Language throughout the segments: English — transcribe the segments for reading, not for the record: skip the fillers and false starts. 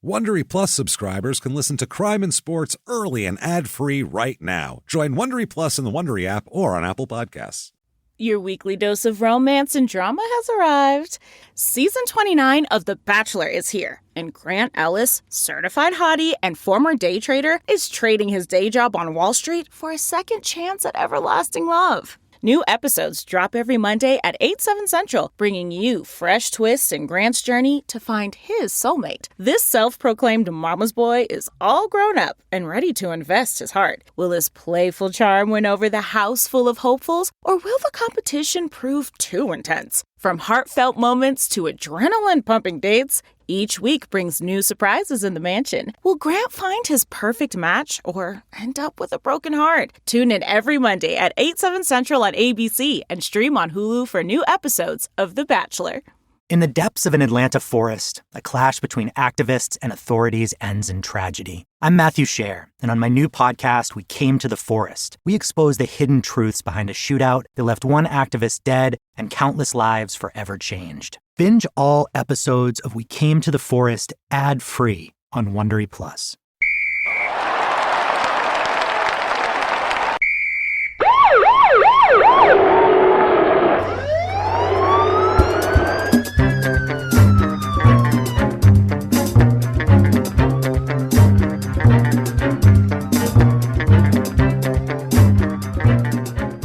Wondery Plus subscribers can listen to Crime and Sports early and ad-free right now. Join Wondery Plus in the Wondery app or on Apple Podcasts. Your weekly dose of romance and drama has arrived. Season 29 of The Bachelor is here, and Grant Ellis, certified hottie and former day trader, is trading his day job on Wall Street for a second chance at everlasting love. New episodes drop every Monday at 8/7 Central, bringing you fresh twists in Grant's journey to find his soulmate. This self-proclaimed mama's boy is all grown up and ready to invest his heart. Will his playful charm win over the house full of hopefuls, or will the competition prove too intense? From heartfelt moments to adrenaline-pumping dates, each week brings new surprises in the mansion. Will Grant find his perfect match or end up with a broken heart? Tune in every Monday at 8/7 Central on ABC and stream on Hulu for new episodes of The Bachelor. In the depths of an Atlanta forest, a clash between activists and authorities ends in tragedy. I'm Matthew Scher, and on my new podcast, We Came to the Forest, we expose the hidden truths behind a shootout that left one activist dead and countless lives forever changed. Binge all episodes of We Came to the Forest ad-free on Wondery Plus.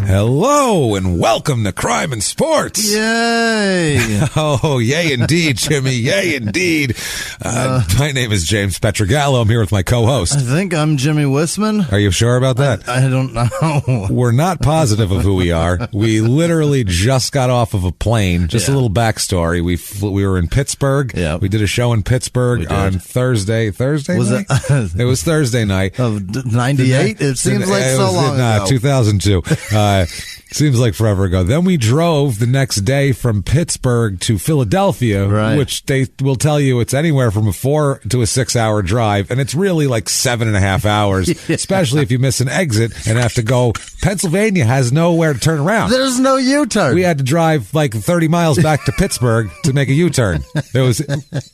Hello and welcome to Crime and Sports. Yay! Oh, yay indeed, Jimmie. Yay indeed. My name is James Pietragallo. I'm here with my co-host. I think I'm Jimmie Whisman. Are you sure about that? I don't know. We're not positive of who we are. We literally just got off of a plane. Just a little backstory. We were in Pittsburgh. Yeah. We did a show in Pittsburgh on Thursday. Was night? It was Thursday night. Of 98? It seems like so long ago. 2002. Seems like forever ago. Then we drove the next day from Pittsburgh to Philadelphia, which they will tell you it's anywhere from a 4 to a 6 hour drive. And it's really like 7.5 hours, especially if you miss an exit and have to go. Pennsylvania has nowhere to turn around. There's no U-turn. We had to drive like 30 miles back to Pittsburgh to make a U-turn. It was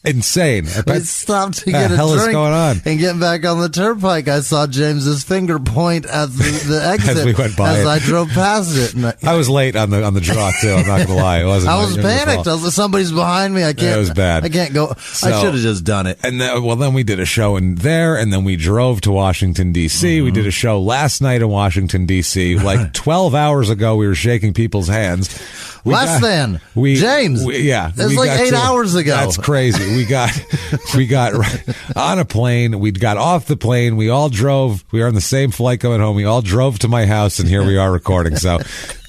insane. We stopped to get a hell drink is going on? And getting back on the turnpike, I saw James's finger point at the exit as we went by I drove past it. And I was late on the draw too. I'm not gonna lie. It wasn't. I was panicked. I was like, somebody's behind me. I can't. It was bad. I can't go. So, I should have just done it. And then we did a show in there, and then we drove to Washington D.C. We did a show last night in Washington D.C. Like 12 hours ago, we were shaking people's hands. James. It was like 8 hours ago. That's crazy. We got on a plane. We got off the plane. We all drove. We were on the same flight going home. We all drove to my house, and here we are recording. So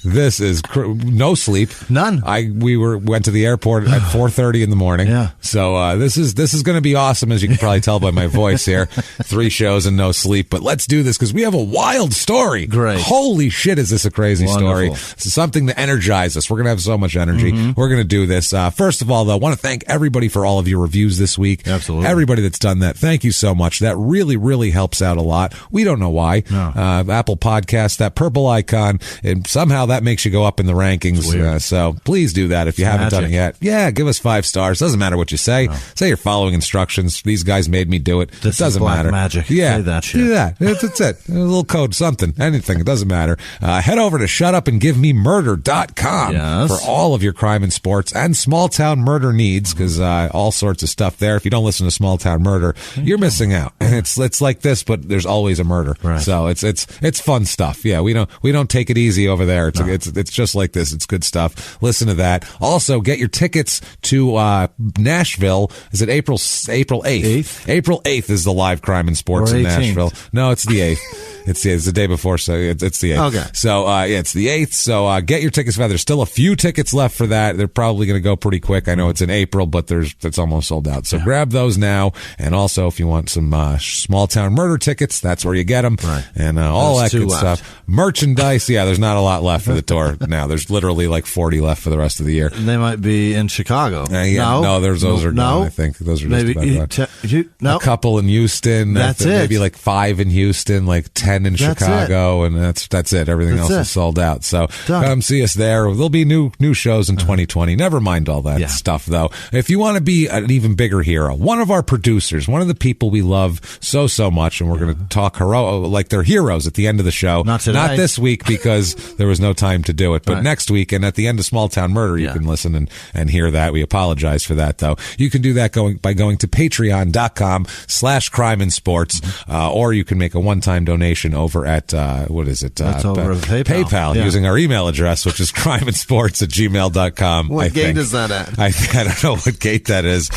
this is no sleep. None. We went to the airport at 4:30 in the morning. Yeah. So this is going to be awesome, as you can probably tell by my voice here. 3 shows and no sleep. But let's do this because we have a wild story. Great. Holy shit, is this a crazy story? This is something to energize us. We're going to have so much energy. We're going to do this. First of all, though, I want to thank everybody for all of your reviews this week. Absolutely. Everybody that's done that. Thank you so much. That really, really helps out a lot. We don't know why. No. Apple Podcasts, that purple icon, and somehow that makes you go up in the rankings. So please do that if you haven't done it yet. Yeah, give us 5 stars. Doesn't matter what you say. No. Say you're following instructions. These guys made me do it. This it doesn't is black matter. Magic. Yeah. Say that shit. Do that. That's it. A little code, something, anything. It doesn't matter. Head over to shutupandgivememurder.com for all of your crime and sports and small town murder needs, because all sorts of stuff there. If you don't listen to Small Town Murder, you're missing out. And it's like this, but there's always a murder. Right. So it's fun stuff. Yeah, we don't take it easy over there. It's just like this. It's good stuff. Listen to that. Also, get your tickets to Nashville. Is it April 8th? April 8th is the live crime and sports in Nashville. No, it's the 8th. It's the day before, so it's the 8th. Okay. So, it's the 8th. So, get your tickets for that. There's still a few tickets left for that. They're probably going to go pretty quick. I know it's in April, but it's almost sold out. So grab those now. And also, if you want some small town murder tickets, that's where you get them. Right. And all that good stuff. Merchandise. Yeah, there's not a lot left. for the tour now. There's literally like 40 left for the rest of the year. They might be in Chicago. No, those are gone, I think. Those are just about gone. A couple in Houston. That's it. Maybe like 5 in Houston, like 10 in Chicago, and that's it. Everything else is sold out. So come see us there. There'll be new shows in 2020. Never mind all that stuff, though. If you want to be an even bigger hero, one of our producers, one of the people we love so much, and we're going to talk like they're heroes at the end of the show. Not today. Not this week because there was no time to do it, but next week and at the end of Small Town Murder, you can listen and hear that. We apologize for that, though. You can do that by going to patreon.com/crimeinsports, or you can make a one-time donation over at, what is it? Over PayPal. Using our email address, which is crimeinsports@gmail.com. What gate is that at? I don't know what gate that is.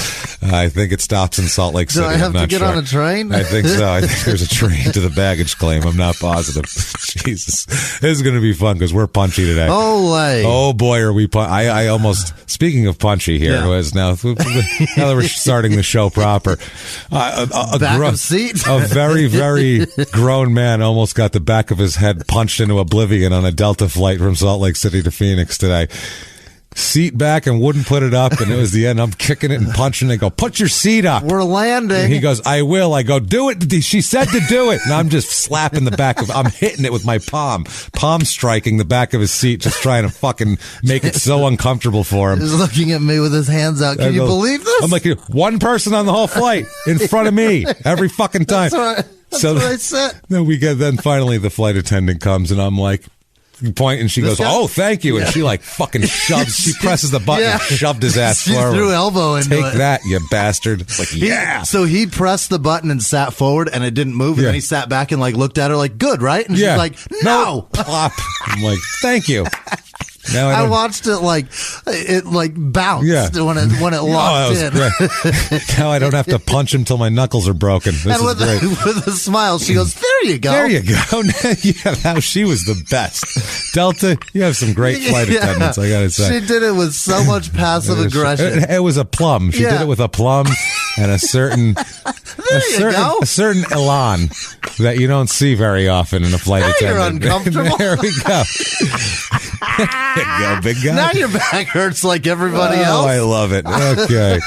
I think it stops in Salt Lake City. Do I have to get on a train? I think so. I think there's a train to the baggage claim. I'm not positive. Jesus. This is going to be fun because we're punchy today. Oh, boy, are we I almost, speaking of punchy here, was now that we're starting the show proper, a very, very grown man almost got the back of his head punched into oblivion on a Delta flight from Salt Lake City to Phoenix today. Seat back and wouldn't put it up, and it was the end. I'm kicking it and punching it. Go, put your seat up. We're landing. And he goes, I will. I go, do it. She said to do it. And I'm just slapping the back of, I'm hitting it with my palm striking the back of his seat, just trying to fucking make it so uncomfortable for him. He's looking at me with his hands out. Can you believe this? I'm like, one person on the whole flight in front of me every fucking time. That's what I said. Then finally the flight attendant comes, and I'm like, point, and she goes, "Oh, thank you," and she like fucking shoves. She presses the button and shoved his ass forward. She threw elbow into it. Take that, you bastard! Like, So he pressed the button and sat forward, and it didn't move. And then he sat back and like looked at her like, "Good, right?" And she's like, "No." Plop. I'm like, "Thank you." Now I watched it bounced when it locked in. Now I don't have to punch him till my knuckles are broken. This is great. With a smile, she goes, "There you go." There you go. Now she was the best. Delta, you have some great flight attendants, I gotta say. She did it with so much passive aggression. It was a plum. She did it with a plum and a certain elan that you don't see very often in a flight attendant. You're uncomfortable. There we go. There you go, big guy. Now your back hurts like everybody else. Oh, I love it. Okay.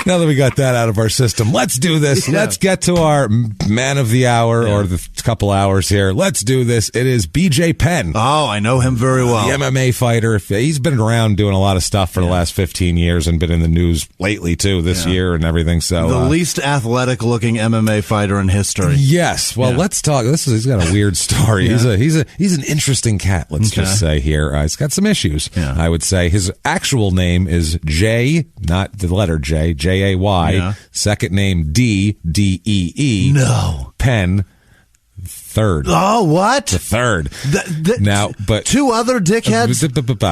Now that we got that out of our system, let's do this. Yeah. Let's get to our man of the hour or the couple hours here. Let's do this. It is BJ Penn. Oh, I know him very well. The MMA fighter. He's been around doing a lot of stuff for the last 15 years and been in the news lately, too, this year and everything. So the least athletic-looking MMA fighter in history. Yes. Well, let's talk. He's got a weird story. Yeah. He's an interesting cat, let's just say here. He's got some issues, I would say. His actual name is J, not the letter J, J-A-Y. Yeah. Second name D, D-E-E. No. Penn. Third. Oh, what? The third. Now, but two other dickheads.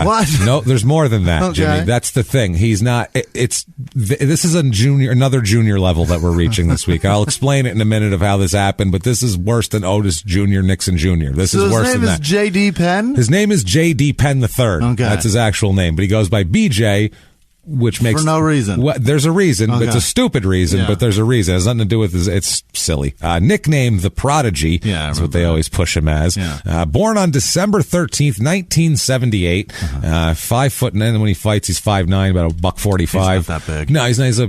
What? No, there's more than that, okay. Jimmy. That's the thing. He's not. This is another junior level that we're reaching this week. I'll explain it in a minute of how this happened, but this is worse than Otis Jr., Nixon Jr. This is worse than that. His name is J.D. Penn. His name is J.D. Penn the Third. Okay, that's his actual name, but he goes by BJ. Which makes for no reason. Well, there's a reason. Okay. It's a stupid reason, but there's a reason. It has nothing to do with it's silly. Nicknamed the Prodigy. Yeah, that's what they always push him as. Yeah. Born on December 13th, 1978. 5 foot, and then when he fights, he's 5'9", about $145. He's not that big. No, he's a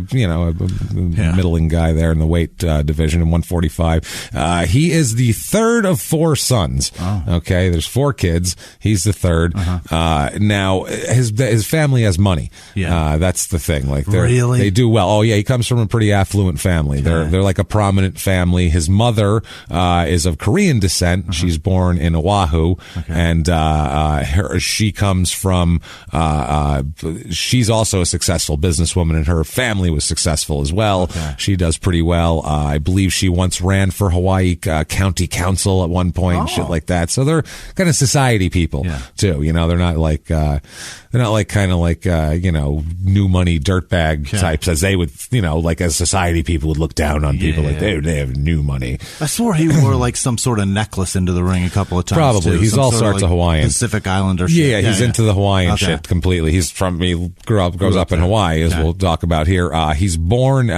middling guy there in the weight division in 145. He is the third of 4 sons. Oh. Okay, there's 4 kids. He's the third. Now his family has money. Yeah. That's the thing. Like they do well. Oh yeah, he comes from a pretty affluent family. They're like a prominent family. His mother is of Korean descent. She's born in Oahu, and she comes from. She's also a successful businesswoman, and her family was successful as well. Okay. She does pretty well. I believe she once ran for Hawaii County Council at one point, and shit like that. So they're kind of society people too. You know, they're not like kind of like new money dirtbag types, as they would, like as society people would look down on people like they have new money. I swore he wore like some sort of necklace into the ring a couple of times. Probably. Too. He's some all sort sorts of Hawaiian. Pacific Islander shit. Yeah, he's into the Hawaiian shit completely. He grows up in Hawaii, as we'll talk about here. He was born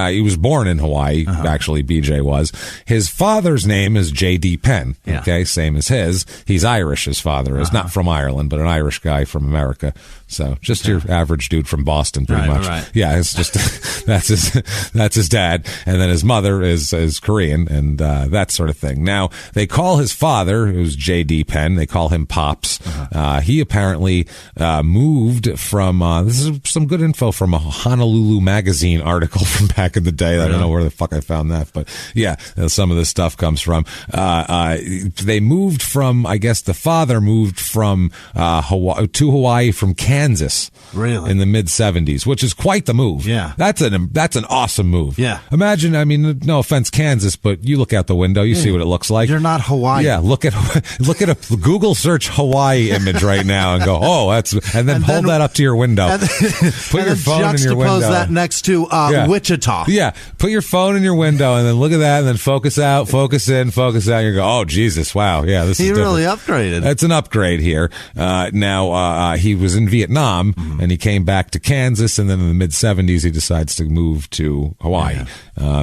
in Hawaii, actually, BJ was. His father's name is J.D. Penn, okay, same as his. He's Irish, his father is. Not from Ireland, but an Irish guy from America. So just your average dude from Boston, pretty much. Right. Yeah, it's just that's his dad, and then his mother is Korean, and that sort of thing. Now they call his father, who's J.D. Penn, they call him Pops. He apparently moved from. This is some good info from a Honolulu magazine article from back in the day. I don't know where the fuck I found that, but yeah, some of this stuff comes from. They moved from. I guess the father moved from Hawaii from Kansas, really, in the mid-70s, which is quite the move. Yeah, that's an awesome move. Yeah, imagine. I mean, no offense, Kansas, but you look out the window, you see what it looks like. You're not Hawaii. Yeah, look at a Google search Hawaii image right now and go, oh, and then hold that up to your window. Put your phone in your window. Juxtapose that next to Wichita. Yeah, put your phone in your window and then look at that and then focus out, focus in, focus out. And you go, oh Jesus, wow, yeah, this is different. He really upgraded. It's an upgrade here. Now he was in Vietnam and he came back to Kansas, and then in the mid '70s he decides to move to Hawaii.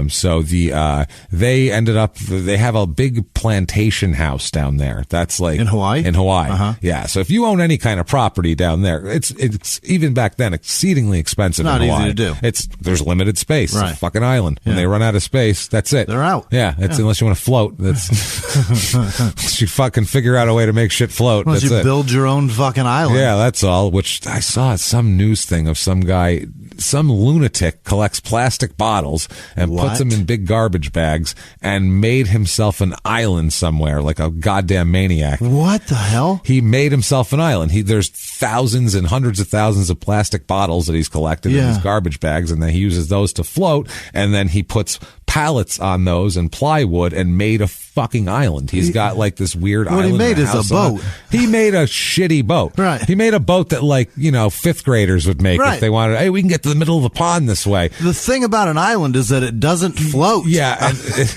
So they ended up. They have a big plantation house down there. That's like in Hawaii. Yeah. So if you own any kind of property down there, it's even back then exceedingly expensive. Not in Hawaii. easy to do. There's limited space. Right. It's a fucking island. When they run out of space, that's it. They're out. Yeah. Unless you want to float. That's you fucking figure out a way to make shit float. Unless you build your own fucking island. Yeah, that's all. Which I saw some news thing of some guy. Some lunatic collects plastic bottles and puts them in big garbage bags and made himself an island somewhere, like a goddamn maniac. What the hell? He made himself an island. There's thousands and hundreds of thousands of plastic bottles that he's collected in these garbage bags, and then he uses those to float, and then he puts pallets on those and plywood and made a fucking island. He's got like this weird island. What he made is a boat. He made a shitty boat. Right. He made a boat that fifth graders would make if they wanted, hey, we can get to the middle of the pond this way. The thing about an island is that it doesn't float. Yeah.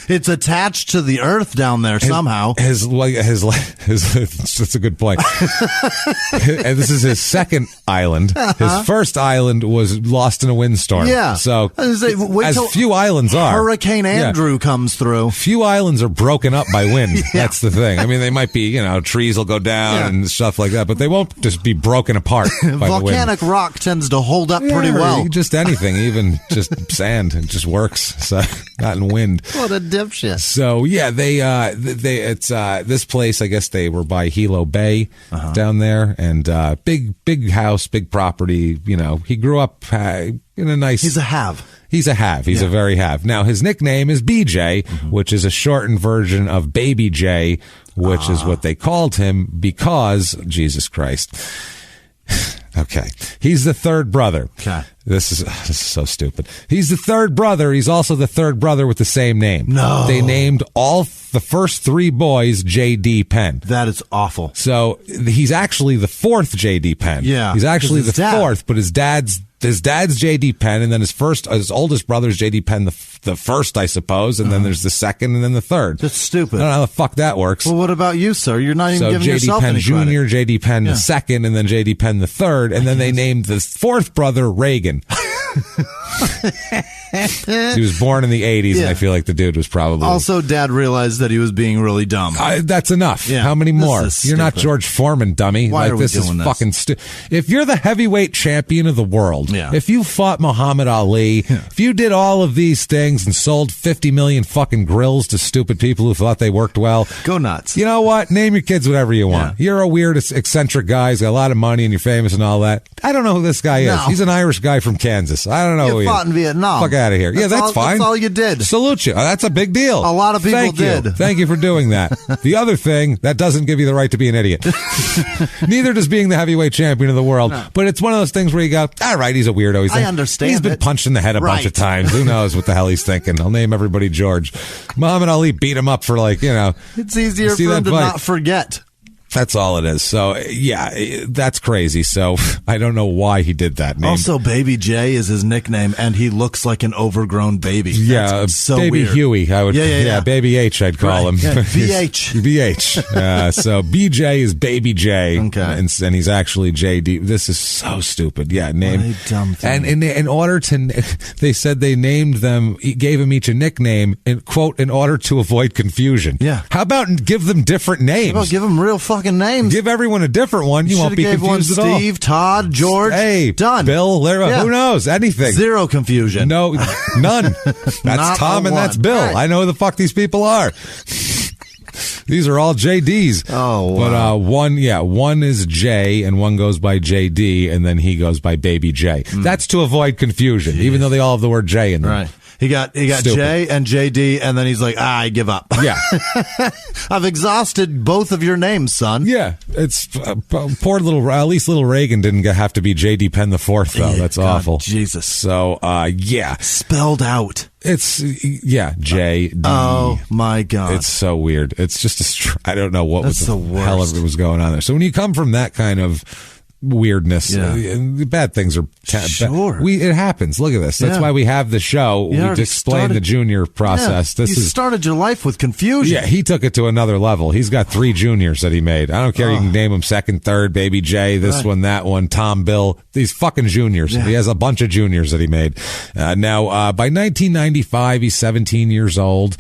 It's attached to the earth down there somehow. That's a good point. And this is his second island. His first island was lost in a windstorm. Yeah. So as few islands are. Hurricane Andrew comes through. Few islands are broken up by wind. That's the thing. I mean, they might be, trees will go down and stuff like that, but they won't just be broken apart by the wind. Volcanic rock tends to hold up pretty well. Just anything, even just sand, it just works. So not in wind. What a dipshit. So yeah, it's this place. I guess they were by Hilo Bay down there, and big house, big property. He grew up in a nice. He's a have. He's a have. He's a very have. Now, his nickname is BJ, which is a shortened version of Baby J, which is what they called him because, Jesus Christ. Okay. He's the third brother. Okay. This is so stupid. He's the third brother. He's also the third brother with the same name. No. They named all the first three boys J.D. Penn. That is awful. So he's actually the fourth J.D. Penn. Yeah. He's actually the fourth, but his dad's J.D. Penn, and then his oldest brother's J.D. Penn, the first, I suppose, and then there's the second, and then the third. That's stupid. I don't know how the fuck that works. Well, what about you, sir? You're not even giving yourself any credit. So J.D. Penn Jr., J.D. Penn the second, and then J.D. Penn the third, and then they named the fourth brother Reagan. He was born in the 80s, and I feel like the dude was probably... Also, Dad realized that he was being really dumb. That's enough. Yeah. How many more? You're not George Foreman, dummy. Why are we this doing is fucking stupid. If you're the heavyweight champion of the world, if you fought Muhammad Ali, if you did all of these things and sold 50 million fucking grills to stupid people who thought they worked well... Go nuts. You know what? Name your kids whatever you want. You're a weird, eccentric guy. He's got a lot of money and you're famous and all that. I don't know who this guy is. He's an Irish guy from Kansas. I don't know who he is. You fought in Vietnam. Fuck out of here. That's fine. That's all you did. Salute you. That's a big deal. A lot of people did. Thank you for doing that. The other thing, that doesn't give you the right to be an idiot. Neither does being the heavyweight champion of the world. No. But it's one of those things where you go, all right, he's a weirdo. I understand. He's been punched in the head a bunch of times. Who knows what the hell he's thinking? I'll name everybody George. Muhammad Ali beat him up for It's easier for him to not forget. That's all it is. So, yeah, that's crazy. So, I don't know why he did that. Also, Baby J is his nickname, and he looks like an overgrown baby. Yeah, so Baby weird. Huey. I would, yeah, Baby H, I'd call him. Yeah, BH. BH. So, BJ is Baby J. Okay. And he's actually JD. This is so stupid. Yeah, name. What a dumb thing. And in order to, they said they named them, gave them each a nickname, in quote, in order to avoid confusion. Yeah. How about give them different names? How about give them real fucking names? Give everyone a different one. You won't be confused at all. Steve, Todd, George. Hey, done. Bill, Larry, who knows? Anything. Zero confusion. No, none. That's Tom and that's Bill. Right. I know who the fuck these people are. These are all JDs. Oh, wow. But one is J and one goes by JD and then he goes by Baby J. That's to avoid confusion, even though they all have the word J in them. Right. He got Stupid. J and JD, and then he's like, I give up. Yeah. I've exhausted both of your names, son. Yeah. It's poor little, at least little Reagan didn't have to be JD Penn the Fourth, though. That's God, awful. Jesus. So, yeah. Spelled out. It's, JD. Oh, my God. It's so weird. It's just I don't know what That's the hell ever was going on there. So when you come from that kind of weirdness, bad things are sure. It happens. Look at this. That's why we have the show. We explain the junior process. You started your life with confusion. Yeah, he took it to another level. He's got 3 juniors that he made. I don't care. You can name them second, third, Baby J, this one, that one, Tom, Bill. These fucking juniors. Yeah. He has a bunch of juniors that he made. Now, by 1995, he's 17 years old.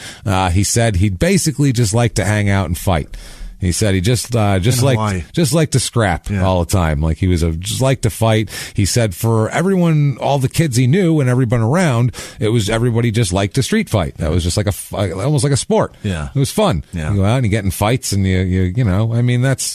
He said he'd basically just like to hang out and fight. He said he just liked to scrap all the time. Like he was just liked to fight. He said for everyone, all the kids he knew and everyone around, it was everybody just liked to street fight. That was just like almost like a sport. Yeah. It was fun. Yeah. You go out and you get in fights and you know, I mean, that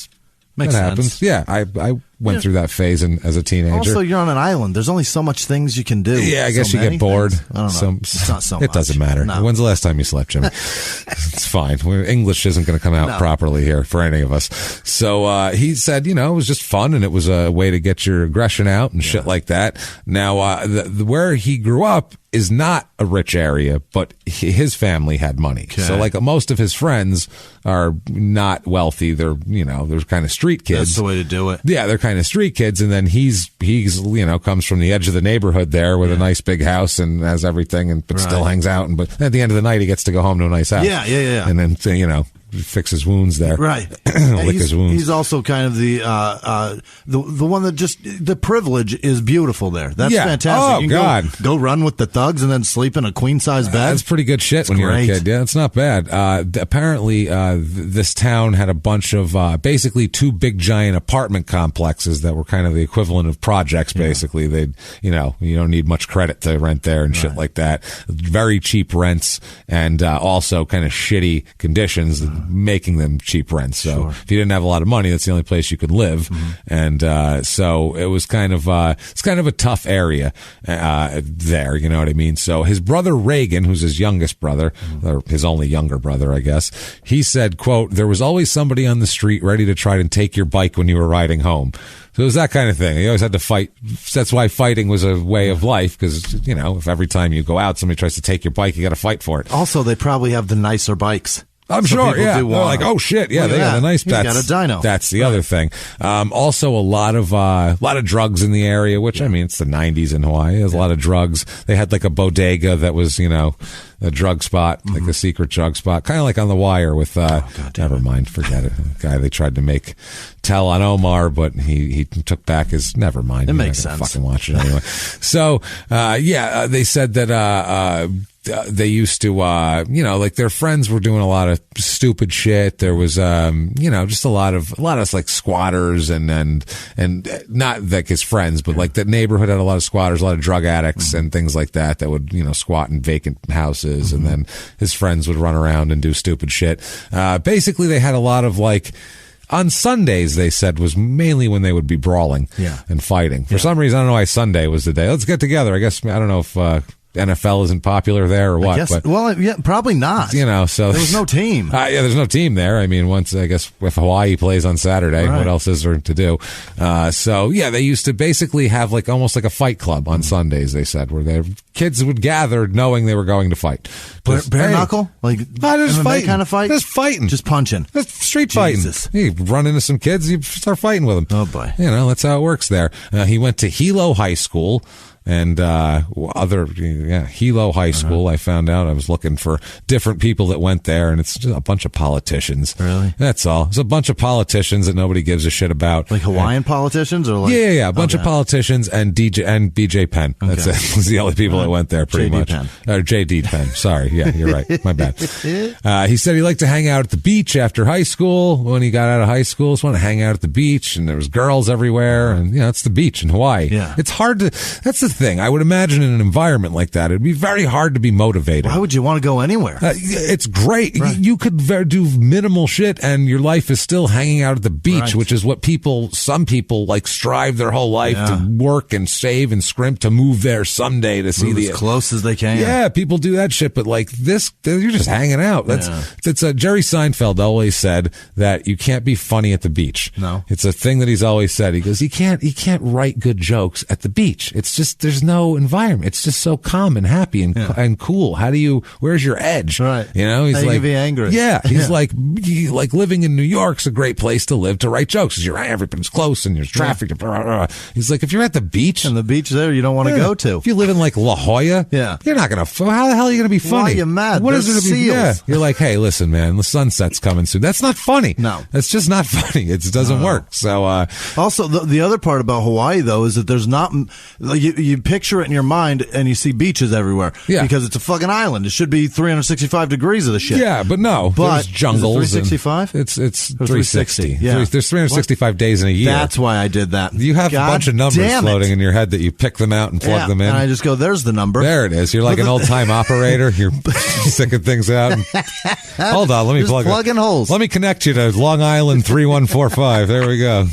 happens. Yeah. I went through that phase as a teenager. Also, you're on an island. There's only so much things you can do. Yeah, I guess you get bored. I don't know. It's not so much. It doesn't matter. No. When's the last time you slept, Jimmy? It's fine. English isn't going to come out properly here for any of us. So he said, it was just fun and it was a way to get your aggression out and shit like that. Now, where he grew up is not a rich area, but his family had money. Okay. So like most of his friends are not wealthy. They're, they're kind of street kids. That's the way to do it. Yeah, they're kind of street kids. And then he's comes from the edge of the neighborhood there with a nice big house and has everything but still hangs out. But at the end of the night, he gets to go home to a nice house. Yeah. And then, fix his wounds there. Right. Lick his wounds. He's also kind of the one that just, the privilege is beautiful there. That's fantastic. Oh, you can God. Go run with the thugs and then sleep in a queen-size bed. That's pretty good shit when you're a kid. Yeah, it's not bad. Apparently, this town had a bunch of basically 2 big giant apartment complexes that were kind of the equivalent of projects, basically. They'd, you don't need much credit to rent there and shit like that. Very cheap rents and also kind of shitty conditions, making them cheap rents. So if you didn't have a lot of money, that's the only place you could live. And so it was kind of it's kind of a tough area there, you know what I mean? So his brother Reagan, who's his youngest brother, or his only younger brother, I guess, he said, quote, "There was always somebody on the street ready to try and take your bike when you were riding home." So it was that kind of thing. He always had to fight. That's why fighting was a way of life, because, if every time you go out, somebody tries to take your bike, you got to fight for it. Also, they probably have the nicer bikes. I'm sure, yeah. They're like, oh shit, yeah, they got a nice. He's got a dyno. That's the other thing. Also, a lot of drugs in the area, which I mean, it's the '90s in Hawaii. There's a lot of drugs. They had like a bodega that was, a drug spot, like a secret drug spot, kind of like on The Wire with. Never mind, forget it. The guy they tried to make tell on Omar, but he took back his. Never mind. It makes sense. Fucking watch it anyway. So, they said that. They used to, like their friends were doing a lot of stupid shit. There was, just a lot of like squatters and not like his friends, but like the neighborhood had a lot of squatters, a lot of drug addicts and things like that would, squat in vacant houses. And then his friends would run around and do stupid shit. Basically they had a lot of like, on Sundays, they said, was mainly when they would be brawling and fighting. For some reason, I don't know why Sunday was the day. Let's get together. I guess, I don't know if, NFL isn't popular there or what? Guess, probably not. So there was no team. There's no team there. I mean, once I guess if Hawaii plays on Saturday, what else is there to do? They used to basically have almost like a fight club on Sundays. They said where their kids would gather knowing they were going to fight. Bare knuckle, just fighting, kind of fight, just fighting, just punching, just street fighting. You run into some kids, you start fighting with them. Oh boy, that's how it works there. He went to Hilo High School. And Hilo High School, I found out. I was looking for different people that went there, and it's just a bunch of politicians. Really? That's all. It's a bunch of politicians that nobody gives a shit about. Like Hawaiian politicians? Or a bunch of politicians and BJ Penn. That's it. Those are the only people that went there, pretty much. JD Penn. Sorry. Yeah, you're right. My bad. He said he liked to hang out at the beach after high school. When he got out of high school, just wanted to hang out at the beach, and there was girls everywhere, and it's the beach in Hawaii. Yeah. It's hard to. That's the thing. I would imagine in an environment like that, it'd be very hard to be motivated. Why would you want to go anywhere? It's great. Right. You could do minimal shit and your life is still hanging out at the beach, which is what some people strive their whole life to work and save and scrimp to move there someday to see as close as they can. Yeah, people do that shit, but this, you're just hanging out. It's Jerry Seinfeld always said that you can't be funny at the beach. No. It's a thing that he's always said. He goes, you can't write good jokes at the beach. It's just, there's no environment. It's just so calm and happy and cool. Where's your edge? Right. He's like, be angry. Yeah. He's like living in New York's a great place to live to write jokes because everybody's close and there's traffic. Yeah. He's like, if you're at the beach. And the beach there you don't want to go to. If you live in La Jolla, you're not going to, how the hell are you going to be funny? Why are you mad? What There's is it to be? seals. Yeah. You're like, hey, listen, man, the sunset's coming soon. That's not funny. No. That's just not funny. It doesn't work. So, also the other part about Hawaii though is that there's not, you picture it in your mind and you see beaches everywhere. Yeah. Because it's a fucking island. It should be 365 degrees of the shit. Yeah, but no. There's jungles. 365? It's 360. Yeah. There's 365 days in a year. That's why I did that. You have a bunch of numbers floating in your head that you pick them out and plug them in. And I just go, there's the number. There it is. You're like an old-time operator. You're sticking things out. Hold on. Let me plug in holes. Let me connect you to Long Island 3145. There we go.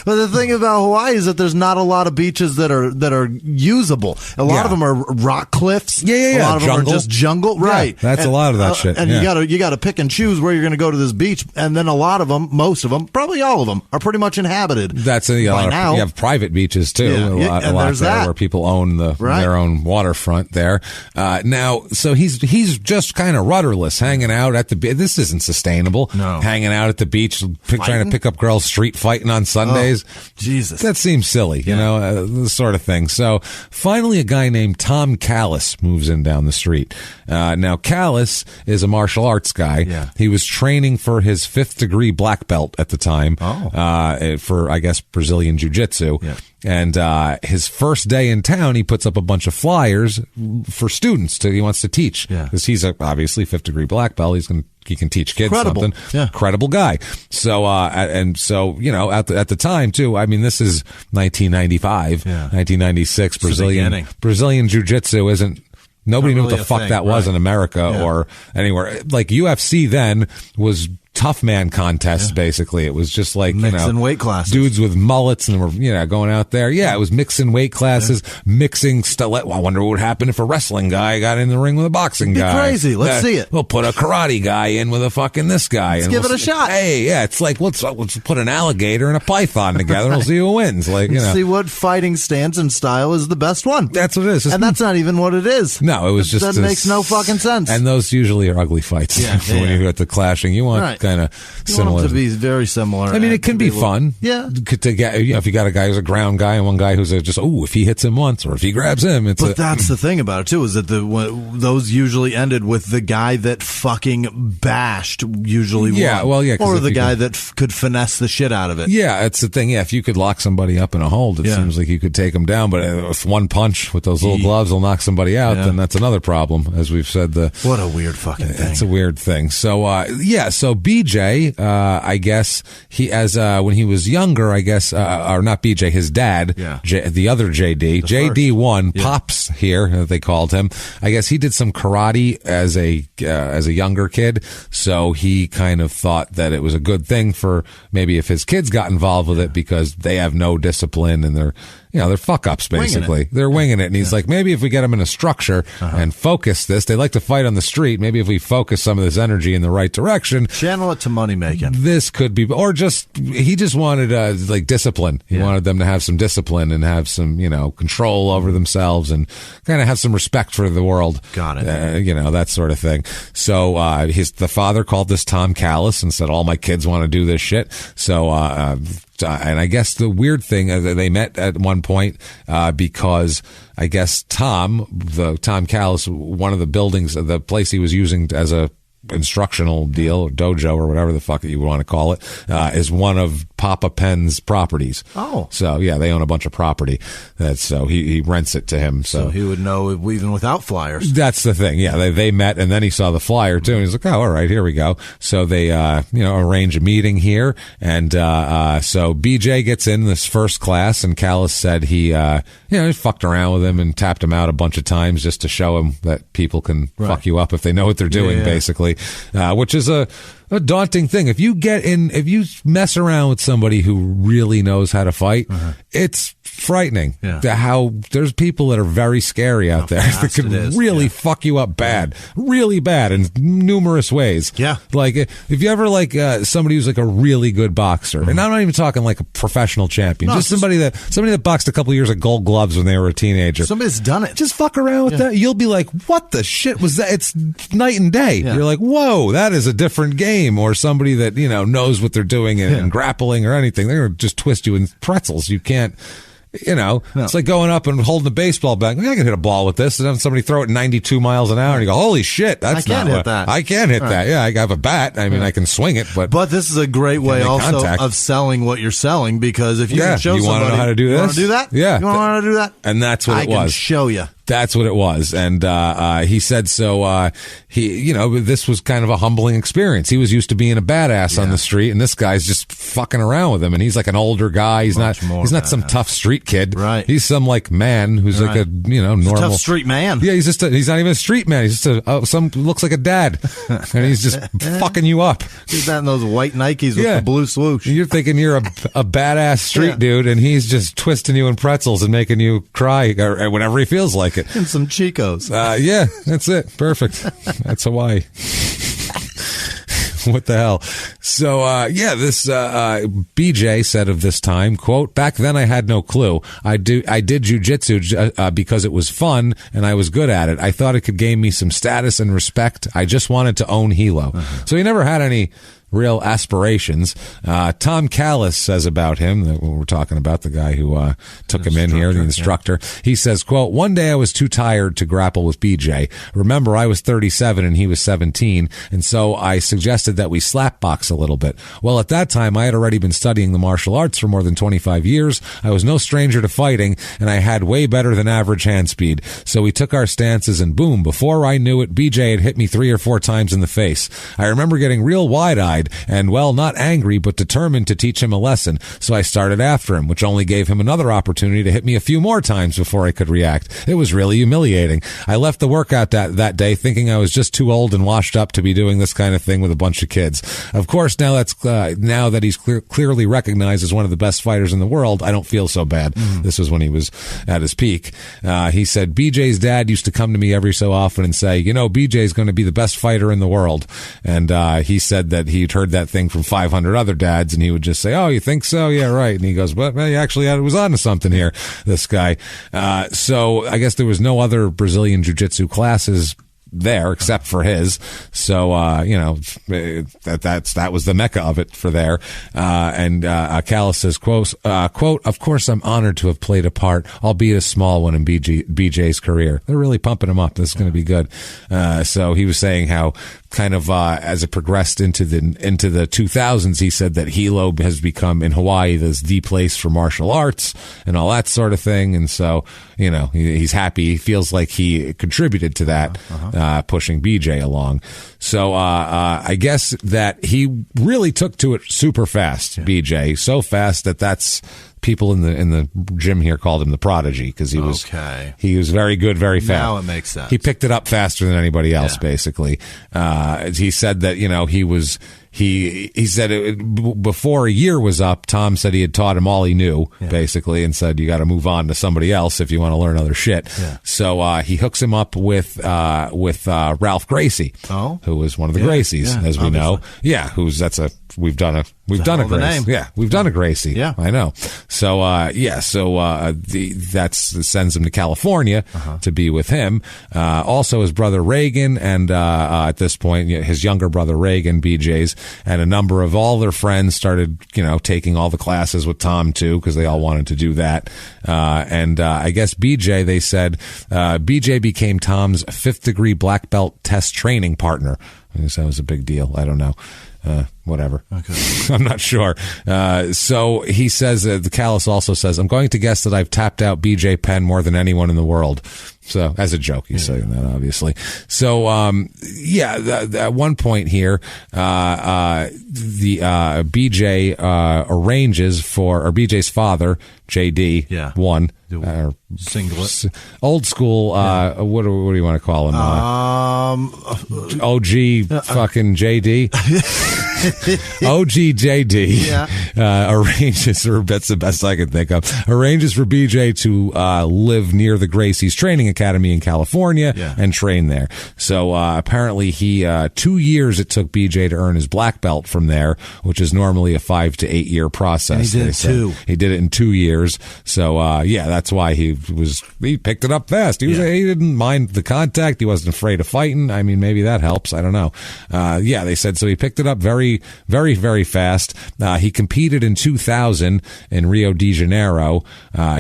But the thing about Hawaii is that there's not a lot of beaches that are usable. A lot of them are rock cliffs. Yeah. A lot of them are just jungle. Right. That's a lot of that shit. And you gotta pick and choose where you're going to go to this beach. And then a lot of them, most of them, probably all of them, are pretty much inhabited. That's now. You have private beaches too. Yeah. A lot there where people own their own waterfront there. Now, so he's just kind of rudderless, hanging out at the beach. This isn't sustainable. No. Hanging out at the beach, trying to pick up girls street fighting on Sundays. Jesus. That seems silly, this sort of thing. So finally a guy named Tom Callis moves in down the street. Now Callis is a martial arts guy. Yeah. He was training for his 5th degree black belt at the time, for, I guess, Brazilian jiu-jitsu. Yeah. And his first day in town, he puts up a bunch of flyers for students he wants to teach. Because he's obviously 5th degree black belt. He can teach kids something. Yeah. Credible guy. So, at the time too, I mean, this is 1995, 1996, Brazilian jiu-jitsu isn't, nobody knew what the fuck that was in America or anywhere. Like UFC then was tough man contest, basically. It was just like, mixing weight classes. Dudes with mullets and were, going out there. Yeah, it was mixing weight classes, mixing stuff. I wonder what would happen if a wrestling guy got in the ring with a boxing guy. Crazy. Let's see it. We'll put a karate guy in with a fucking this guy. Let's give it a shot. Hey, yeah, it's like, let's put an alligator and a python together and we'll see who wins. See what fighting stance and style is the best one. That's what it is. And that's not even what it is. No, it was just. That makes no fucking sense. And those usually are ugly fights. When you get the clashing, you want kind of similar. Want it to be very similar. I mean, it can be fun. Yeah. To get, if you got a guy who's a ground guy and one guy who's just, if he hits him once or if he grabs him, But that's the thing about it too, is that those usually ended with the guy that fucking bashed usually won. Or the guy that could finesse the shit out of it. Yeah, it's the thing. Yeah, if you could lock somebody up in a hold, it seems like you could take them down. But if one punch with those little gloves will knock somebody out, then that's another problem. As we've said, what a weird fucking thing. It's a weird thing. So so BJ, I guess when he was younger, I guess, or not BJ, his dad, the other JD, JD1, Pops here, they called him. I guess he did some karate as a younger kid, so he kind of thought that it was a good thing for maybe if his kids got involved with it because they have no discipline and they're they're fuck-ups, basically. They're winging it. And he's like, maybe if we get them in a structure and focus this, they like to fight on the street. Maybe if we focus some of this energy in the right direction. Channel it to money-making. This could be, or he just wanted, discipline. He wanted them to have some discipline and have some, control over themselves and kind of have some respect for the world. Got it. That sort of thing. So, the father called this Tom Callis and said, all my kids want to do this shit. So, and I guess the weird thing, they met at one point because I guess Tom Callis, one of the buildings, the place he was using as a instructional deal, dojo, or whatever the fuck you want to call it, is one of Papa Penn's properties. Oh. So, yeah, they own a bunch of property. So he rents it to him. So he would know even without flyers. That's the thing. Yeah, they met, and then he saw the flyer, too. And he's like, oh, all right, here we go. So they, arrange a meeting here. And so BJ gets in this first class, and Callis said he fucked around with him and tapped him out a bunch of times just to show him that people can fuck you up if they know what they're doing, basically. Which is a daunting thing. If you mess around with somebody who really knows how to fight, it's frightening. How there's people that are very scary out there that could really fuck you up really bad in numerous ways. Yeah. Like if you ever somebody who's like a really good boxer, and I'm not even talking like a professional champion, just somebody that boxed a couple years of Gold Gloves when they were a teenager. Somebody's done it. Just fuck around with that. You'll be like, what the shit was that? It's night and day. You're like, whoa, that is a different game. Or somebody that knows what they're doing and grappling or anything. They're gonna just twist you in pretzels. You can't. It's like going up and holding a baseball bat. I can hit a ball with this, and then somebody throw it 92 miles an hour, and you go, "Holy shit, that's not hit that. I can't hit that." Yeah, I have a bat. I mean, I can swing it, but this is a great way also of selling what you're selling, because if you can show somebody, you want to know how to do this, you want to do that, you want to know how to do that, and that's what it was. I can show you. That's what it was. And he said so this was kind of a humbling experience. He was used to being a badass on the street, and this guy's just fucking around with him. And he's like an older guy. He's not some tough street kid. Right. He's some like man who's like a normal tough street man. Yeah, he's not even a street man. He's just looks like a dad. And he's just fucking you up. He's not in those white Nikes with the blue swoosh. You're thinking you're a badass street dude, and he's just twisting you in pretzels and making you cry or whenever he feels like it. And some Chicos. Yeah, that's it. Perfect. That's Hawaii. What the hell? So, this BJ said of this time, quote, "Back then I had no clue. I did jujitsu because it was fun and I was good at it. I thought it could gain me some status and respect. I just wanted to own Hilo." So he never had any real aspirations. Tom Callis says about him, that we're talking about, the guy who took him in here, the instructor. He says, quote, "One day I was too tired to grapple with BJ. Remember, I was 37 and he was 17, and so I suggested that we slap box a little bit. Well, at that time, I had already been studying the martial arts for more than 25 years. I was no stranger to fighting, and I had way better than average hand speed. So we took our stances, and boom, before I knew it, BJ had hit me 3 or 4 times in the face. I remember getting real wide-eyed and, well, not angry, but determined to teach him a lesson. So I started after him, which only gave him another opportunity to hit me a few more times before I could react. It was really humiliating. I left the workout that day thinking I was just too old and washed up to be doing this kind of thing with a bunch of kids. Of course, now that he's clearly recognized as one of the best fighters in the world, I don't feel so bad." This was when he was at his peak. He said, "BJ's dad used to come to me every so often and say, BJ's going to be the best fighter in the world." And he said that he'd heard that thing from 500 other dads, and he would just say, "Oh, you think so? Yeah, right." And he goes, "Well, actually, I was onto something here, this guy." So I guess there was no other Brazilian jiu-jitsu classes there except for his. So, that was the mecca of it for there. And Callis says, quote, "Of course, I'm honored to have played a part, albeit a small one, in BJ's career." They're really pumping him up. This is going to be good. So he was saying how kind of, as it progressed into the 2000s, he said that Hilo has become in Hawaii the place for martial arts and all that sort of thing. And so, he's happy. He feels like he contributed to that, pushing BJ along. So, I guess that he really took to it super fast, BJ, so fast that's people in the gym here called him the prodigy, because he was very good, very fast. Now it makes sense. He picked it up faster than anybody else, basically. He said that, he was he said before a year was up, Tom said he had taught him all he knew, basically, and said, you got to move on to somebody else if you want to learn other shit. Yeah. So he hooks him up with Ralph Gracie, who was one of the Gracies, as we know. Yeah, we've done a Gracie. Yeah, we've done a Gracie. Yeah, I know. So that sends him to California to be with him. Also, his brother Reagan, and at this point, his younger brother Reagan, BJ's, and a number of all their friends started, taking all the classes with Tom too, because they all wanted to do that. And I guess BJ, they said, BJ became Tom's 5th degree black belt test training partner. I guess that was a big deal. I don't know. Whatever. Okay. I'm not sure. So he says, the Callis also says, I'm going to guess that I've tapped out BJ Penn more than anyone in the world. So, as a joke, he's saying that, obviously. So, at one point here, BJ arranges for, or BJ's father, JD, singlet, old school. What do you want to call him? OG fucking JD. OG JD arranges, or that's the best I can think of, arranges for BJ to live near the Gracie's Training Academy in California and train there. So apparently 2 years it took BJ to earn his black belt from there, which is normally a 5 to 8 year process. And he did it in 2 years. So that's why he picked it up fast. He didn't mind the contact. He wasn't afraid of fighting. I mean, maybe that helps. I don't know. They said so. He picked it up very, very, very fast. He competed in 2000 in Rio de Janeiro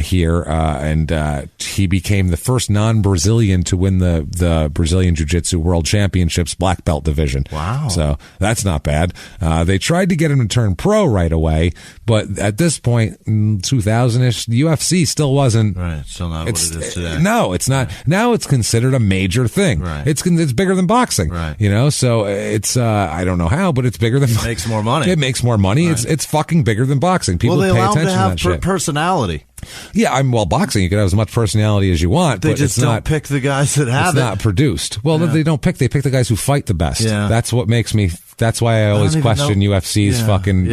here, and he became the first non-Brazilian to win the Brazilian Jiu-Jitsu World Championships black belt division. Wow. So that's not bad. They tried to get him to turn pro right away, but at this point, in 2000-ish, the UFC still wasn't. Right. Still not what it is today. No, it's not. Right. Now it's considered a major thing. Right. It's bigger than boxing. Right. So it's I don't know how, but it's bigger than. It makes more money. It makes more money. Right. It's fucking bigger than boxing. People pay attention to that shit. Personality. Yeah, boxing, you can have as much personality as you want. They just don't pick the guys that have it. It's not produced. Well, they don't pick. They pick the guys who fight the best. Yeah. That's what makes me. That's why I always question UFC's fucking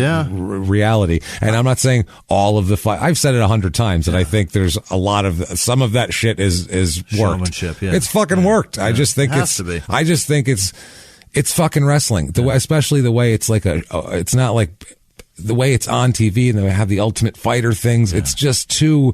reality. And I'm not saying all of the fight. I've said it 100 times that I think there's a lot of some of that shit is worked. Showmanship. Yeah. It's fucking worked. I just think I just think it's fucking wrestling. Especially the way it's like it's not like the way it's on TV and they have the Ultimate Fighter things. Yeah. It's just too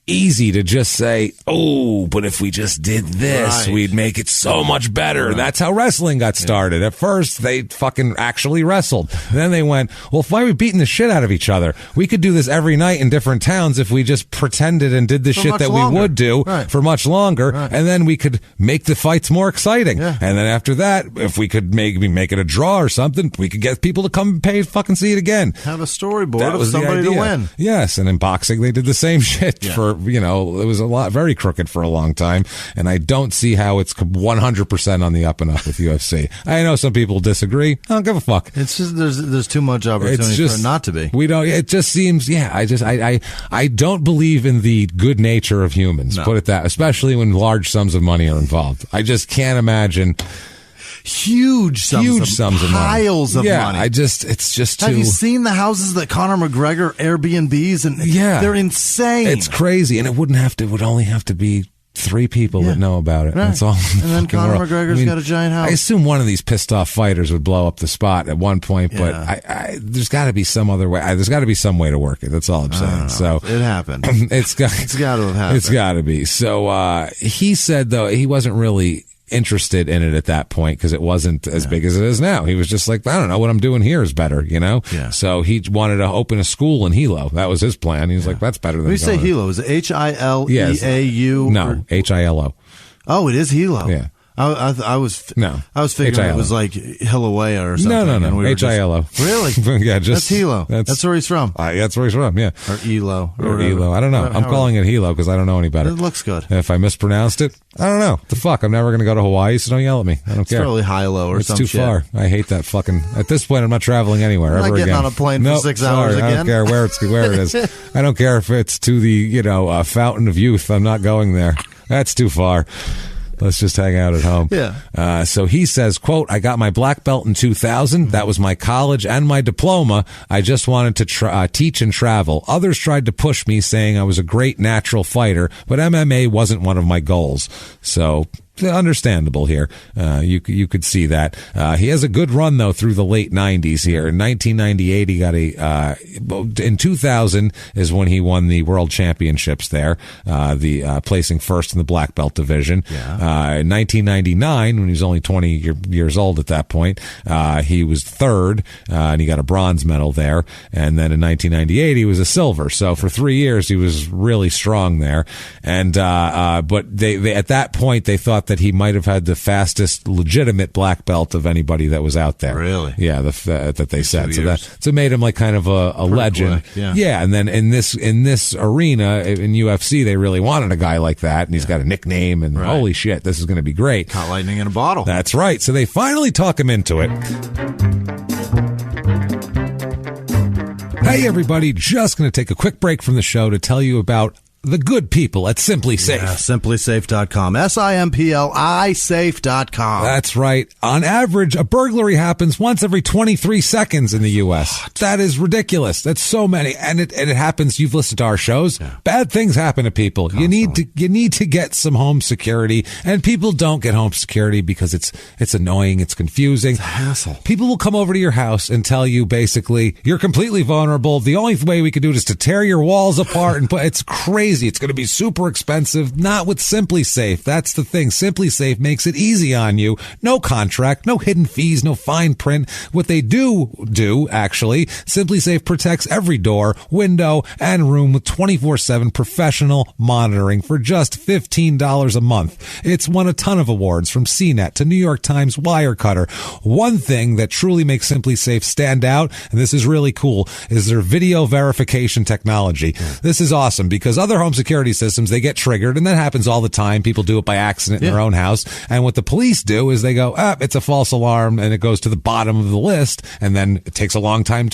easy to just say, but if we just did this, we'd make it so much better. Right. That's how wrestling got started. At first, they fucking actually wrestled. And then they went, well, why are we beating the shit out of each other? We could do this every night in different towns if we just pretended and did the shit that we would do for much longer. Right. And then we could make the fights more exciting. Yeah. And then after that, if we could maybe make it a draw or something, we could get people to come and pay fucking see it again. Have a storyboard of somebody to win. Yes. And in boxing, they did the same shit for, it was very crooked for a long time, and I don't see how it's 100% on the up and up with UFC. I know some people disagree. I don't give a fuck. It's just there's too much opportunity for it not to be. We don't. It just seems. I don't believe in the good nature of humans. No. Put it that, especially when large sums of money are involved. I just can't imagine. Huge sums of money. Piles of money. It's just too. Have you seen the houses that Conor McGregor Airbnbs? And they're insane. It's crazy, and it would only have to be 3 people that know about it. Right. That's all. And then Conor McGregor's got a giant house. I assume one of these pissed off fighters would blow up the spot at one point, but there's got to be some other way. There's got to be some way to work it. That's all I'm saying. So it happened. It's got to have happened. It's got to be. So he said though he wasn't really interested in it at that point because it wasn't as big as it is now. He was just like, I don't know, what I'm doing here is better, Yeah. So he wanted to open a school in Hilo. That was his plan. He was like, that's better than. When you say Hilo, is it Hileau? No, Hilo. Oh, it is Hilo. Yeah. I was figuring H-I-L-O. It was like Hilawea or something. No. H-I-L-O. Really? Yeah, that's Hilo. That's where he's from. That's where he's from, yeah. Or Elo. Or Elo. I don't know. I'm calling it Hilo because I don't know any better. It looks good. And if I mispronounced it, I don't know. The fuck? I'm never going to go to Hawaii, so don't yell at me. I don't care. It's probably Hilo or something. It's too far. I hate that fucking... At this point, I'm not traveling anywhere ever again. I'm not getting on a plane for 6 hours again. I don't care where it is. I don't care if it's to the, Fountain of Youth. I'm not going there. That's too far. Let's just hang out at home. Yeah. So he says, quote, I got my black belt in 2000. That was my college and my diploma. I just wanted to teach and travel. Others tried to push me, saying I was a great natural fighter, but MMA wasn't one of my goals. So understandable here. You could see that. He has a good run, though, through the late 90s here. In 1998, he got in 2000 is when he won the world championships there, placing first in the black belt division. Yeah. In 1999, when he was only 20 years old at that point, he was third, and he got a bronze medal there. And then in 1998, he was a silver. So for 3 years, he was really strong there. And but they at that point, they thought that he might have had the fastest legitimate black belt of anybody that was out there. Really? Yeah, that they said. So made him like kind of a legend. Quick, yeah. And then in this arena in UFC, they really wanted a guy like that, and he's got a nickname, and holy shit, this is going to be great. Caught lightning in a bottle. That's right. So they finally talk him into it. Hey, everybody, just going to take a quick break from the show to tell you about the good people at Simply Safe. Yeah, simplysafe.com. SIMPLI safe.com. That's right. On average, a burglary happens once every 23 seconds in the U.S. That is ridiculous. That's so many. And it happens. You've listened to our shows. Yeah. Bad things happen to people. Constantly. You need to get some home security. And people don't get home security because it's annoying. It's confusing. It's a hassle. People will come over to your house and tell you basically, you're completely vulnerable. The only way we can do it is to tear your walls apart and it's crazy. It's going to be super expensive. Not with Simply Safe. That's the thing. Simply Safe makes it easy on you. No contract, no hidden fees, no fine print. What they do actually, Simply Safe protects every door, window, and room with 24/7 professional monitoring for just $15 a month. It's won a ton of awards from CNET to New York Times Wirecutter. One thing that truly makes Simply Safe stand out, and this is really cool, is their video verification technology. This is awesome because other home security systems, they get triggered, and that happens all the time. People do it by accident in their own house. And what the police do is they go, it's a false alarm, and it goes to the bottom of the list, and then it takes a long time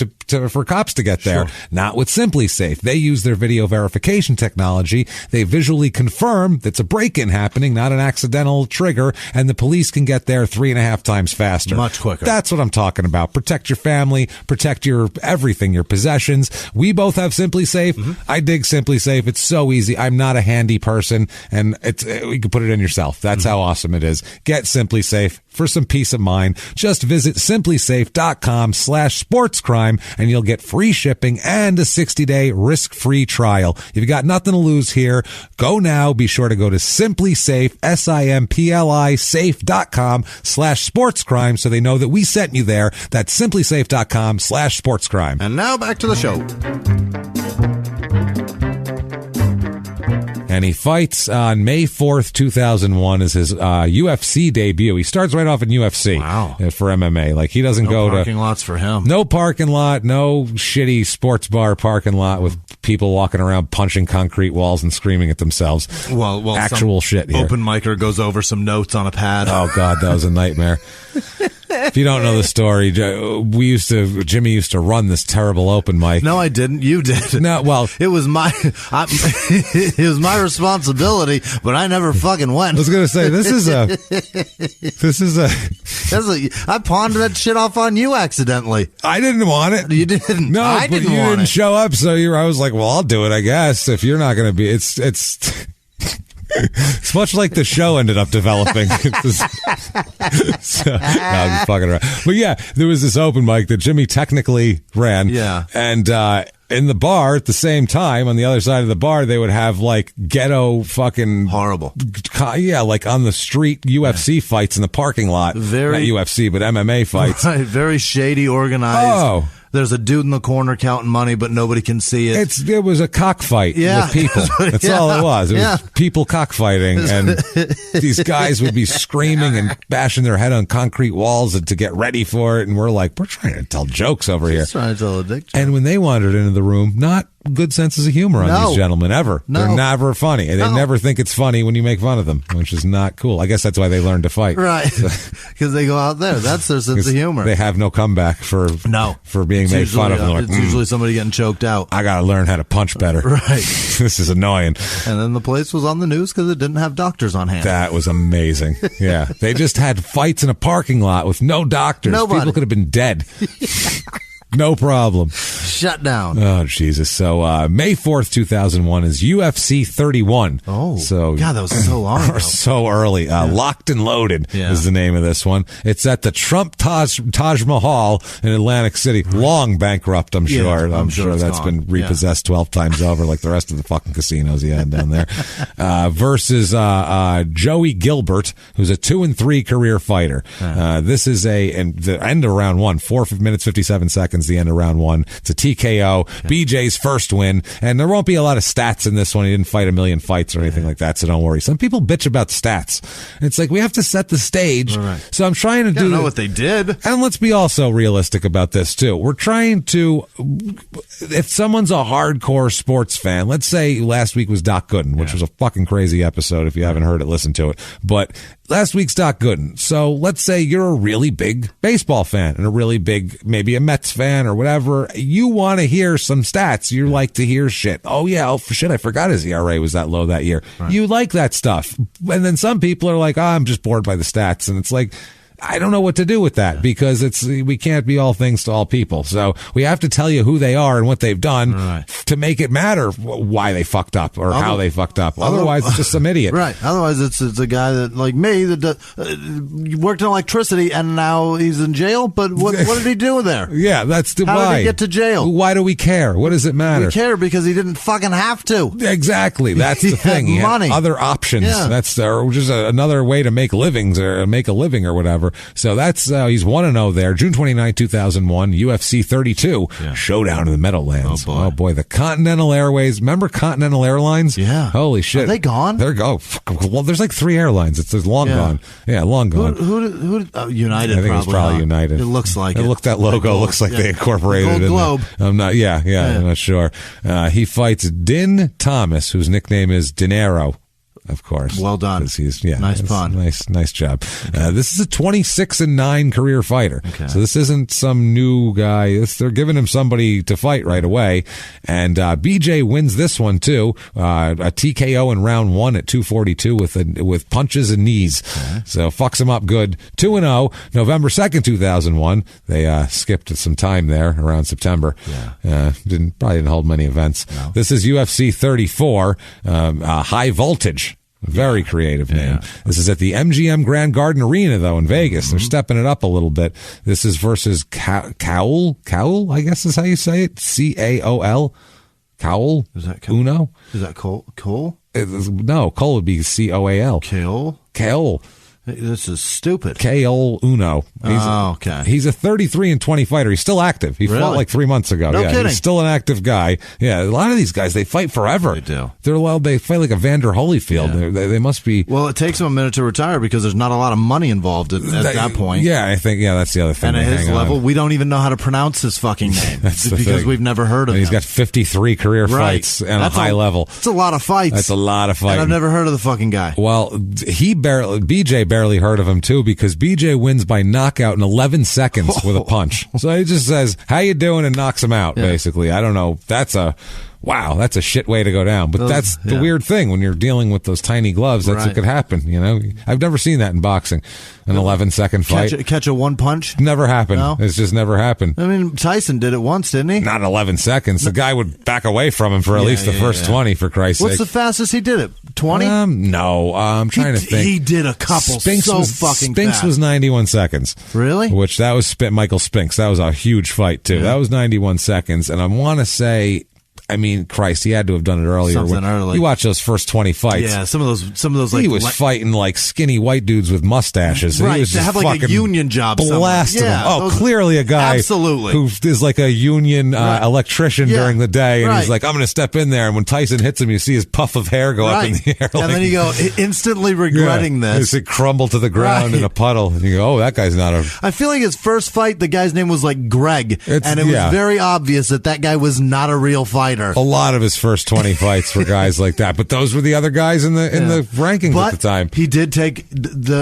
for cops to get there. Sure. Not with Simply Safe. They use their video verification technology. They visually confirm that's a break-in happening, not an accidental trigger, and the police can get there 3.5 times faster. Much quicker. That's what I'm talking about. Protect your family, protect your everything, your possessions. We both have Simply Safe. Mm-hmm. I dig Simply Safe. It's so easy. I'm not a handy person, and you can put it in yourself. That's how awesome it is. Get Simply Safe for some peace of mind. Just visit simplysafe.com/sportscrime, and you'll get free shipping and a 60-day risk-free trial. If you got nothing to lose here, go now. Be sure to go to simplysafe, SIMPLI safe.com/sportscrime so they know that we sent you there. That's simplysafe.com/sportscrime. And now back to the show. And he fights on May 4th, 2001 is his UFC debut. He starts right off in UFC for MMA. Like, he doesn't go to... No parking lots for him. No parking lot, no shitty sports bar parking lot with people walking around punching concrete walls and screaming at themselves. Well, actual shit here. Open micer goes over some notes on a pad. Oh, God, that was a nightmare. If you don't know the story, Jimmie used to run this terrible open mic. No, I didn't. You did. No, well, it was my responsibility, but I never fucking went. I was going to say I pawned that shit off on you accidentally. I didn't want it. You didn't. No, I didn't want it. You didn't show up, so I was like, well, I'll do it, I guess. If you're not going to be, it's it's much like the show ended up developing. I'm fucking around. But yeah, there was this open mic that Jimmie technically ran. Yeah. And in the bar at the same time, on the other side of the bar, they would have like ghetto fucking horrible. Yeah, like on the street UFC fights in the parking lot. Not UFC, but MMA fights. Right, very shady, organized. Oh. There's a dude in the corner counting money, but nobody can see it. It was a cockfight with people. That's all it was. It was people cockfighting, and these guys would be screaming and bashing their head on concrete walls to get ready for it. And we're like, we're trying to tell jokes over here. Trying to tell a dick joke. And when they wandered into the room, not good senses of humor on these gentlemen, ever. No. They're never funny. They never think it's funny when you make fun of them, which is not cool. I guess that's why they learn to fight. Right. Because they go out there. That's their sense of humor. They have no comeback for being made fun of. It's usually somebody getting choked out. I got to learn how to punch better. Right. This is annoying. And then the place was on the news because it didn't have doctors on hand. That was amazing. Yeah. They just had fights in a parking lot with no doctors. Nobody. People could have been dead. No problem. Shut down. Oh, Jesus. So, May 4th, 2001 is UFC 31. Oh. So, God, that was so long ago. So early. Locked and Loaded is the name of this one. It's at the Trump Taj Mahal in Atlantic City. Long bankrupt, I'm sure. I'm sure that's been repossessed 12 times over like the rest of the fucking casinos he had down there. Versus Joey Gilbert, who's a 2-3 career fighter. This is the end of round 1, 4 minutes, 57 seconds. The end of round 1. It's a TKO. BJ's first win, and there won't be a lot of stats in this one. He didn't fight a million fights or anything like that, so don't worry. Some people bitch about stats. It's like we have to set the stage. Right. So I'm trying to know what they did. And let's be also realistic about this too. We're trying to, if someone's a hardcore sports fan, let's say last week was Doc Gooden, which was a fucking crazy episode. If you haven't heard it, listen to it. But last week's Doc Gooden. So let's say you're a really big baseball fan and a really big, maybe a Mets fan or whatever. You want to hear some stats. You like to hear shit. Oh, shit, I forgot his ERA was that low that year. Right. You like that stuff. And then some people are like, I'm just bored by the stats. And it's like, I don't know what to do with that because we can't be all things to all people. So we have to tell you who they are and what they've done to make it matter why they fucked up or how they fucked up. Otherwise, it's just some idiot. Right. Otherwise, it's a guy that, like me, that worked in electricity and now he's in jail. But what did he do there? Yeah, that's why. How did he get to jail? Why do we care? What does it matter? We care because he didn't fucking have to. Exactly. That's the thing. He had other options. Yeah. That's just another way to make livings or make a living or whatever. So that's he's 1-0 there. June 29, 2001, UFC 32, showdown in the Meadowlands. Oh boy, the Continental Airways. Remember Continental Airlines? Yeah. Holy shit. Are they gone? They're gone. Well, there's like 3 airlines. There's long gone. Yeah, long gone. Who United? I think probably, it's probably United. It looks like it. That logo looks like they incorporated the it. Globe. I'm not. I'm not sure. He fights Din Thomas, whose nickname is Dinero. Of course. Well done. Nice pun. Nice job. This is a 26-9 career fighter. Okay. So this isn't some new guy. They're giving him somebody to fight right away. And BJ wins this one too. A TKO in round 1 at 242 with punches and knees. Okay. So fucks him up good. 2-0. November 2nd, 2001. They skipped some time there around September. Yeah. Probably didn't hold many events. No. This is UFC 34. High Voltage. Very creative name. Yeah. This is at the MGM Grand Garden Arena, though, in Vegas. Mm-hmm. They're stepping it up a little bit. This is versus Cowell, I guess is how you say it. Caol. Cowell? Is that Cole? Uno? Is that Cole? No, Cole would be Coal. Cowell. This is stupid. K.O. Uno. Okay. He's a 33-20 fighter. He's still active. He fought like 3 months ago. No kidding. He's still an active guy. Yeah, a lot of these guys, they fight forever. They do. They fight like a Vander Holyfield. Yeah. They must be. Well, it takes him a minute to retire because there's not a lot of money involved at that point. Yeah, I think. Yeah, that's the other thing. And at his level, we don't even know how to pronounce his fucking name. That's because we've never heard of him. He's got 53 career fights and a high level. That's a lot of fights. That's a lot of fights. And I've never heard of the fucking guy. Well, BJ barely heard of him too, because BJ wins by knockout in 11 seconds with a punch. So he just says, "How you doing?" and knocks him out, basically. I don't know. That's a shit way to go down. But that's the weird thing when you're dealing with those tiny gloves. That's what could happen. You know, I've never seen that in boxing. An 11-second fight. Catch a one punch? Never happened. No? It's just never happened. I mean, Tyson did it once, didn't he? Not in 11 seconds. The guy would back away from him for at least the first 20, for Christ's sake. What's the fastest he did it? 20? No. I'm trying to think. He did a couple Spinks was 91 seconds. Really? Which that was Michael Spinks. That was a huge fight, too. Yeah. That was 91 seconds. And I want to say, I mean, Christ, he had to have done it earlier. Something early. You watch those first 20 fights. Yeah, some of those. Like, he was fighting like skinny white dudes with mustaches. Right, he was to have like a union job. Blasting them. Oh, clearly a guy who is like a union electrician during the day, and he's like, I'm going to step in there. And when Tyson hits him, you see his puff of hair go up in the air. And then you go, instantly regretting this. It crumble to the ground in a puddle. And you go, oh, that guy's not a... I feel like his first fight, the guy's name was like Greg. And it was very obvious that guy was not a real fighter. fighter. A lot of his first 20 fights were guys like that, but those were the other guys in the rankings at the time. He did take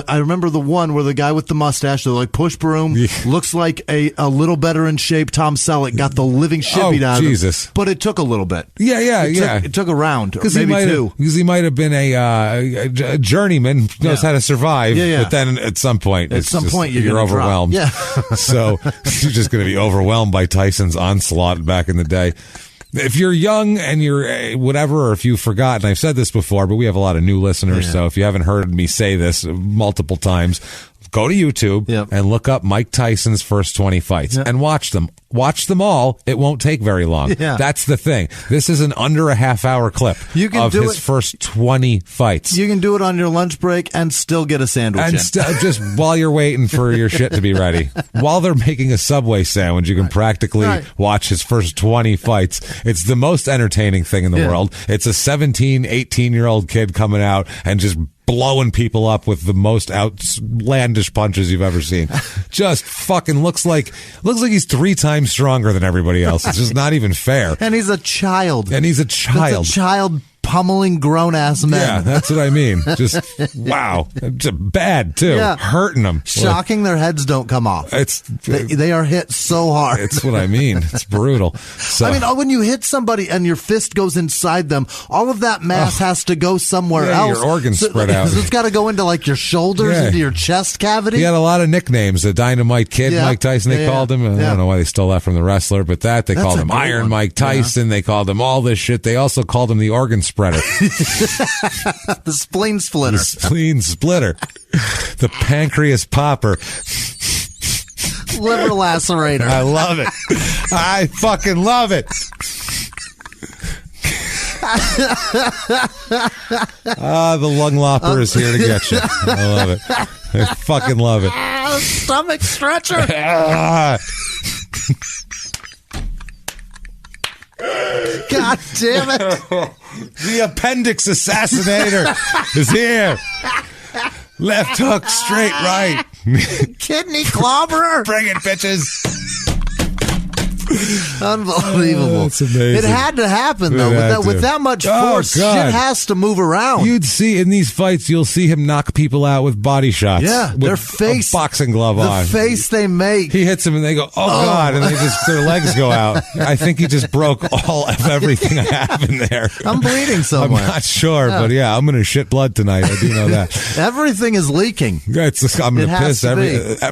I remember the one where the guy with the mustache, the like push broom, looks like a little better in shape Tom Selleck got the living shit beat out of him. But it took a little bit. It took a round, or maybe two. Because he might have been a journeyman, knows how to survive. But then at some point, you're overwhelmed. So you're just going to be overwhelmed by Tyson's onslaught back in the day. If you're young and you're whatever, or if you've forgotten, I've said this before, but we have a lot of new listeners. So if you haven't heard me say this multiple times, go to YouTube and look up Mike Tyson's first 20 fights and watch them. Watch them all. It won't take very long. That's the thing. This is an under a half-hour clip of his first 20 fights. You can do it on your lunch break and still get a sandwich. And just while you're waiting for your shit to be ready. While they're making a Subway sandwich, you can practically watch his first 20 fights. It's the most entertaining thing in the world. It's a 17, 18-year-old kid coming out and just blowing people up with the most outlandish punches you've ever seen. Just fucking looks like he's 3 times stronger than everybody else. It's just not even fair. And he's a child. That's a child pummeling grown-ass men. Yeah, that's what I mean. Just, wow. It's bad, too. Hurting them. Shocking their heads don't come off. They are hit so hard. It's what I mean. It's brutal. So, I mean, when you hit somebody and your fist goes inside them, all of that mass has to go somewhere else. Your organs spread out. So it's got to go into, like, your shoulders, into your chest cavity. He had a lot of nicknames. The Dynamite Kid, Mike Tyson, they called him. I don't know why they stole that from the wrestler, but they called him Iron Mike Tyson. They called him all this shit. They also called him the organ spreader. The spleen splitter. The spleen splitter. The pancreas popper. Liver lacerator. I love it. I fucking love it. The lung lopper is here to get you. I love it. I fucking love it. Stomach stretcher. God damn it. The appendix assassinator is here. Left hook, straight right. Kidney clobberer. Bring it, bitches. Unbelievable. That's amazing. It had to happen, though. With that much force, shit has to move around. You'd see in these fights, you'll see him knock people out with body shots. Yeah, with their face. A boxing glove on. The face they make. He hits them and they go, oh, God, and their legs go out. I think he just broke all of everything I have in there. I'm bleeding somewhere. I'm not sure, but I'm going to shit blood tonight. I do know that. Everything is leaking. I'm going to piss.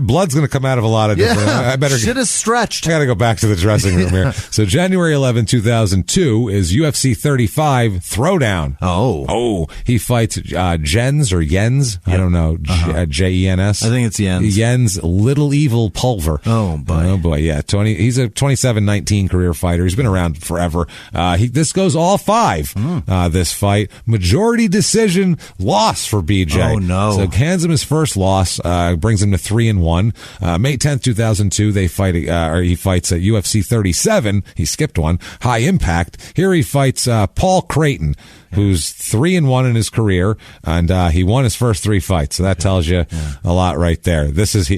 Blood's going to come out of a lot of different. I better. Shit is stretched. I got to go back to the dressing room here. So January 11, 2002 is UFC 35 Throwdown. Oh, he fights Jens or Jens. I don't know. Jens. I think it's Jens. Jens Little Evil Pulver. Oh boy. Yeah. He's a 27-19 career fighter. He's been around forever. This goes all 5. This fight, majority decision loss for BJ. Oh no. So hands him his first loss, brings him to 3-1. May 10th, 2002, he fights at UFC 37. He skipped one. High Impact. Here he fights Paul Creighton, who's 3-1 in his career, and he won his first 3 fights. So that tells you a lot right there.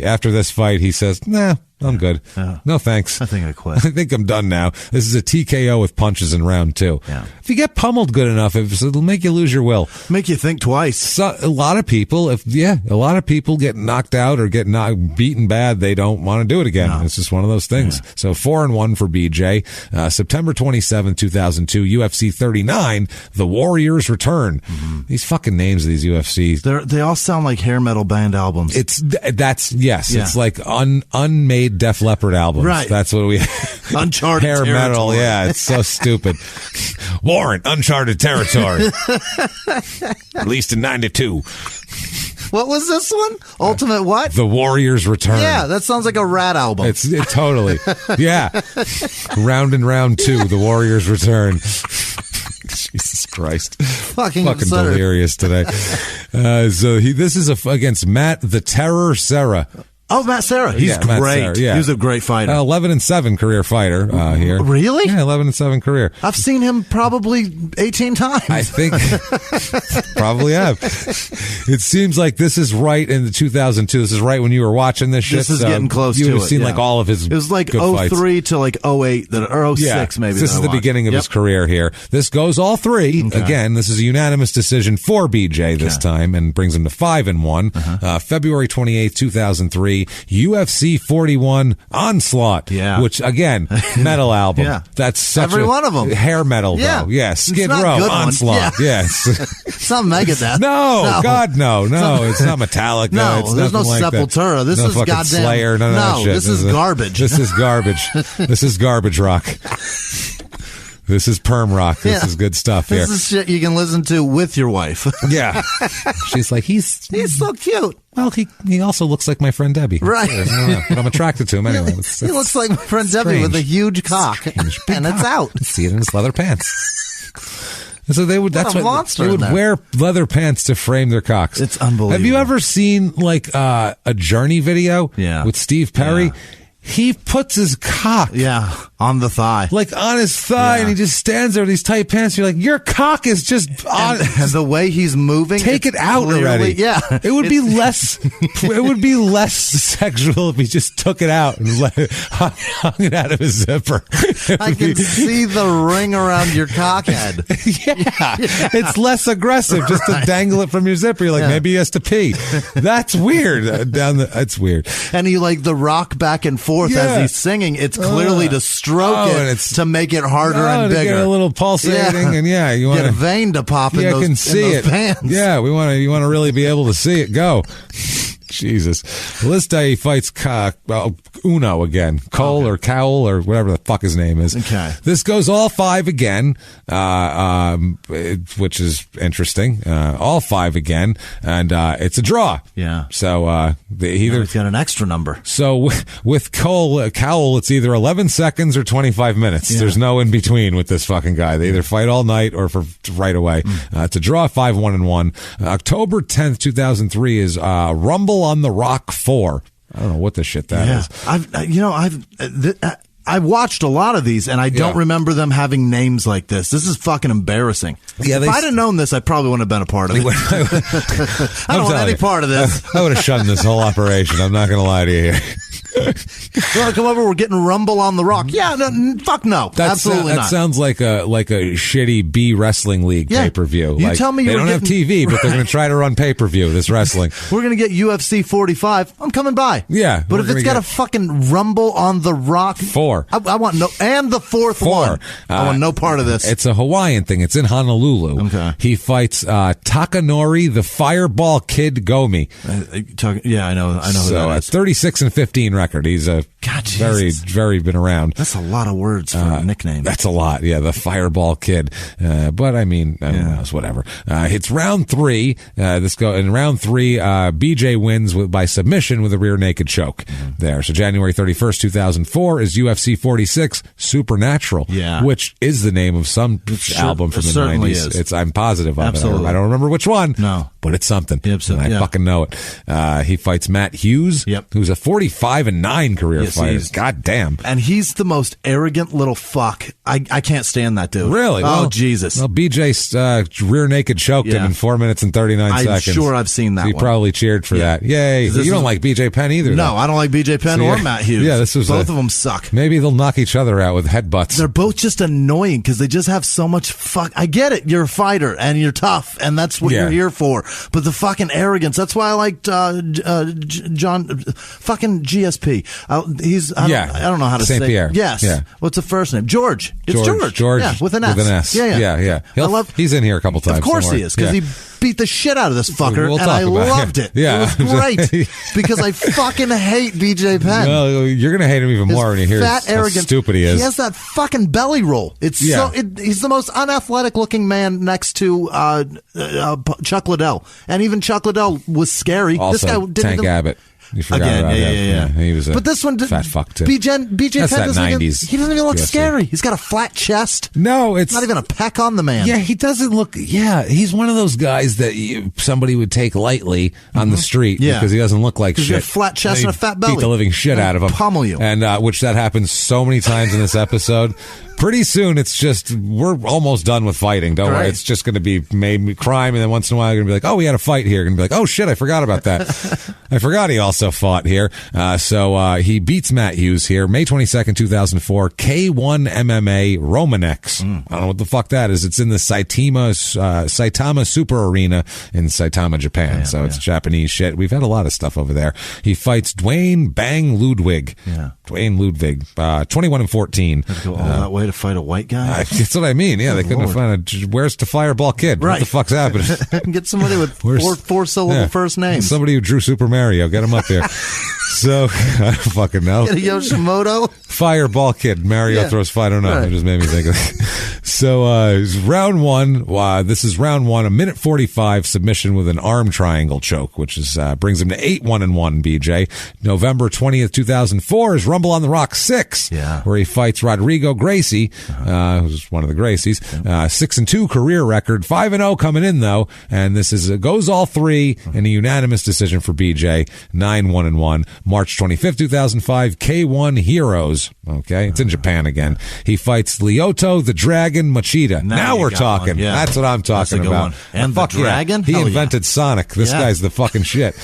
After this fight, he says, nah, I'm good. No, thanks. I think I quit. I think I'm done now. This is a TKO with punches in round 2. Yeah. If you get pummeled good enough, it'll make you lose your will. Make you think twice. So, a lot of people get knocked out or get beaten bad. They don't want to do it again. No. It's just one of those things. Yeah. So 4-1 for BJ. September 27, 2002, UFC 39, The Warriors Return. Mm-hmm. These fucking names of these UFCs. They all sound like hair metal band albums. It's like unmade Def Leppard albums. Right. That's what we Uncharted hair territory. Metal. Yeah, it's so stupid. Warrant, Uncharted Territory. Released in 92. What was this one? Ultimate what? The Warriors Return. Yeah, that sounds like a Rat album. It totally. Yeah. Round and Round 2, The Warriors Return. Jesus Christ. Fucking delirious today. This is against Matt the Terror Serra. Oh, Matt Serra. He's great. Serra, yeah. He was a great fighter. 11-7 career fighter here. Really? Yeah, 11-7 career. I've seen him probably 18 times. I think probably have. It seems like this is right in the 2002. This is right when you were watching this shit. This is getting close to it. You would have seen like all of his. It was like 03 to like 08 or 06 maybe. This is the beginning of his career here. This goes all three. Okay. Again, this is a unanimous decision for BJ this time and brings him to 5-1. February 28th, 2003. UFC 41 Onslaught, which again, metal album. That's such every one of them. Hair metal, though. Yeah, Skid Row, Onslaught. Yes. It's not Megadeth. No, God, no. It's not Metallica. No, it's there's no like Sepultura. This is goddamn Slayer. None of that shit. This is garbage. This is garbage. This is garbage rock. This is perm rock. This is good stuff here. This is shit you can listen to with your wife. Yeah. She's like, he's so cute. Well, he also looks like my friend Debbie. Right. I don't know, but I'm attracted to him anyway. He looks like my friend Debbie with a huge cock. And it's out. I see it in his leather pants. So they would. That's what they would wear leather pants to frame their cocks. It's unbelievable. Have you ever seen like a Journey video? Yeah. With Steve Perry? Yeah. He puts his cock. On the thigh. Like on his thigh, and he just stands there with these tight pants. You're like, your cock is just on. And the way he's moving. Take it out already. Yeah. It would be less, it would be less sexual if he just took it out and hung it out of his zipper. I can see the ring around your cock head. It's less aggressive just to dangle it from your zipper. You're like, maybe he has to pee. That's weird. It's weird. And he like the rock back and forth as he's singing. It's clearly to stroke it to make it harder and bigger. To get a little pulsating, and you want get a vein to pop in those, can see in those pants. Yeah, you want to really be able to see it go. Jesus. Well, this day he fights Uno again. Cole or Cowell or whatever the fuck his name is. Okay. This goes all 5 again, which is interesting. All 5 again, and it's a draw. Yeah. So he's got an extra number. So with Cowell, it's either 11 seconds or 25 minutes. Yeah. There's no in between with this fucking guy. They either fight all night or for right away. It's a draw, 5-1-1. October 10th, 2003 is Rumble on the Rock 4. I don't know what the shit that is. I've watched a lot of these, and I don't remember them having names like this. This is fucking embarrassing. Yeah, if I'd have known this, I probably wouldn't have been a part of it. I don't want any part of this. I would have shunned this whole operation. I'm not going to lie to you here. You want to come over? We're getting Rumble on the Rock. Yeah, no, fuck no. Absolutely not. That sounds like a shitty B wrestling league pay-per-view. You tell me they don't have TV, but they're going to try to run pay-per-view, this wrestling. We're going to get UFC 45. I'm coming by. Yeah. But if it's got a fucking Rumble on the Rock. 4. I want no, and the 4th one. I want no part of this. It's a Hawaiian thing. It's in Honolulu. Okay. He fights Takanori, the Fireball Kid Gomi. I know who that is. 36-15 record. He's a very been around. That's a lot of words for a nickname. That's a lot. Yeah, the Fireball Kid. But I mean, who knows? Whatever. It's round 3. In round 3, BJ wins by submission with a rear naked choke. There. So January 31st, 2004 is UFC 46 Supernatural. Yeah. Which is the name of some album from the 90s. Is. I'm positive of Absolutely. it. I don't remember which one. No. But it's something. Absolutely. I fucking know it. He fights Matt Hughes, who's a 45-9 career fighter. God damn. And he's the most arrogant little fuck. I can't stand that dude. Really? Oh, Jesus. Well, BJ rear naked choked him in 4 minutes and 39 seconds. I'm sure I've seen that so he probably cheered for that. Yay. You don't like BJ Penn either, No, though. I don't like BJ Penn or Matt Hughes. Yeah, both of them suck. Maybe they'll knock each other out with headbutts. They're both just annoying because they just have so much fuck. I get it. You're a fighter and you're tough and that's what you're here for. But the fucking arrogance. That's why I liked John fucking GSP. I don't know how to say St. Pierre. Yes. Yeah. What's the first name? George. It's George. George. Yeah, with an S. Yeah. He's in here a couple times. Of course he is, because he beat the shit out of this fucker, and I loved it. Yeah. It was great, because I fucking hate BJ Penn. Well, you're going to hate him even more when you hear how stupid he is. He has that fucking belly roll. He's the most unathletic looking man next to Chuck Liddell. And even Chuck Liddell was scary. Also, this guy didn't Tank Abbott. You forgot about him. Yeah. He was a but this one, fat fuck, too. BJ Penn doesn't 90s. He doesn't even look scary. He's got a flat chest. No, it's not even a peck on the man. Yeah, he doesn't look. Yeah, he's one of those guys that somebody would take lightly on the street because he doesn't look like shit. He's got a flat chest and a fat belly. Beat the living shit out of him. Pummel you. And which that happens so many times in this episode. Pretty soon, it's just, we're almost done with fighting. Don't worry. It's just going to be maybe crime, and then once in a while, you're going to be like, oh, we had a fight here. Going to be like, oh, shit, I forgot about that. I forgot he also fought here. So he beats Matt Hughes here, May 22nd, 2004, K1 MMA Romanex. I don't know what the fuck that is. It's in the Saitama Super Arena in Saitama, Japan. It's Japanese shit. We've had a lot of stuff over there. He fights Dwayne Bang Ludwig. Yeah. Dwayne Ludwig, 21-14. Let's go all that way to fight a white guy? That's what I mean. Yeah, they couldn't have found where's the Fireball Kid? Right. What the fuck's happening? Get somebody with four-syllable first names. Somebody who drew Super Mario. Get him up here. So, I don't fucking know. Get a Yoshimoto? Fireball Kid. Mario throws fire. I don't know. Right. It just made me think of it. So, round one. This is round one. 1:45 submission with an arm triangle choke, which is brings him to 8-1-1, BJ. November 20th, 2004 is Rumble on the Rock 6, where he fights Rodrigo Gracie, who's one of the Gracies. 6-2 career record. 5-0 coming in, though. And this is goes all three in a unanimous decision for BJ. 9-1-1. March 25th, 2005, K1 Heroes. Okay, it's in Japan again. He fights Lyoto the Dragon Machida. Now we're talking. That's what I'm talking about. And the Dragon? He invented Sonic. This guy's the fucking shit.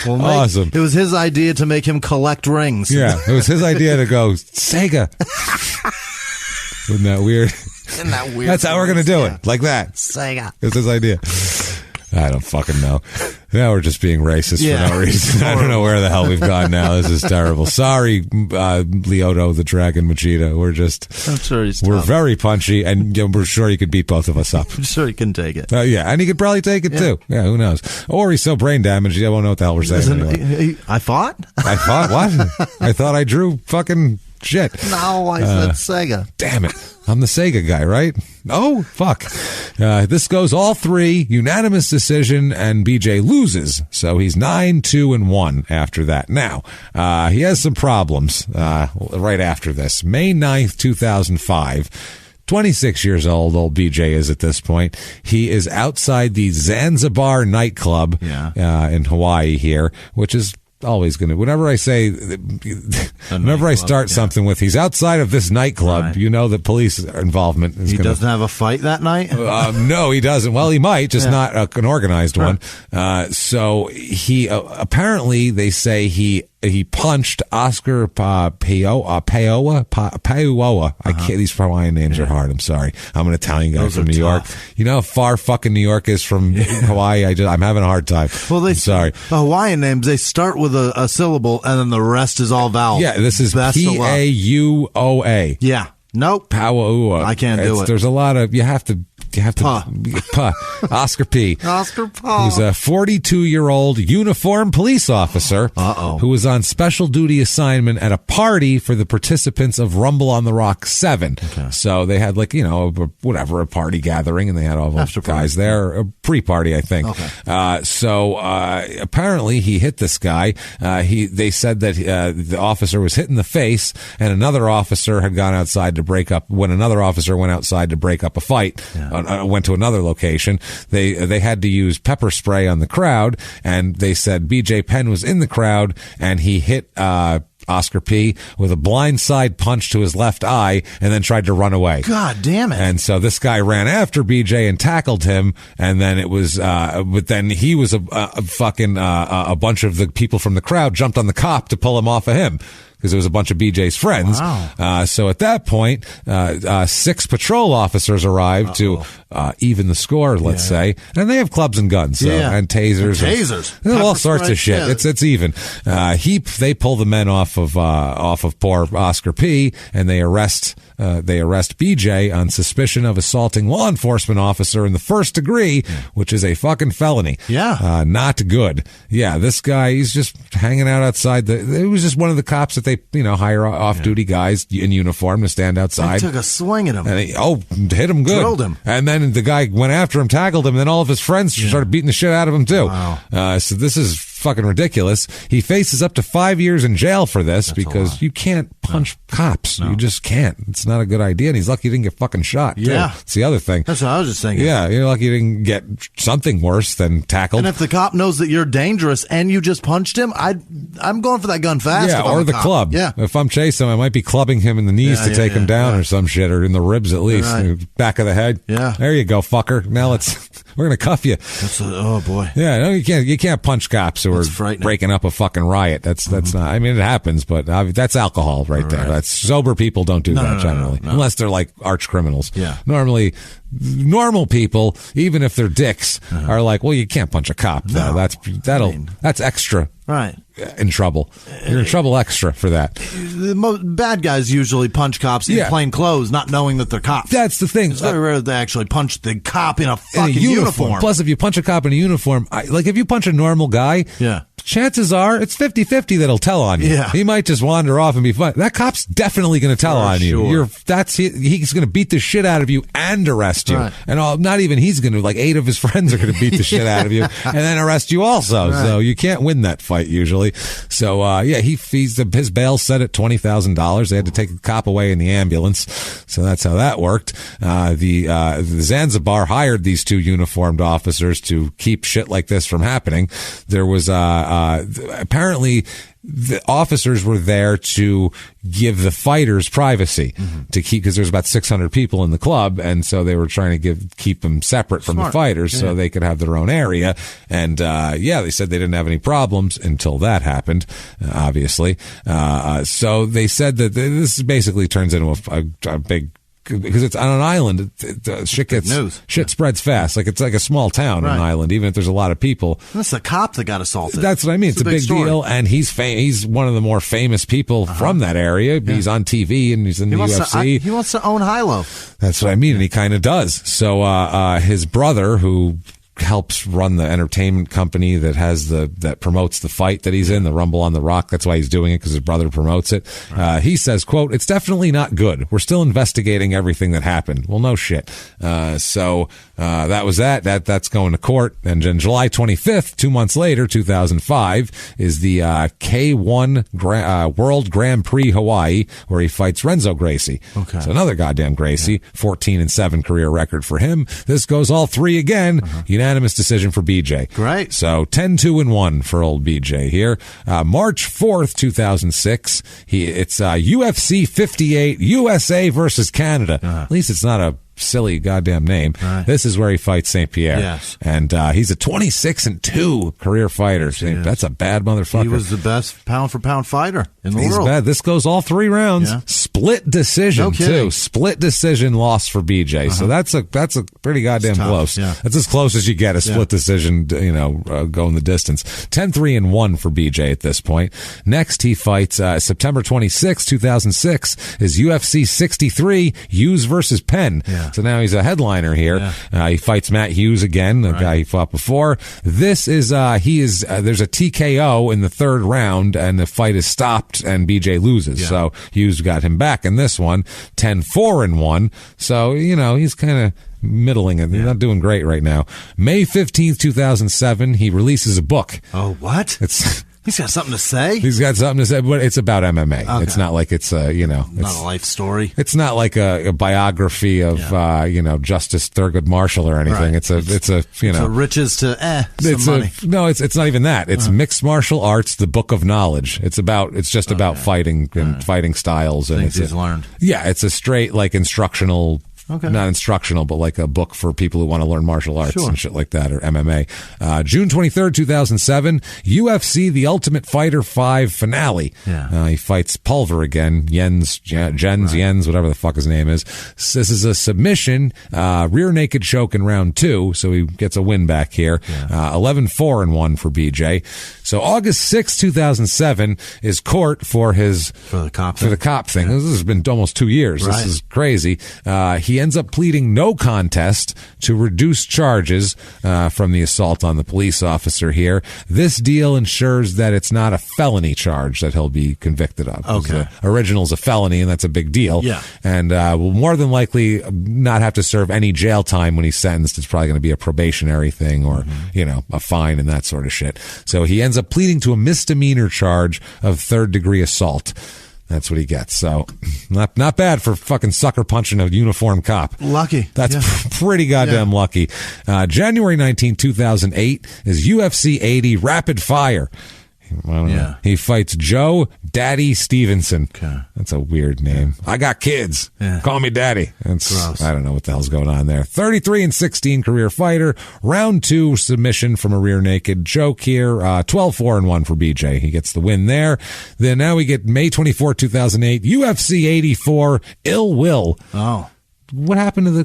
Awesome. It was his idea to make him collect rings. Yeah, it was his idea to go, Sega. Isn't that weird? That's how we're going to do it. Like that. Sega. It's his idea. I don't fucking know. Now we're just being racist for no reason. I don't know where the hell we've gone now. This is terrible. Sorry, Lyoto the Dragon Machida. I'm sure we're very punchy, and we're sure he could beat both of us up. I'm sure he can take it. And he could probably take it too. Yeah, who knows? Or he's so brain damaged, I won't know what the hell we're saying anymore. I fought? I fought? What? I thought I drew fucking shit. No, I said Sega. Damn it. I'm the Sega guy, right? Oh, fuck. This goes all three, unanimous decision, and BJ loses. So he's 9-2-1 after that. Now, he has some problems right after this. May 9th, 2005. 26 years old BJ is at this point. He is outside the Zanzibar nightclub in Hawaii here, which is always going to, whenever I start something with, he's outside of this nightclub, you know that police involvement is He doesn't have a fight that night? No, he doesn't. Well, he might, just not an organized one. So he, apparently they say he punched Oscar Paoa. I can't, these Hawaiian names are hard. I'm sorry. I'm an Italian guy from New York. You know how far fucking New York is from Hawaii? I'm having a hard time. Well, I'm sorry. The Hawaiian names, they start with a syllable and then the rest is all vowels. Yeah, this is Pauoa. Yeah. Nope. Pauoa. I can't do it. There's a lot of, you have to Oscar P. Oscar P. Who's a 42-year-old uniformed police officer who was on special duty assignment at a party for the participants of Rumble on the Rock 7. Okay. So they had a party gathering, and they had all those guys there. A pre-party, I think. Okay. So apparently he hit this guy. They said that the officer was hit in the face, and another officer had gone outside to break up. When another officer went outside to break up a fight, went to another location. They had to use pepper spray on the crowd, and they said BJ Penn was in the crowd, and he hit Oscar P with a blindside punch to his left eye and then tried to run away. God damn it. And so this guy ran after BJ and tackled him, and then it was but then he was a bunch of the people from the crowd jumped on the cop to pull him off of him, because it was a bunch of BJ's friends. Wow. So at that point, 6 patrol officers arrived to even the score, let's say. And they have clubs and guns, and tasers. And all sorts of shit. Yeah. It's even. They pull the men off of poor Oscar P, and they arrest BJ on suspicion of assaulting law enforcement officer in the first degree, which is a fucking felony. Yeah. Not good. Yeah, this guy, he's just hanging out outside. It was just one of the cops that they, hire off-duty guys in uniform to stand outside. He took a swing at him. And hit him good. Drilled him. And then the guy went after him, tackled him, and then all of his friends started beating the shit out of him too. Wow. So this is fucking ridiculous. He faces up to 5 years in jail for this because you can't punch cops. No. You just can't. It's not a good idea. And he's lucky he didn't get fucking shot. Yeah. It's the other thing. That's what I was just thinking. Yeah, you're lucky you didn't get something worse than tackled. And if the cop knows that you're dangerous and you just punched him, I'm going for that gun fast. Yeah, or the club. Yeah. If I'm chasing him, I might be clubbing him in the knees to take him down or some shit, or in the ribs at least. Back of the head. Yeah. There you go, fucker. Now we're going to cuff you. Oh, boy. Yeah, no, you can't punch cops who are breaking up a fucking riot. That's not, I mean, it happens, but that's alcohol right there. That's sober people don't do that generally. Unless they're like arch criminals. Yeah. Normally, normal people, even if they're dicks, are like, well, you can't punch a cop. No. That's extra. Right. In trouble. You're in trouble extra for that. The bad guys usually punch cops in plain clothes, not knowing that they're cops. That's the thing. It's very rare that they actually punch the cop in a fucking uniform. Plus, if you punch a cop in a uniform, like if you punch a normal guy, chances are it's 50-50 that'll tell on you. Yeah. He might just wander off and be fine. That cop's definitely going to tell on you. He's going to beat the shit out of you and arrest you. Right. And not even he's going to, like 8 of his friends are going to beat the shit out of you and then arrest you also. Right. So you can't win that fight usually. So, his bail set at $20,000. They had to take the cop away in the ambulance. So that's how that worked. The Zanzibar hired these 2 uniformed officers to keep shit like this from happening. There was, apparently the officers were there to give the fighters privacy to keep, because there's about 600 people in the club, and so they were trying to keep them separate from the fighters so they could have their own area. And they said they didn't have any problems until that happened, obviously. So they said that this basically turns into a big, because it's on an island, shit spreads fast. Like it's like a small town, an island, even if there's a lot of people. That's the cop that got assaulted. That's what I mean. It's a big deal, and he's one of the more famous people from that area. Yeah. He's on TV and he's in the UFC. He wants to own Hilo. That's what I mean, and he kind of does. So his brother, who helps run the entertainment company that promotes the fight that he's in, the Rumble on the Rock. That's why he's doing it, because his brother promotes it. He says, quote, "It's definitely not good. We're still investigating everything that happened." Well, no shit. So that was that. That's going to court. And then July 25th, 2 months later, 2005, is the K1 World Grand Prix Hawaii, where he fights Renzo Gracie. Okay. So another goddamn Gracie, 14-7 career record for him. This goes all 3 again. Unanimous decision for BJ. Great. So 10-2-1 for old BJ here. March 4th, 2006. It's UFC 58, USA versus Canada. At least it's not a silly goddamn name. Right. This is where he fights St. Pierre. Yes. And he's a 26-2 career fighter. That's a bad motherfucker. He was the best pound-for-pound fighter in the world. He's bad. This goes all 3 rounds. Yeah. Split decision, too. Split decision loss for BJ. So that's a pretty goddamn close. Yeah. That's as close as you get, a split decision, going the distance. 10-3-1 for BJ at this point. Next, he fights September 26, 2006, is UFC 63, Hughes versus Penn. Yeah. So now he's a headliner here. Yeah. He fights Matt Hughes again, the guy he fought before. This is, there's a TKO in the 3rd round, and the fight is stopped, and BJ loses. Yeah. So Hughes got him back in this one, 10-4-1. So, he's kind of middling and not doing great right now. May 15th, 2007, he releases a book. Oh, what? He's got something to say? He's got something to say, but it's about MMA. Okay. It's not like it's not a life story. It's not like a biography of Justice Thurgood Marshall or anything. Right. It's a riches to it's money. It's not even that. It's mixed martial arts, the book of knowledge. It's just about fighting and fighting styles and things he's learned. Yeah, it's a straight like instructional. Okay. Not instructional, but like a book for people who want to learn martial arts and shit like that, or MMA. June 23rd, 2007, UFC The Ultimate Fighter 5 finale. Yeah. He fights Pulver again, Jens, whatever the fuck his name is. This is a submission, rear naked choke in round 2, so he gets a win back here. 11-4-1 for BJ. So August 6, 2007 is court for the cop thing. This has been almost 2 years. Right. This is crazy. he ends up pleading no contest to reduce charges from the assault on the police officer here. This deal ensures that it's not a felony charge that he'll be convicted of. Okay. The original's a felony, and that's a big deal. Yeah. And will more than likely not have to serve any jail time when he's sentenced. It's probably going to be a probationary thing or, a fine and that sort of shit. So he ends up pleading to a misdemeanor charge of third-degree assault. That's what he gets. So not bad for fucking sucker punching a uniformed cop. Lucky. That's pretty goddamn lucky. January 19, 2008 is UFC 80 Rapid Fire. I don't know. He fights Joe Daddy Stevenson. Okay. That's a weird name. I got kids. Call me Daddy. That's gross. I don't know what the hell's going on there. 33-16 career fighter. Round 2 submission from a rear naked choke here. 12-4-1 for BJ. He gets the win there. Then now we get May 24, 2008. UFC 84 Ill Will. Oh. What happened to the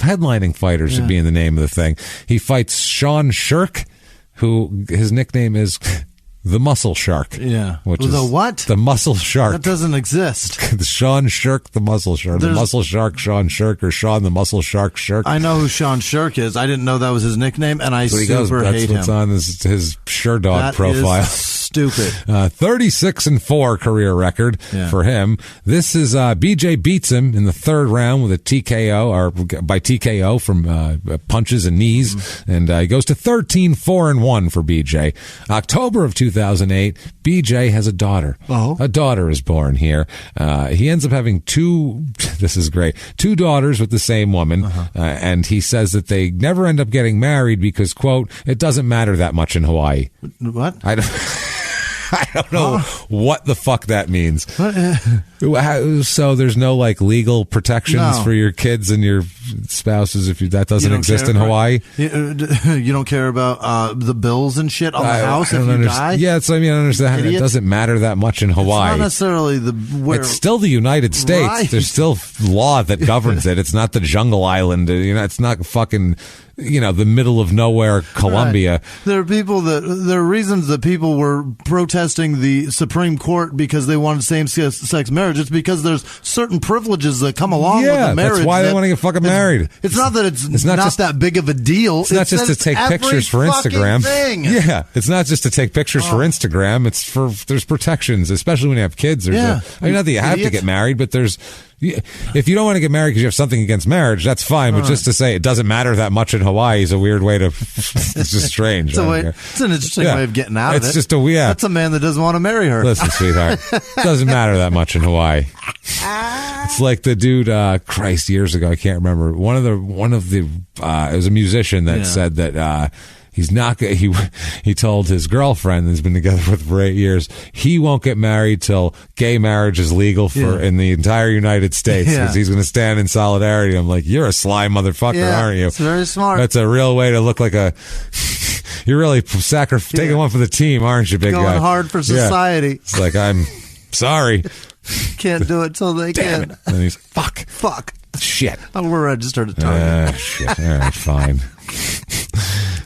headlining fighters should be in the name of the thing. He fights Sean Shirk, who his nickname is the Muscle Shark. Yeah. Which is what? The Muscle Shark. That doesn't exist. Sean Shirk, the Muscle Shark. The Muscle Shark, Sean Shirk, or Sean the Muscle Shark Shirk. I know who Sean Shirk is. I didn't know that was his nickname, and I super hate him. That's what's on his Sherdog profile. Is stupid. 36-4 career record for him. This is BJ beats him in the third round with a TKO, or by TKO from punches and knees, and he goes to 13-4-1 for BJ. October of 2008, BJ has a daughter. Oh. A daughter is born here. He ends up having two daughters with the same woman, and he says that they never end up getting married because, quote, it doesn't matter that much in Hawaii. What? I don't know what the fuck that means. So there's no legal protections for your kids and your spouses if that doesn't exist in Hawaii. You don't care about the bills and shit on the house if you die. Yeah, I don't understand. It doesn't matter that much in Hawaii. It's not necessarily it's still the United States. Right. There's still law that governs it. It's not the jungle island. It's not fucking the middle of nowhere, Colombia. Right. There are reasons that people were protesting the Supreme Court because they wanted same-sex marriage. It's because there's certain privileges that come along with the marriage. That's why they want to get fucking married. It's not that it's not just that big of a deal. It's not just to take pictures for Instagram. Yeah, it's not just to take pictures for Instagram. There's protections, especially when you have kids. Not that you have to get married, but there's. If you don't want to get married because you have something against marriage, that's fine. But just to say it doesn't matter that much in Hawaii is a weird way to. It's just strange. It's an interesting way of getting out of it. It's just That's a man that doesn't want to marry her. Listen, sweetheart, doesn't matter that much in Hawaii. It's like the dude, years ago, I can't remember. One of the it was a musician that said that. He's not. He told his girlfriend, who's been together with for 8 years, he won't get married till gay marriage is legal in the entire United States. Because he's going to stand in solidarity. I'm like, you're a sly motherfucker, aren't you? It's very smart. That's a real way to look like a. You're really taking one for the team, aren't you, big guy? Going hard for society. Yeah. It's like, I'm sorry. Can't do it till they can. And he's fuck. Shit. We're registered at Target. Shit. All right, fine.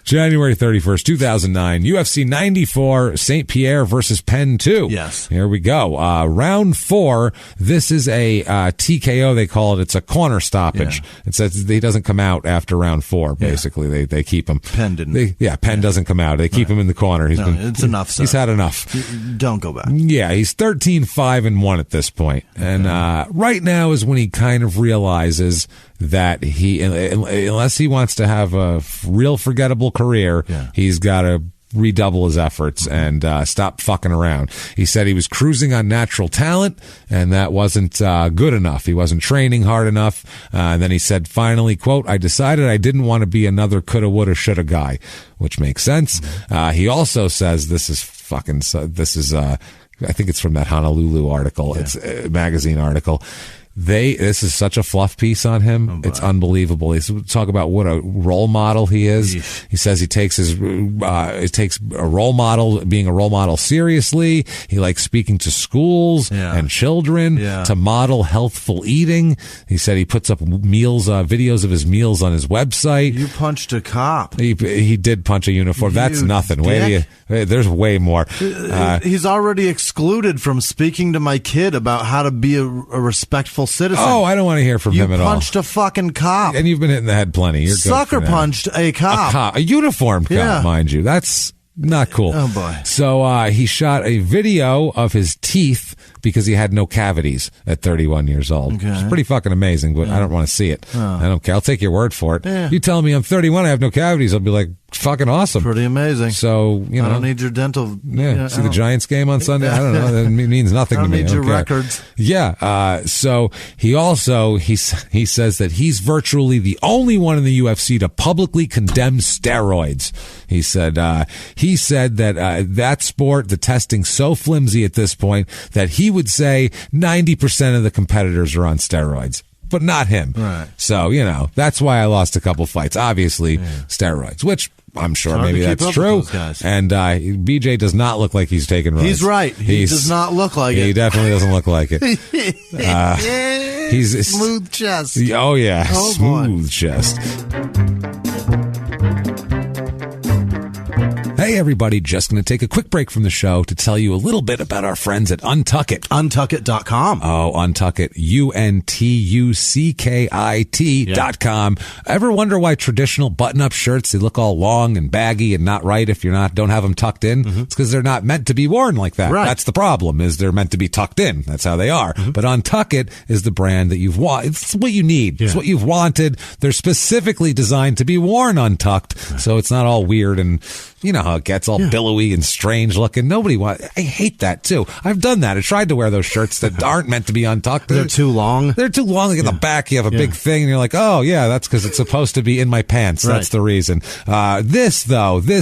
January 31st, 2009, UFC 94, St. Pierre versus Penn 2. Yes. Here we go. Round 4, this is a TKO, they call it. It's a corner stoppage. Yeah. It says he doesn't come out after round 4, basically. Yeah. They keep him. Penn didn't. Penn doesn't come out. They keep him in the corner. It's enough, sir. He's had enough. Don't go back. Yeah, he's 13-5-1 at this point. And right now is when he kind of realizes that unless he wants to have a real forgettable career, he's got to redouble his efforts and stop fucking around. He said he was cruising on natural talent, and that wasn't good enough. He wasn't training hard enough. And then he said, finally, quote, I decided I didn't want to be another coulda, woulda, shoulda guy, which makes sense. He also says I think it's from that Honolulu article. Yeah. It's a magazine article. This is such a fluff piece on him. It's unbelievable. He's talk about what a role model he is. Yeesh. He says he takes a role model, being a role model seriously. He likes speaking to schools and children to model healthful eating. He said he puts up videos of his meals on his website. You punched a cop. He did punch a uniform. That's nothing. There's way more. He's already excluded from speaking to my kid about how to be a respectful model citizen. Oh, I don't want to hear from him at all. You punched a fucking cop. And you've been hit in the head plenty. You're Sucker punched a cop. A uniformed cop, mind you. That's not cool. Oh, boy. So he shot a video of his teeth because he had no cavities at 31 years old. Okay. It's pretty fucking amazing, but I don't want to see it. Oh. I don't care. I'll take your word for it. Yeah. You tell me I'm 31, I have no cavities, I'll be like, fucking awesome. Pretty amazing. So, I don't need your dental. Yeah. See the Giants game on Sunday? I don't know. That means nothing to me. I don't need your records. Yeah. So he also, he says that he's virtually the only one in the UFC to publicly condemn steroids. He said that that sport, the testing's so flimsy at this point that he would say 90% of the competitors are on steroids. But not him. Right. So, that's why I lost a couple fights. Obviously, steroids, which I'm sure maybe that's true. And BJ does not look like he's taking roids. He's right. He does not look like it. He definitely doesn't look like it. He's smooth chest. Oh, yeah. Oh, smooth chest. Hey, everybody, just going to take a quick break from the show to tell you a little bit about our friends at Untuckit. Untuckit.com. Oh, Untuckit, UNTUCKIT.com. Ever wonder why traditional button-up shirts, they look all long and baggy and not right if don't have them tucked in? Mm-hmm. It's because they're not meant to be worn like that. Right. That's the problem, is they're meant to be tucked in. That's how they are. Mm-hmm. But Untuckit is the brand that you've wanted. It's what you need. Yeah. It's what you've wanted. They're specifically designed to be worn untucked, so it's not all weird and... You know how it gets all billowy and strange looking. Nobody wants. I hate that too. I've done that. I tried to wear those shirts that aren't meant to be untucked. They're too long. They're too long. Like in the back, you have a big thing, and you're like, oh yeah, that's because it's supposed to be in my pants. Right. That's the reason. This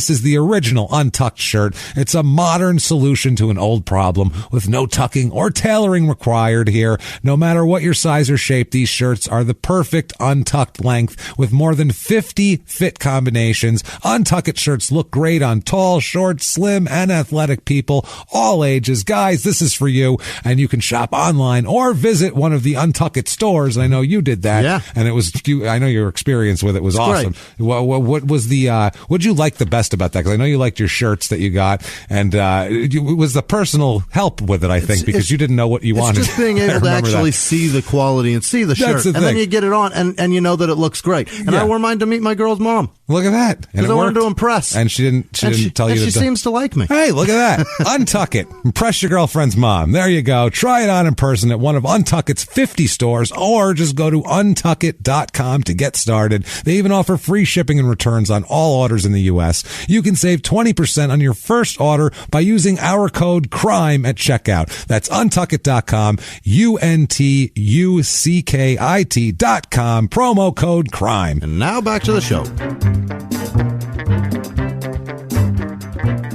is the original untucked shirt. It's a modern solution to an old problem with no tucking or tailoring required here. No matter what your size or shape, these shirts are the perfect untucked length with more than 50 fit combinations. Untuckit shirts look great on tall, short, slim, and athletic people, all ages. Guys, this is for you, and you can shop online or visit one of the Untuckit stores. I know you did that, and it was. I know your experience with it was awesome. What was the? What'd you like the best about that? Because I know you liked your shirts that you got, and it was the personal help with it. I think because you didn't know what you wanted. Just being able to actually see the quality and see the shirt, and then you get it on, and you know that it looks great. And I wore mine to meet my girl's mom. Look at that, because I wanted to impress, and she didn't tell you. She seems to like me. Hey, look at that. Untuck it. Impress your girlfriend's mom. There you go. Try it on in person at one of Untuckit's 50 stores, or just go to untuckit.com to get started. They even offer free shipping and returns on all orders in the U.S. You can save 20% on your first order by using our code CRIME at checkout. That's untuckit.com, UNTUCKIT.com, promo code CRIME. And now back to the show.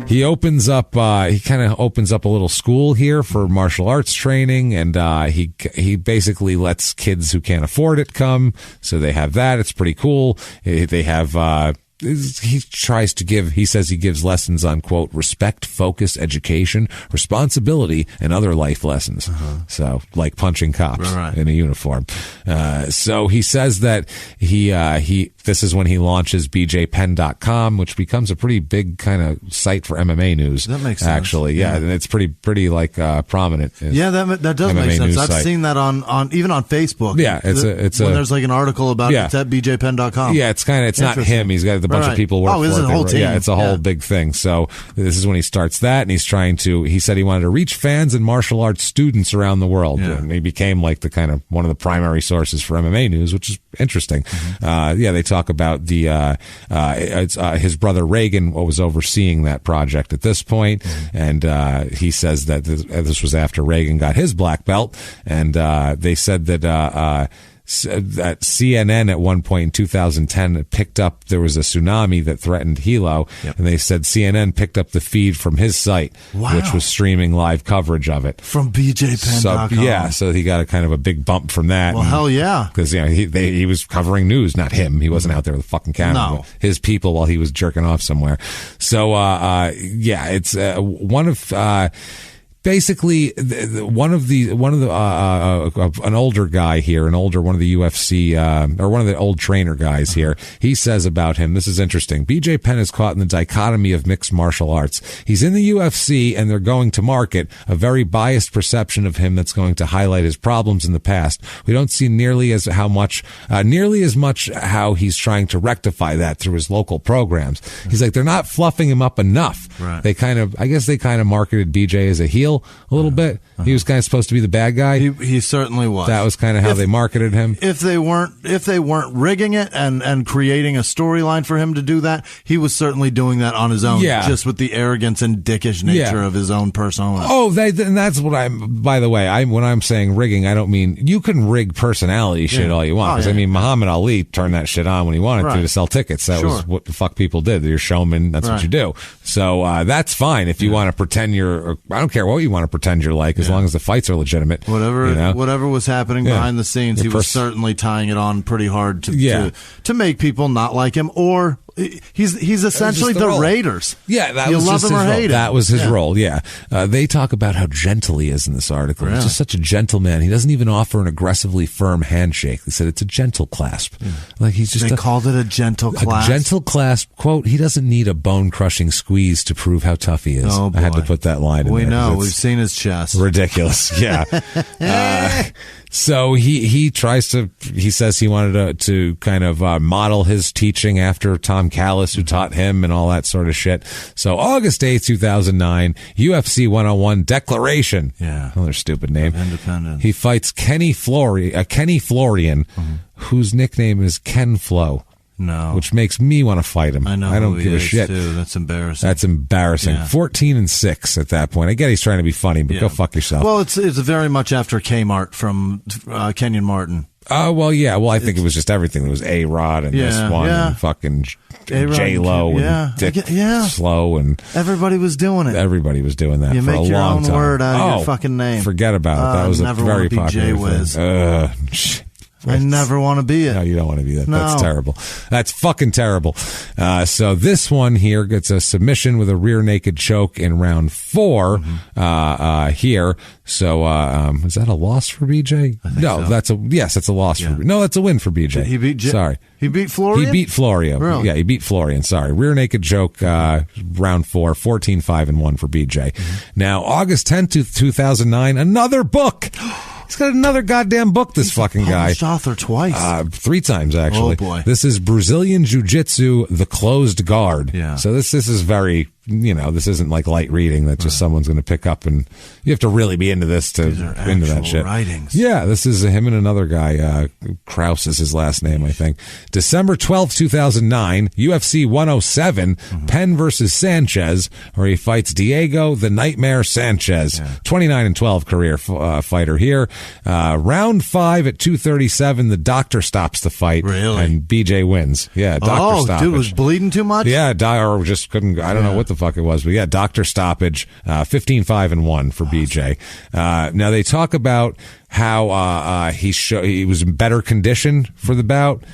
He opens up. He kind of opens up a little school here for martial arts training, and he basically lets kids who can't afford it come. So they have that. It's pretty cool. They have. He tries to give, he says he gives lessons on, quote, respect, focus, education, responsibility, and other life lessons. So, like punching cops in a uniform. So he says that this is when he launches BJPenn.com, which becomes a pretty big kind of site for MMA news. That makes sense. Actually, yeah. And it's pretty like prominent. Yeah, that does make sense. I've seen that on even on Facebook. Yeah, it's when there's like an article about it, it's at BJPenn.com. Yeah, it's not him. He's got a bunch of people work for it. It's a whole team. Yeah, it's a whole big thing. So this is when he starts that, and he said he wanted to reach fans and martial arts students around the world. Yeah. And he became like the kind of one of the primary sources for MMA news, which is interesting. They talk about his brother Reagan was overseeing that project at this point, and he says that this was after Reagan got his black belt, and they said that CNN at one point in 2010 picked up, there was a tsunami that threatened Hilo, and they said CNN picked up the feed from his site, which was streaming live coverage of it. From BJPenn.com. So he got a kind of a big bump from that. Well, hell yeah. Because he was covering news, not him. He wasn't out there with a fucking camera. No. His people while he was jerking off somewhere. So, it's one of... basically one of the an older guy here, one of the UFC or one of the old trainer guys here, he says about him, this is interesting. BJ Penn is caught in the dichotomy of mixed martial arts. He's in the UFC and they're going to market a very biased perception of him that's going to highlight his problems in the past. We don't see nearly as much how he's trying to rectify that through his local programs. He's like, they're not fluffing him up enough. Right. They kind of marketed BJ as a heel a little bit. He was kind of supposed to be the bad guy. He certainly was. That was kind of how they marketed him. If they weren't rigging it and creating a storyline for him to do that, he was certainly doing that on his own. Yeah. Just with the arrogance and dickish nature of his own persona. Oh, and that's what by the way, when I'm saying rigging, I don't mean you can rig personality shit all you want. Because I mean, Muhammad Ali turned that shit on when he wanted to sell tickets. That was what the fuck people did. You're showman. That's what you do. So that's fine if you want to pretend I don't care what you want to pretend you're like, as long as the fights are legitimate. Whatever was happening behind the scenes, he was certainly tying it on pretty hard to make people not like him, or he's essentially the Raiders. Yeah, that you was love just him his or role. hate him. That was his role. Yeah, they talk about how gentle he is in this article. Really? He's just such a gentleman. He doesn't even offer an aggressively firm handshake. They said it's a gentle clasp. Yeah. Like he's just. They called it a gentle clasp. A gentle clasp. Quote: he doesn't need a bone-crushing squeeze to prove how tough he is. Oh, boy. I had to put that line in there. We know. We've seen his chest. Ridiculous. Yeah. So he says he wanted to kind of model his teaching after Tom Callis, who taught him, and all that sort of shit. So August 8th, 2009, UFC 101 Declaration. Yeah. Another stupid name. Independence. He fights Kenny Florian, whose nickname is Ken Flo. No. Which makes me want to fight him. I know. I don't give a shit. Too. That's embarrassing. That's embarrassing. Yeah. 14-6 at that point. I get he's trying to be funny, but go fuck yourself. Well, it's very much after Kmart from Kenyon Martin. Well, yeah. Well, I think it was just everything. There was A-Rod and this one and fucking J-Lo and Dick Slow, and everybody was doing it. Everybody was doing that you for a long time. You make your own word out of your fucking name. Forget about it. That was a very popular thing. I never want to be it. No, you don't want to be that. No. That's terrible. That's fucking terrible. So this one here gets a submission with a rear naked choke in round 4 here. So is that a loss for BJ? No, so. That's a loss for. No, that's a win for BJ. He beat Sorry. He beat Florian? He beat Florio. Really? Yeah, he beat Florian. Sorry. Rear naked choke, round 4, 14-5-1 for BJ. Now, August 10th, 2009, another book. He's got another goddamn book, this fucking guy. He's author twice. 3 times, actually. Oh, boy. This is Brazilian Jiu-Jitsu, The Closed Guard. Yeah. So this is very, this isn't like light reading that just someone's going to pick up, and you have to really be into this to into that shit. Writings. Yeah, this is him and another guy. Kraus is his last name, I think. December 12th, 2009, UFC 107, Penn versus Sanchez, where he fights Diego the Nightmare Sanchez. 29-12 career fighter here. Round 5 at 2:37, the doctor stops the fight. Really? And BJ wins. Yeah, doctor stoppage. Dude was bleeding too much? Yeah, or just couldn't, I don't know what the fuck it was, but yeah, doctor stoppage, 15-5-1, for BJ. Now they talk about how he was in better condition for the bout.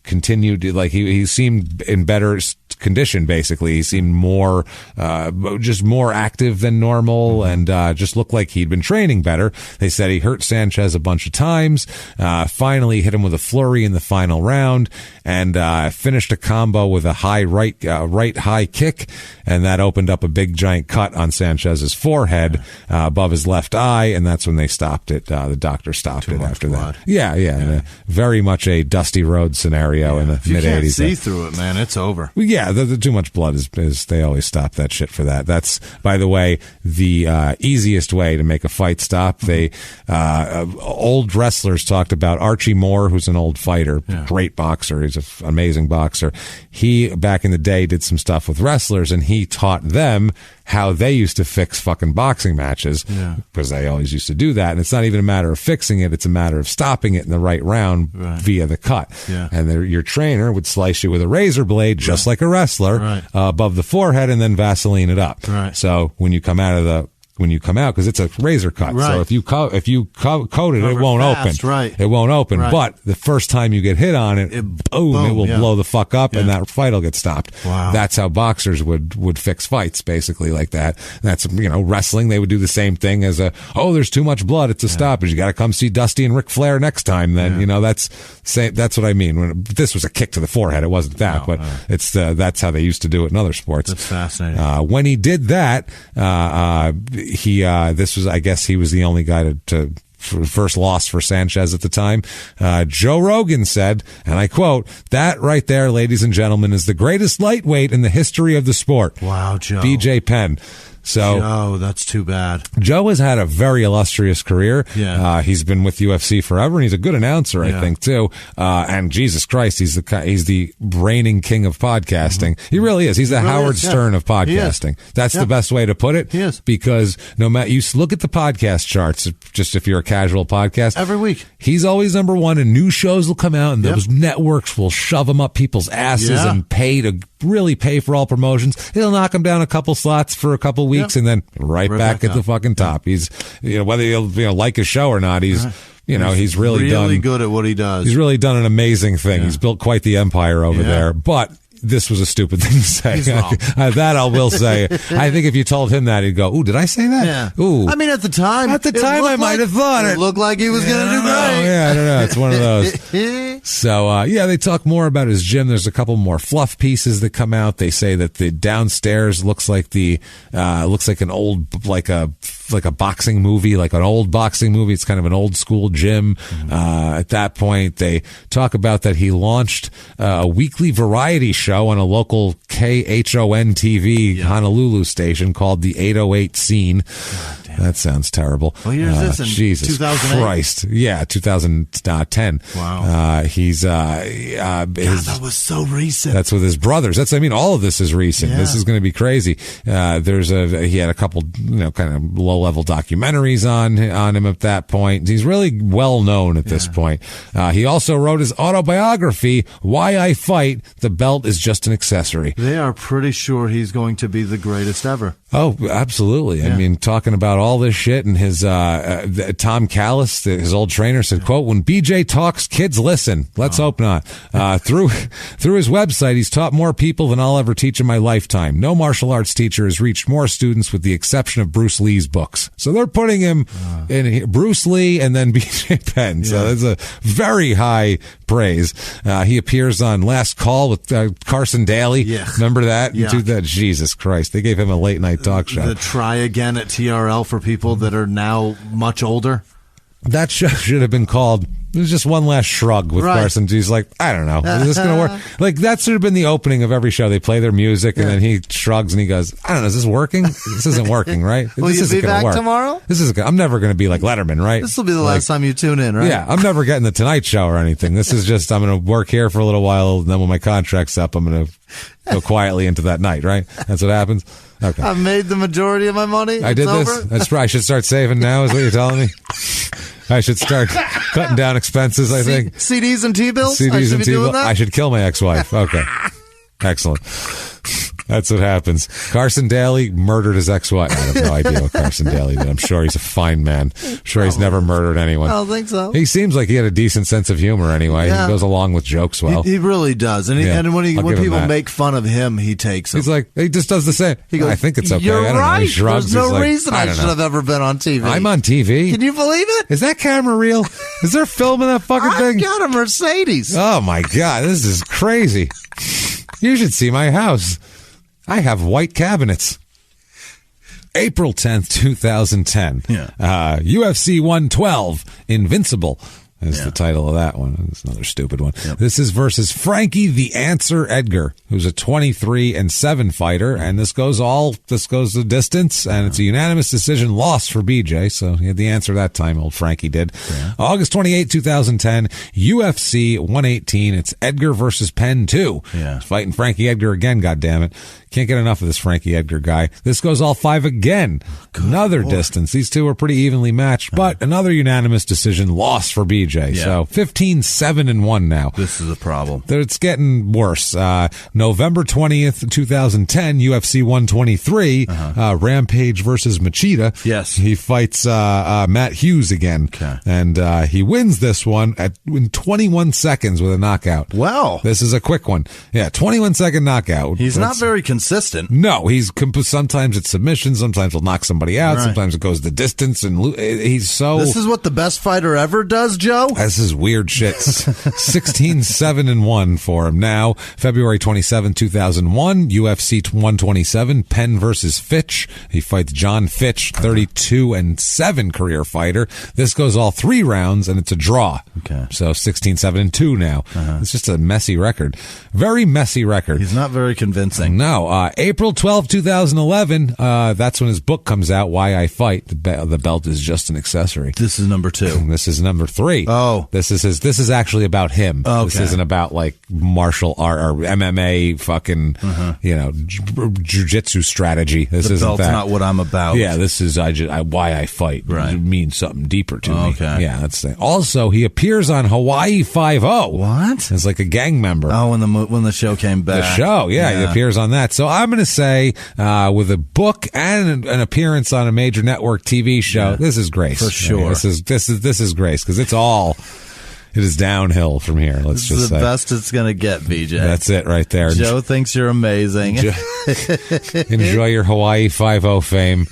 Continued, like he seemed in better condition, basically. He seemed more active than normal, and just looked like he'd been training better. They said he hurt Sanchez a bunch of times, finally hit him with a flurry in the final round, and finished a combo with a high right high kick, and that opened up a big giant cut on Sanchez's forehead above his left eye, and that's when they stopped it. The doctor stopped it after that. Yeah. Very much a Dusty Rhodes scenario in the mid-'80s. You can't see through it, man. It's over. Yeah, the too much blood is they always stop that shit for that. That's, by the way, the easiest way to make a fight stop. They old wrestlers talked about Archie Moore, who's an old fighter, great boxer. He's an amazing boxer. He, back in the day, did some stuff with wrestlers, and he taught them how they used to fix fucking boxing matches, because they always used to do that. And it's not even a matter of fixing it. It's a matter of stopping it in the right round via the cut. And your trainer would slice you with a razor blade, just like a wrestler, above the forehead, and then Vaseline it up. So when you come out of the when you come out because it's a razor cut. Right. So if you coat it, it won't fast, open. Right. It won't open. Right. But the first time you get hit on it, boom, it will blow the fuck up, and that fight will get stopped. Wow. That's how boxers would fix fights, basically, like that. That's, wrestling, they would do the same thing as there's too much blood, it's a stoppage. You got to come see Dusty and Ric Flair next time. Then that's what I mean. This was a kick to the forehead. It wasn't that, but it's that's how they used to do it in other sports. That's fascinating. When he did that, this was, I guess, he was the only guy to first loss for Sanchez at the time. Joe Rogan said, and I quote, "That right there, ladies and gentlemen, is the greatest lightweight in the history of the sport." Wow, Joe. BJ Penn. So that's too bad. Joe has had a very illustrious career. Yeah. He's been with UFC forever, and he's a good announcer, I think, too. And Jesus Christ, he's the reigning king of podcasting. He really is. He's the Howard Stern of podcasting. That's the best way to put it. He is. Because no matter, you look at the podcast charts, just if you're a casual podcast. Every week. He's always number one, and new shows will come out, and those networks will shove him up people's asses and really pay for all promotions. He'll knock him down a couple slots for a couple weeks and then right back at the fucking top. He's, whether you'll like his show or not, he's really good at what he does. He's really done an amazing thing. He's built quite the empire over there, but this was a stupid thing to say. He's wrong. That I will say. I think if you told him that, he'd go, "Ooh, did I say that?" Yeah. Ooh. I mean, at the time, I might have thought it. It looked like he was going to do great. Yeah, I don't know. It's one of those. So, they talk more about his gym. There's a couple more fluff pieces that come out. They say that the downstairs looks like an old, like a boxing movie, like an old boxing movie. It's kind of an old school gym. At that point, they talk about that he launched a weekly variety show on a local KHON TV Honolulu station called the 808 Scene. That sounds terrible. Well, here's this in Jesus 2008? Christ. Yeah, 2010. Wow. That was so recent. That's with his brothers. All of this is recent. This is going to be crazy. He had a couple, kind of low-level documentaries on him at that point. He's really well known at this point. He also wrote his autobiography, Why I Fight. The belt is just an accessory. They are pretty sure he's going to be the greatest ever. Oh, absolutely. Yeah. I mean, talking about all this shit, and his Tom Callis, his old trainer, said, quote, "When BJ talks, kids listen." Let's hope not. Through his website, he's taught more people than I'll ever teach in my lifetime. No martial arts teacher has reached more students with the exception of Bruce Lee's books. So they're putting him in Bruce Lee and then BJ Penn. So that's a very high praise. He appears on Last Call with Carson Daly. Yeah. Remember that? Yeah. Jesus Christ. They gave him a late night talk show. The Try Again at TRL for people that are now much older. That show should have been called, it was just one last shrug with Carson. He's like, I don't know. Is this going to work? Like, that should have been the opening of every show. They play their music, and then he shrugs, and he goes, I don't know, is this working? This isn't working, right? Will this you be back tomorrow? I'm never going to be like Letterman, right? This will be the last time you tune in, right? Yeah, I'm never getting the Tonight Show or anything. This is just, I'm going to work here for a little while, and then when my contract's up, I'm going to go quietly into that night, right? That's what happens? Okay. I've made the majority of my money. I did this? That's right. I should start saving now, is what you're telling me? I should start cutting down expenses, I think. CDs and T-bills? CDs and T-bills. I should kill my ex-wife. Okay. Excellent. That's what happens. Carson Daly murdered his ex-wife. I have no idea what Carson Daly did. I'm sure he's a fine man. I'm sure he's never murdered anyone. I don't think so. He seems like he had a decent sense of humor anyway. Yeah. He goes along with jokes well. He really does. And, when people make fun of him, he takes them. He's like, he just does the same. He goes, I think it's okay. You're I don't know. He right. shrugs. There's no reason I should have ever been on TV. I'm on TV. Can you believe it? Is that camera real? Is there film in that fucking thing? I've got a Mercedes. Oh my God. This is crazy. You should see my house. I have white cabinets. April 10th, 2010. UFC 112, Invincible is the title of that one. It's another stupid one. Yep. This is versus Frankie the Answer Edgar, who's a 23-7 fighter, and this goes the distance, and it's a unanimous decision loss for BJ, so he had the answer that time, old Frankie did. Yeah. August 28, 2010, UFC 118, it's Edgar versus Penn 2. Yeah. He's fighting Frankie Edgar again, goddammit. Can't get enough of this Frankie Edgar guy. This goes all 5 again. Another distance. These two are pretty evenly matched, but another unanimous decision loss for BJ. BJ. Yeah. So 15-7-1 now. This is a problem. It's getting worse. November 20th, 2010, UFC 123, Rampage versus Machida. Yes. He fights Matt Hughes again. Okay. And he wins this one in 21 seconds with a knockout. Wow. This is a quick one. Yeah, 21-second knockout. He's not very consistent. No, sometimes it's submission, sometimes he'll knock somebody out, sometimes it goes the distance, and he's so... This is what the best fighter ever does, Joe? This is weird shit. 16-7-1 for him now. February 27, 2001, UFC 127, Penn versus Fitch. He fights John Fitch, 32-7 career fighter. This goes all 3 rounds, and it's a draw. Okay. So 16-7-2 now. It's just a messy record. Very messy record. He's not very convincing. No. April 12, 2011, that's when his book comes out, Why I Fight. The belt is just an accessory. This is number 2. This is number 3. Oh. This is actually about him. Okay. This isn't about like martial art or MMA fucking, jiu-jitsu strategy. This isn't belt's that. not what I'm about. Yeah, this is Why I Fight. Right. It means something deeper to me. Okay. Yeah, that's the Also, he appears on Hawaii 5-0. What? As like a gang member. Oh, when the show came back. The show, yeah, he appears on that. So I'm going to say, with a book and an appearance on a major network TV show, this is grace. For sure. This is grace, because it is downhill from here. Let's just say the best it's going to get, BJ. That's it right there. Joe thinks you're amazing. Enjoy your Hawaii 5-0 fame.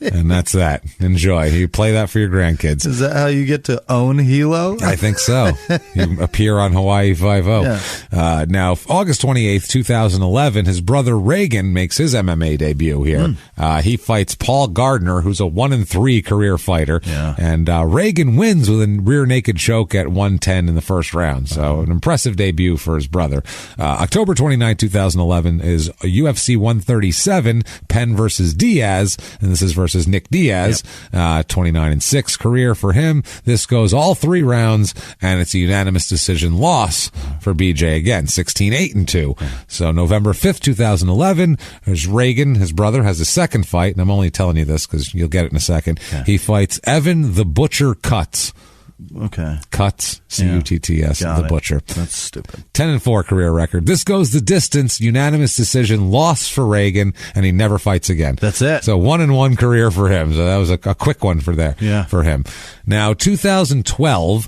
And that's that. Enjoy. You play that for your grandkids. Is that how you get to own Hilo? I think so. You appear on Hawaii 5-0. Yeah. Now, August 28th, 2011, his brother Reagan makes his MMA debut here. He fights Paul Gardner, who's a 1-3 career fighter. Yeah. And Reagan wins with a rear naked choke at 110 in the first round. So an impressive debut for his brother. October 29th, 2011 is UFC 137, Penn versus Diaz. And this is versus Nick Diaz, 29-6 career for him. This goes all 3 rounds, and it's a unanimous decision loss for BJ again, 16-8-2. So November 5th, 2011, there's Reagan, his brother, has a second fight, and I'm only telling you this because you'll get it in a second. Okay. He fights Evan the Butcher Cutts. Okay. Cutts, C-U-T-T-S, the Butcher. That's stupid. 10-4 career record. This goes the distance, unanimous decision, loss for Reagan, and he never fights again. That's it. So 1-1 career for him. So that was a quick one for him. Now, 2012,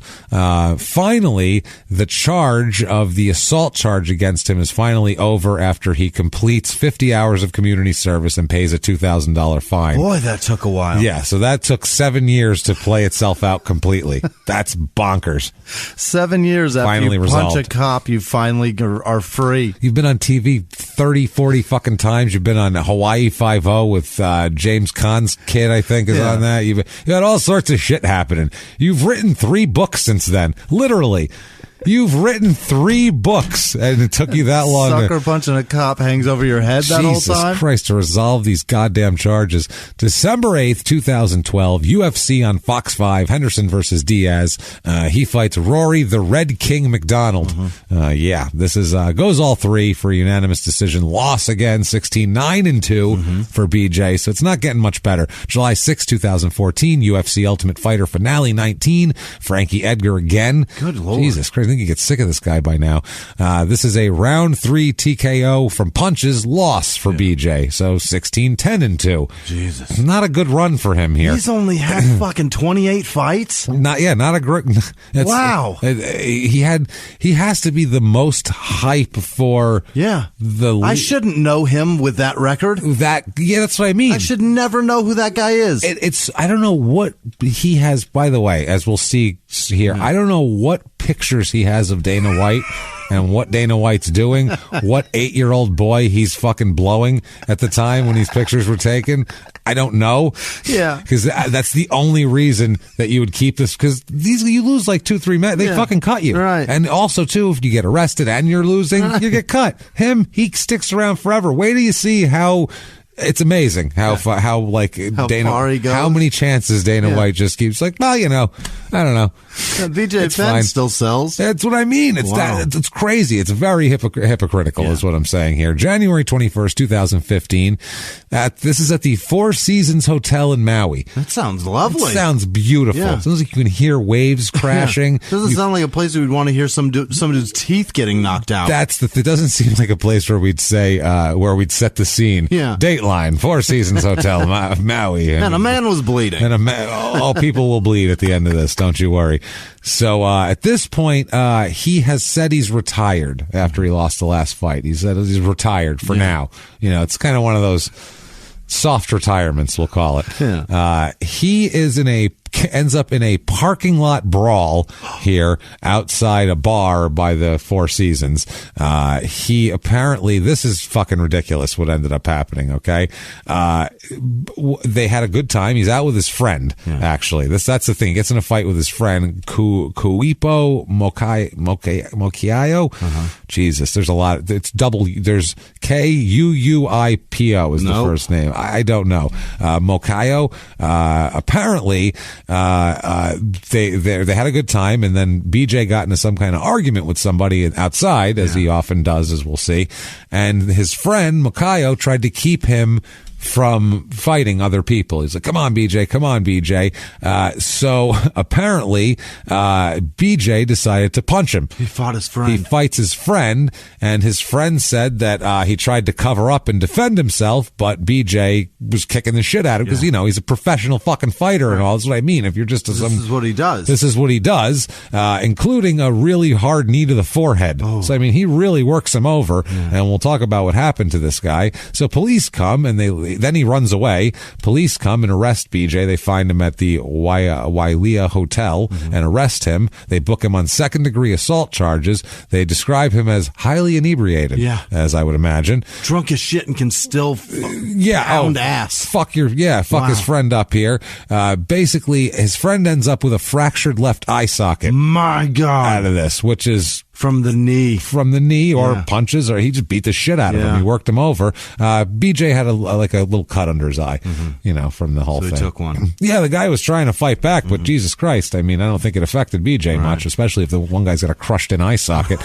finally, the charge of the assault charge against him is finally over after he completes 50 hours of community service and pays a $2,000 fine. Boy, that took a while. Yeah, so that took 7 years to play itself out completely. That's bonkers. 7 years after finally you resolved. Punch a cop, you finally are free. You've been on TV 30, 40 fucking times. You've been on Hawaii 5-0 with James Caan's kid, I think, is on that. You had all sorts of shit happening. You've written 3 books since then. Literally. You've written 3 books, and it took you that long. Sucker punching a cop hangs over your head that whole time? Jesus Christ, to resolve these goddamn charges. December 8th, 2012, UFC on Fox 5, Henderson versus Diaz. He fights Rory the Red King McDonald. This is goes all 3 for a unanimous decision. Loss again, 16-9-2 for BJ, so it's not getting much better. July 6th, 2014, UFC Ultimate Fighter Finale 19, Frankie Edgar again. Good Lord. Jesus Christ. I think you get sick of this guy by now. This is a round 3 TKO from punches loss for BJ. So 16-10-2. Jesus. Not a good run for him here. He's only had fucking 28 fights? Not a great. Wow. He has to be the most hype for I shouldn't know him with that record. That's what I mean. I should never know who that guy is. I don't know what he has, by the way, as we'll see here. I don't know what pictures he has of Dana White and what Dana White's doing, what 8-year-old boy he's fucking blowing at the time when these pictures were taken. I don't know. Yeah. Because that's the only reason that you would keep this, because you lose like 2-3 minutes, they fucking cut you. Right. And also, too, if you get arrested and you're losing, you get cut. He sticks around forever. Wait till you see how It's amazing how Dana, far he goes. how many chances Dana White just keeps like, well, I don't know. BJ Penn still sells. That's what I mean. It's crazy. It's very hypocritical is what I'm saying here. January 21st, 2015. This is at the Four Seasons Hotel in Maui. That sounds lovely. It sounds beautiful. Yeah. Sounds like you can hear waves crashing. Doesn't sound like a place we'd want to hear some dude's teeth getting knocked out. It doesn't seem like a place where we'd say, where we'd set the scene. Yeah. Dateline, Four Seasons Hotel, Maui. And a man was bleeding. And all people will bleed at the end of this. Don't you worry. So at this point, he has said he's retired after he lost the last fight. He said he's retired for now. It's kind of one of those soft retirements, we'll call it. Yeah. He ends up in a parking lot brawl here outside a bar by the Four Seasons. He apparently, this is fucking ridiculous what ended up happening, okay? They had a good time. He's out with his friend, actually. That's the thing. He gets in a fight with his friend, Kuipo Mokiayo. Jesus, there's a lot. It's there's Kuuipo is the first name. I don't know. Mokayo, apparently, they had a good time, and then BJ got into some kind of argument with somebody outside, as he often does, as we'll see. And his friend, Mokayo, tried to keep him from fighting other people. He's like, come on, BJ. So apparently, BJ decided to punch him. He fought his friend. He fights his friend, and his friend said that he tried to cover up and defend himself, but BJ was kicking the shit out of him because, he's a professional fucking fighter and all. That's what I mean. If you're just this is what he does. This is what he does, including a really hard knee to the forehead. Oh. So, I mean, he really works him over, and we'll talk about what happened to this guy. So police come, and then he runs away. Police come and arrest BJ. They find him at the Wailea Hotel and arrest him. They book him on second-degree assault charges. They describe him as highly inebriated, as I would imagine. Drunk as shit and can still pound ass. Fuck his friend up here. Basically, his friend ends up with a fractured left eye socket. My God. Out of this, which is... From the knee or punches, or he just beat the shit out of him. He worked him over. BJ had a little cut under his eye, from the whole thing. So he took one. Yeah, the guy was trying to fight back, but Jesus Christ, I mean, I don't think it affected BJ much, especially if the one guy's got a crushed-in eye socket.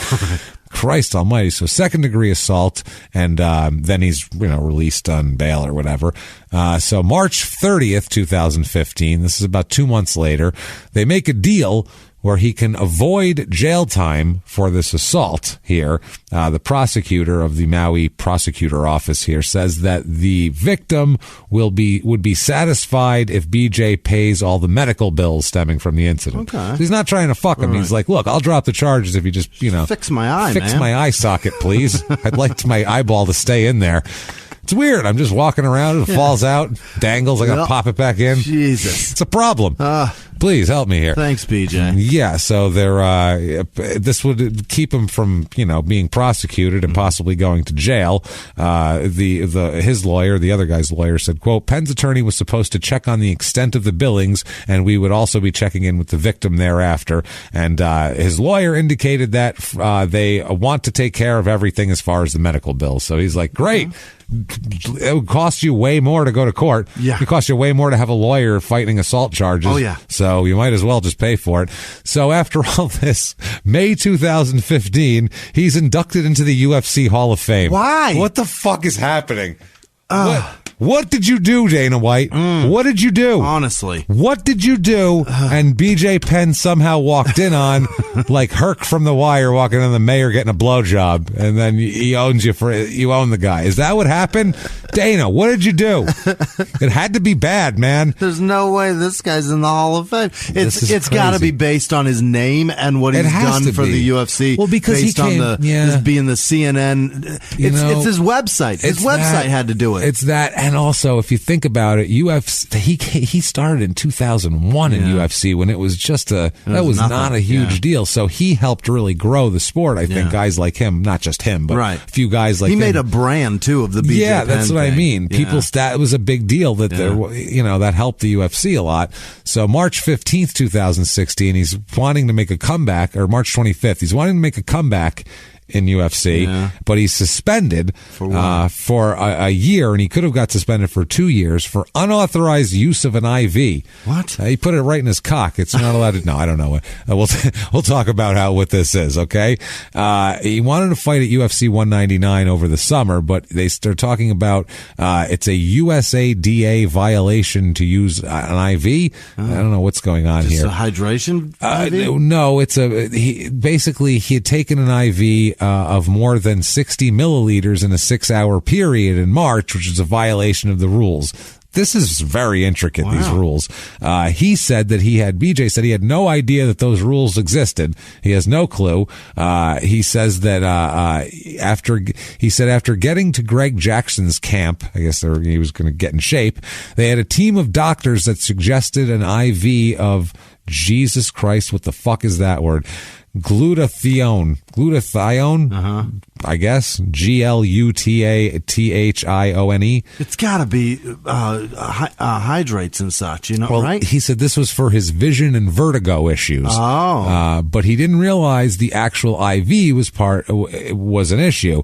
Christ almighty. So second-degree assault, and then he's released on bail or whatever. So March 30th, 2015, this is about 2 months later, they make a deal where he can avoid jail time for this assault here. The prosecutor of the Maui prosecutor office here says that the victim would be satisfied if BJ pays all the medical bills stemming from the incident. Okay. So he's not trying to fuck him. Right. He's like, look, I'll drop the charges if you just, fix my eye, my eye socket, please. I'd like my eyeball to stay in there. It's weird. I'm just walking around. It falls out, dangles. I got to pop it back in. Jesus. It's a problem. Please help me here. Thanks, BJ. Yeah, so this would keep him from, being prosecuted and possibly going to jail. His lawyer, the other guy's lawyer, said, quote, Penn's attorney was supposed to check on the extent of the billings, and we would also be checking in with the victim thereafter. And his lawyer indicated that they want to take care of everything as far as the medical bills. So he's like, great. It would cost you way more to go to court. Yeah. It would cost you way more to have a lawyer fighting assault charges. Oh, yeah. So you might as well just pay for it. So after all this, May 2015, he's inducted into the UFC Hall of Fame. Why? What the fuck is happening? What did you do, Dana White? What did you do? Honestly. What did you do? And BJ Penn somehow walked in on, like Herc from The Wire walking in the mayor getting a blowjob, and then he owns you you own the guy. Is that what happened? Dana, what did you do? It had to be bad, man. There's no way this guy's in the Hall of Fame. It's got to be based on his name and what he's done for the UFC. Well, because based on this being the CNN. It's his website. His website had to do it. It's that. And also, if you think about it, UFC, he started in 2001 in UFC when it was just that was not a huge deal. So he helped really grow the sport. I think guys like him, not just him, but a few guys like him. He made a brand too of the BJ Yeah, Penn that's what thing. I mean. It was a big deal that that helped the UFC a lot. So March 15th, 2016, he's wanting to make a comeback, or March 25th, he's wanting to make a comeback in UFC, but he's suspended for a year, and he could have got suspended for 2 years for unauthorized use of an IV. What? He put it right in his cock. It's not allowed to. No, I don't know. We'll talk about what this is. Okay. He wanted to fight at UFC 199 over the summer, but they're talking about it's a USADA violation to use an IV. I don't know what's going on here. Just a hydration IV? No, it's basically he had taken an IV of more than 60 milliliters in a 6-hour period in March, which is a violation of the rules. This is very intricate, these rules. BJ said he had no idea that those rules existed. He has no clue. He says that after getting to Greg Jackson's camp, I guess he was going to get in shape, they had a team of doctors that suggested an IV of, Jesus Christ, what the fuck is that word? Glutathione, I guess, GLUTATHIONE. It's got to be hydrates and such, right? He said this was for his vision and vertigo issues. But he didn't realize the actual IV was an issue.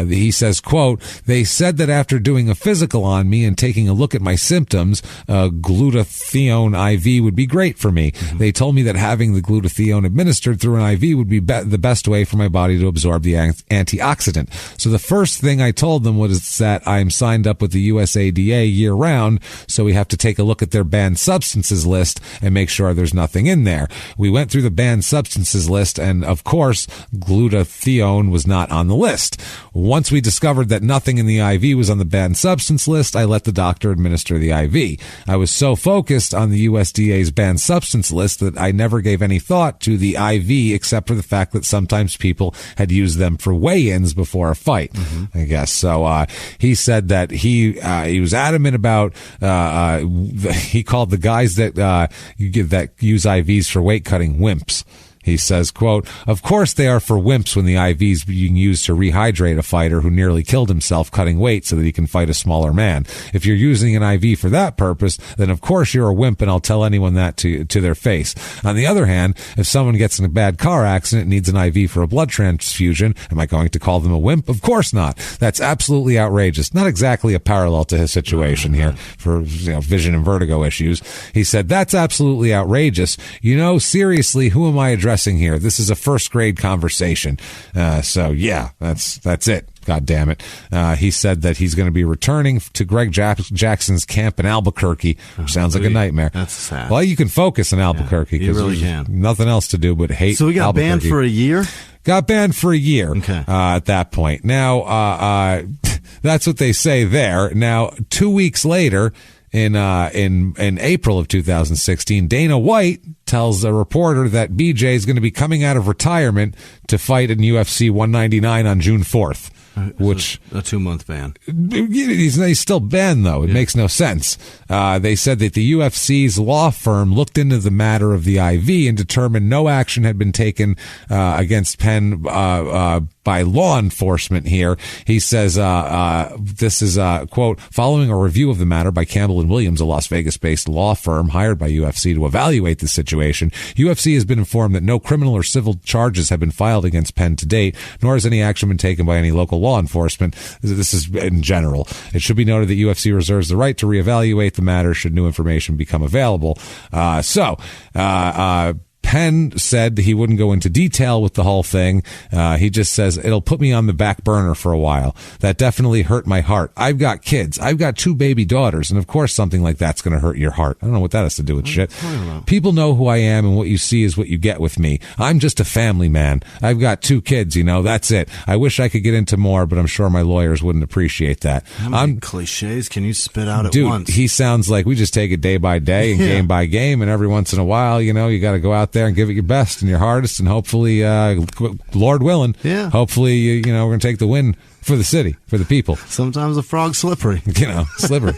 He says, quote, they said that after doing a physical on me and taking a look at my symptoms, glutathione IV would be great for me. They told me that having the glutathione administered through an IV would be the best way for my body to absorb the antioxidant. So the first thing I told them was that I'm signed up with the USADA year round, so we have to take a look at their banned substances list and make sure there's nothing in there. We went through the banned substances list, and of course, glutathione was not on the list. Once we discovered that nothing in the IV was on the banned substance list, I let the doctor administer the IV. I was so focused on the USDA's banned substance list that I never gave any thought to the IV, except for the fact that sometimes people had used them for weigh-ins before a fight, I guess. So he said that he was adamant about he called the guys that use IVs for weight cutting wimps. He says, quote, of course they are for wimps when the IV's being used to rehydrate a fighter who nearly killed himself cutting weight so that he can fight a smaller man. If you're using an IV for that purpose, then of course you're a wimp, and I'll tell anyone that to their face. On the other hand, if someone gets in a bad car accident and needs an IV for a blood transfusion, am I going to call them a wimp? Of course not. That's absolutely outrageous. Not exactly a parallel to his situation here for vision and vertigo issues. He said, that's absolutely outrageous. Seriously, who am I addressing here? This is a first grade conversation. So yeah, that's it. God damn it. He said that he's going to be returning to Greg Jackson's camp in Albuquerque, which sounds like a nightmare. That's sad. Well, you can focus in Albuquerque because really there's nothing else to do but hate. So we got banned for a year? Got banned for a year at that point. Now, that's what they say there. Now, 2 weeks later, in April of 2016, Dana White tells a reporter that BJ is going to be coming out of retirement to fight in UFC 199 on June 4th. Which a 2-month ban. He's still banned, though. It makes no sense. They said that the UFC's law firm looked into the matter of the IV and determined no action had been taken against Penn by law enforcement here. He says this is, quote, following a review of the matter by Campbell & Williams, a Las Vegas-based law firm hired by UFC to evaluate the situation. UFC has been informed that no criminal or civil charges have been filed against Penn to date, nor has any action been taken by any local law enforcement. This is in general. It should be noted that UFC reserves the right to reevaluate the matter should new information become available. Penn said he wouldn't go into detail with the whole thing. He just says, it'll put me on the back burner for a while. That definitely hurt my heart. I've got kids. I've got 2 baby daughters. And of course, something like that's going to hurt your heart. I don't know what that has to do with shit. People know who I am, and what you see is what you get with me. I'm just a family man. I've got 2 kids, that's it. I wish I could get into more, but I'm sure my lawyers wouldn't appreciate that. How many cliches can you spit out at once? He sounds like we just take it day by day and game by game, and every once in a while, you got to go out there and give it your best and your hardest, and hopefully, Lord willing, hopefully, we're going to take the win for the city, for the people. Sometimes a frog's slippery. Slippery.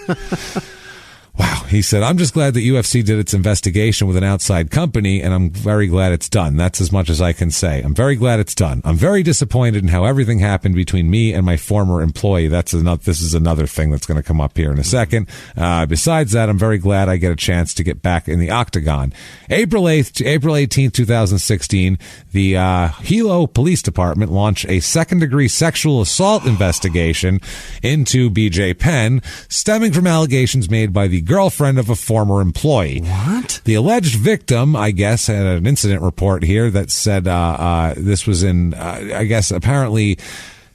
Wow. He said, I'm just glad that UFC did its investigation with an outside company, and I'm very glad it's done. That's as much as I can say. I'm very glad it's done. I'm very disappointed in how everything happened between me and my former employee. This is another thing that's going to come up here in a second. Besides that, I'm very glad I get a chance to get back in the octagon. April 18th, 2016, the Hilo Police Department launched a second-degree sexual assault investigation into BJ Penn, stemming from allegations made by the girlfriend of a former employee. What? The alleged victim, I guess, had an incident report here that said this was in, I guess, apparently...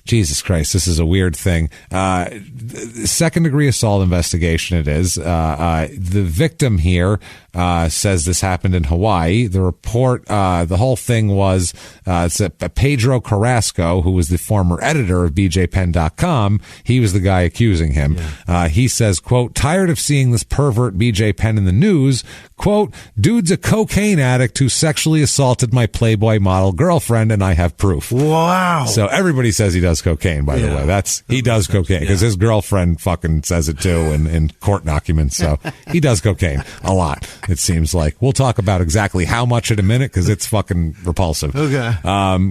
Jesus Christ, this is a weird thing. Second-degree assault investigation it is. The victim here says this happened in Hawaii. The report, the whole thing was it's Pedro Carrasco, who was the former editor of BJPenn.com. He was the guy accusing him. Yeah. He says, quote, tired of seeing this pervert BJ Penn in the news. Quote, dude's a cocaine addict who sexually assaulted my Playboy model girlfriend, and I have proof. Wow. So everybody says he does cocaine, by the way. He does cocaine because his girlfriend fucking says it too in court documents. So he does cocaine a lot, it seems like. We'll talk about exactly how much in a minute because it's fucking repulsive. Okay.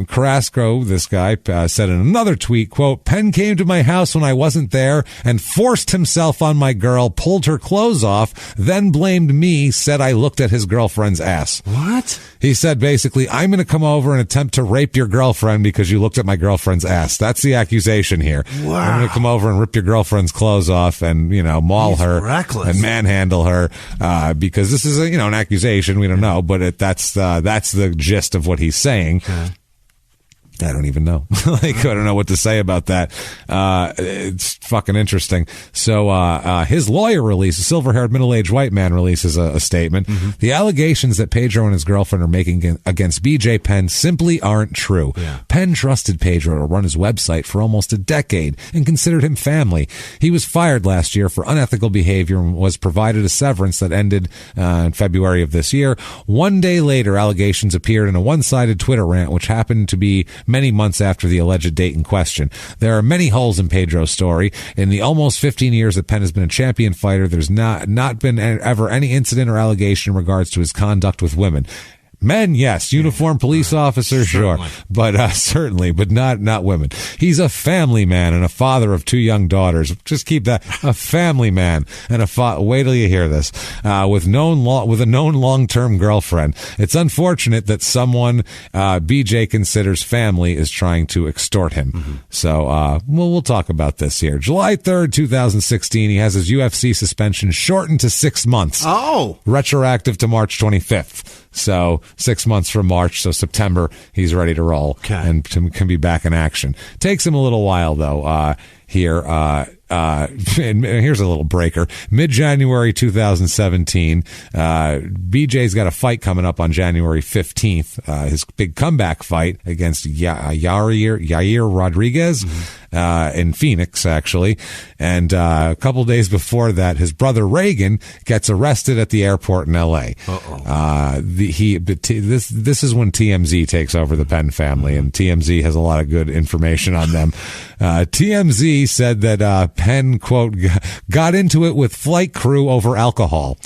Carrasco, this guy, said in another tweet, quote, Penn came to my house when I wasn't there and forced himself on my girl, pulled her clothes off, then blamed me, said I looked at his girlfriend's ass. What? He said basically, I'm going to come over and attempt to rape your girlfriend because you looked at my girlfriend's ass. That's the accusation here. Wow. I'm going to come over and rip your girlfriend's clothes off and, maul her reckless. and manhandle her because this is an accusation. We don't know, but that's the gist of what he's saying. Okay. I don't even know. I don't know what to say about that. It's fucking interesting. So his lawyer a silver-haired middle-aged white man releases a statement. Mm-hmm. The allegations that Pedro and his girlfriend are making against BJ Penn simply aren't true. Yeah. Penn trusted Pedro to run his website for almost a decade and considered him family. He was fired last year for unethical behavior and was provided a severance that ended in February of this year. One day later, allegations appeared in a one-sided Twitter rant, which happened to be many months after the alleged date in question. There are many holes in Pedro's story. In the almost 15 years that Penn has been a champion fighter, there's not been ever any incident or allegation in regards to his conduct with women. Men, yes. Uniformed police officers, sure. But certainly, but not women. He's a family man and a father of 2 young daughters. Just keep that. A family man and wait till you hear this. With a known long-term girlfriend. It's unfortunate that someone BJ considers family is trying to extort him. Mm-hmm. So we'll talk about this here. July 3rd, 2016, he has his UFC suspension shortened to 6 months. Oh. Retroactive to March 25th. So 6 months from March, so September, he's ready to roll and can be back in action. Takes him a little while, though, here. And here's a little breaker. Mid-January 2017, BJ's got a fight coming up on January 15th, his big comeback fight against Yair Rodriguez in Phoenix, actually. And a couple days before that, his brother Reagan gets arrested at the airport in L.A. This is when TMZ takes over the Penn family, and TMZ has a lot of good information on them. TMZ said that Penn, quote, got into it with flight crew over alcohol.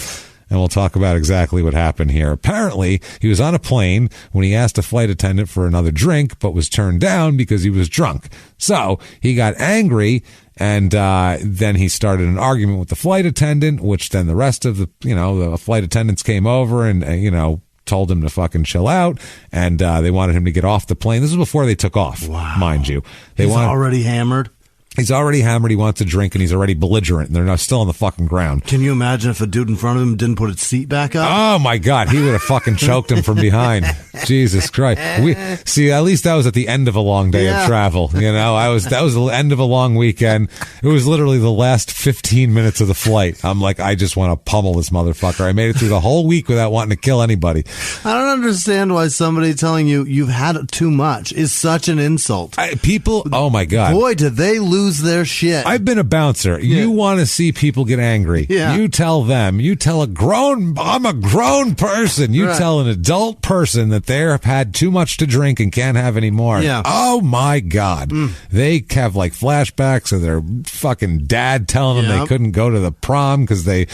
And we'll talk about exactly what happened here. Apparently, he was on a plane when he asked a flight attendant for another drink, but was turned down because he was drunk. So he got angry, and then he started an argument with the flight attendant, which then the rest of the flight attendants came over and, told him to fucking chill out, and they wanted him to get off the plane. This was before they took off, mind you. He's already hammered? He's already hammered, he wants a drink, and he's already belligerent, and they're still on the fucking ground. Can you imagine if a dude in front of him didn't put his seat back up? Oh, my God. He would have fucking choked him from behind. Jesus Christ. At least that was at the end of a long day of travel. That was the end of a long weekend. It was literally the last 15 minutes of the flight. I'm like, I just want to pummel this motherfucker. I made it through the whole week without wanting to kill anybody. I don't understand why somebody telling you you've had too much is such an insult. People, oh my God. Boy, did they lose lose their shit. I've been a bouncer. Yeah. You want to see people get angry. Yeah. You tell them. You tell I'm a grown person. You tell an adult person that they've had too much to drink and can't have any more. Yeah. Oh, my God. They have like flashbacks of their fucking dad telling them they couldn't go to the prom because they,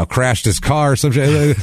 crashed his car or some shit.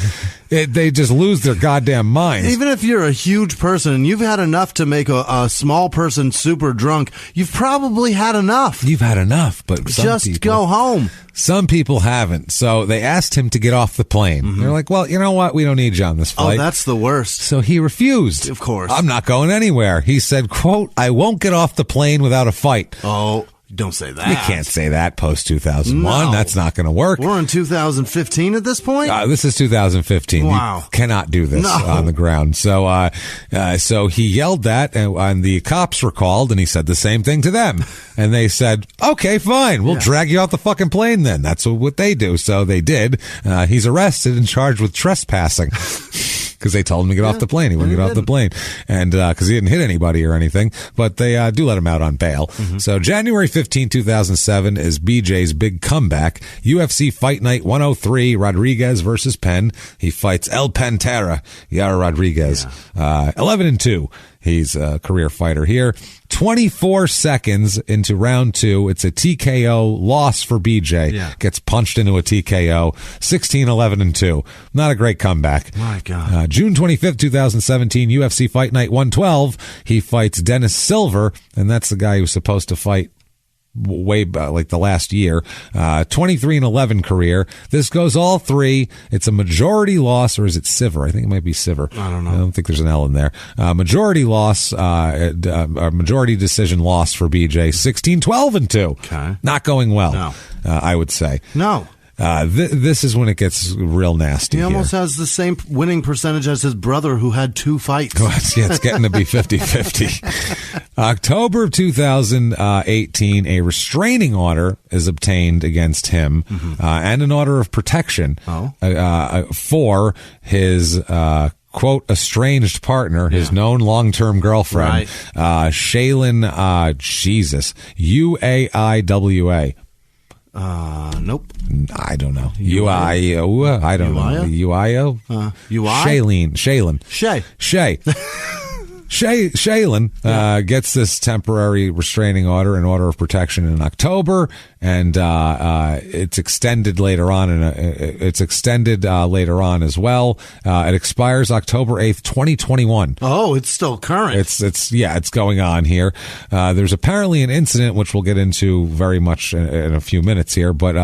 They just lose their goddamn minds. Even if you're a huge person and you've had enough to make a small person super drunk, you've probably had enough. You've had enough, but just go home. Some people haven't. So they asked him to get off the plane. They're like, well, you know what? We don't need you on this flight. Oh, that's the worst. So he refused. Of course. I'm not going anywhere. He said, quote, I won't get off the plane without a fight. Oh, don't say that. You can't say that post-2001. No. That's not going to work. We're in 2015 at this point? This is 2015. Wow. You cannot do this on the ground. So so he yelled that, and the cops were called, and he said the same thing to them. And they said, okay, fine. We'll drag you off the fucking plane then. That's what they do. So they did. He's arrested and charged with trespassing. Because they told him to get off the plane. He wouldn't get off the plane. And because he didn't hit anybody or anything. But they do let him out on bail. So January 15, 2007 is BJ's big comeback. UFC Fight Night 103, Rodriguez versus Penn. He fights El Pantera, Yara Rodriguez. 11-2. He's a career fighter here. 24 seconds into round 2. It's a TKO loss for BJ. Yeah. Gets punched into a TKO. 16-11-2. Not a great comeback. My God. June 25th, 2017, UFC Fight Night 112. He fights Dennis Silver, and that's the guy who's supposed to fight way like the last year. 23-11 career. This goes all 3. It's a majority loss, or is it Siver? I think it might be Siver. I don't know. I don't think there's an L in there. Majority loss, majority decision loss for BJ. 16-12-2. Okay. Not going well. No. I would say. No. This is when it gets real nasty. He almost has the same winning percentage as his brother, who had 2 fights. It's getting to be 50-50. October of 2018, a restraining order is obtained against him, and an order of protection for his quote, estranged partner, his known long-term girlfriend, Shaylin, UAIWA. Nope. I don't know. UIO. I don't know. UIO. Shaylin. Shaylin gets this temporary restraining order, an order of protection in October, and it's extended later on. Later on as well. It expires October 8th, 2021. Oh, it's still current. It's going on here. There's apparently an incident which we'll get into very much in a few minutes here, but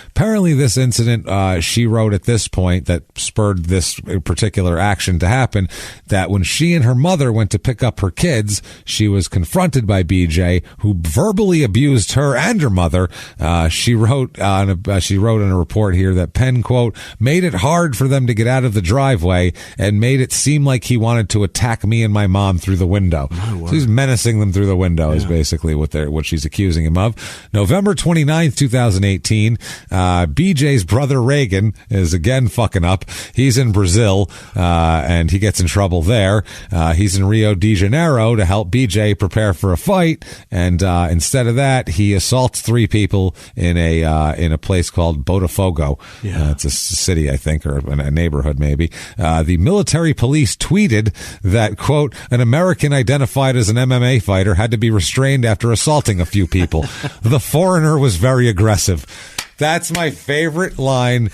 apparently this incident, she wrote at this point, that spurred this particular action to happen, that when she and her mother went to pick up her kids, she was confronted by BJ, who verbally abused her and her mother. She wrote in a report here that Penn, quote, made it hard for them to get out of the driveway and made it seem like he wanted to attack me and my mom through the window. So he's menacing them through the window is basically what she's accusing him of. November 29th, 2018, BJ's brother Reagan is again fucking up. He's in Brazil, and he gets in trouble there. He's in Rio de Janeiro to help BJ prepare for a fight, and instead of that, he assaults 3 people in a place called Botafogo. It's a city, I think, or a neighborhood maybe. The military police tweeted that, quote, an American identified as an MMA fighter had to be restrained after assaulting a few people. The foreigner was very aggressive. That's my favorite line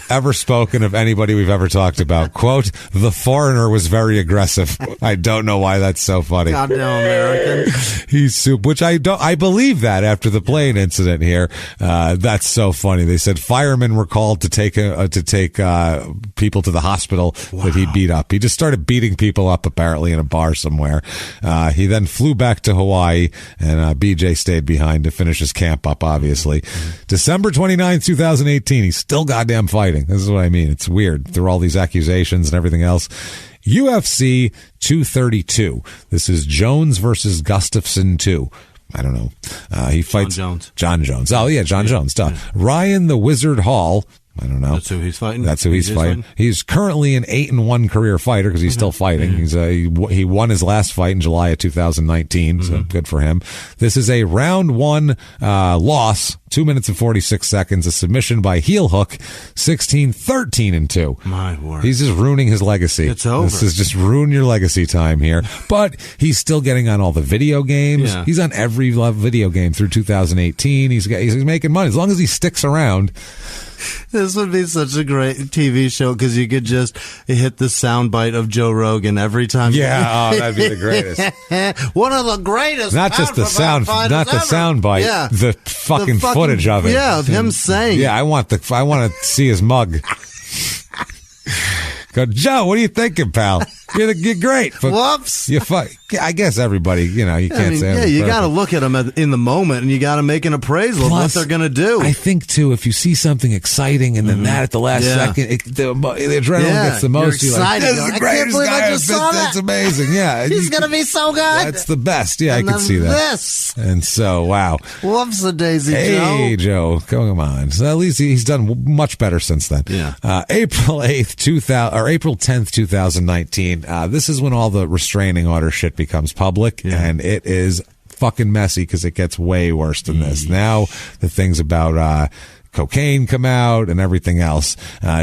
ever spoken of anybody we've ever talked about. Quote, the foreigner was very aggressive. I don't know why that's so funny. Goddamn American. He's soup, which I believe that after the plane incident here. That's so funny. They said firemen were called to take people to the hospital that he beat up. He just started beating people up apparently in a bar somewhere. He then flew back to Hawaii, and BJ stayed behind to finish his camp up, obviously. December 29th, 2018. He's still goddamn fighting. This is what I mean. It's weird through all these accusations and everything else. UFC 232. This is Jones versus Gustafsson 2. I don't know. He fights John Jones. John Jones. Oh, yeah, John Jones. Duh. Ryan the Wizard Hall I don't know. That's who he's fighting? That's who he's fighting. He's currently an 8-1 career fighter because he's still fighting. He's he won his last fight in July of 2019, so good for him. This is a round 1 loss, 2 minutes and 46 seconds, a submission by heel hook, 16-13-2. My word. He's just ruining his legacy. It's over. This is just ruin your legacy time here. But he's still getting on all the video games. Yeah. He's on every video game through 2018. He's making money. As long as he sticks around. This would be such a great TV show because you could just hit the soundbite of Joe Rogan every time. Yeah, that'd be the greatest. One of the greatest. Not just the sound, not the soundbite. Yeah. The fucking footage of it. Yeah, of him saying. Yeah, I want to see his mug. Go, Joe, what are you thinking, pal? You're great. Whoops. I guess everybody, you can't say. Yeah, you got to look at them in the moment, and you got to make an appraisal of what they're going to do. I think, too, if you see something exciting and then that at the last second, the adrenaline gets the most. You're excited. This is the greatest guy. That's amazing. Yeah. He's going to be so good. That's the best. Yeah, I can see that. And so, wow. Whoops a daisy, Joe. Hey, Joe. Come on. So at least he's done much better since then. Yeah. April 10th, 2019. This is when all the restraining order shit becomes public, and it is fucking messy because it gets way worse than this. Now the things about cocaine come out and everything else.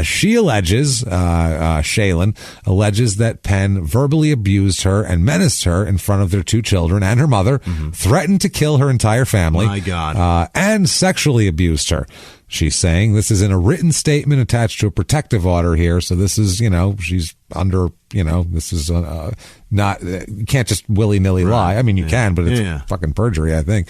She alleges, Shaylin alleges that Penn verbally abused her and menaced her in front of their 2 children and her mother, threatened to kill her entire family, My God. And sexually abused her. She's saying this is in a written statement attached to a protective order here. So this is, she's under, this is not, you can't just willy-nilly lie. I mean, you can, but it's fucking perjury, I think.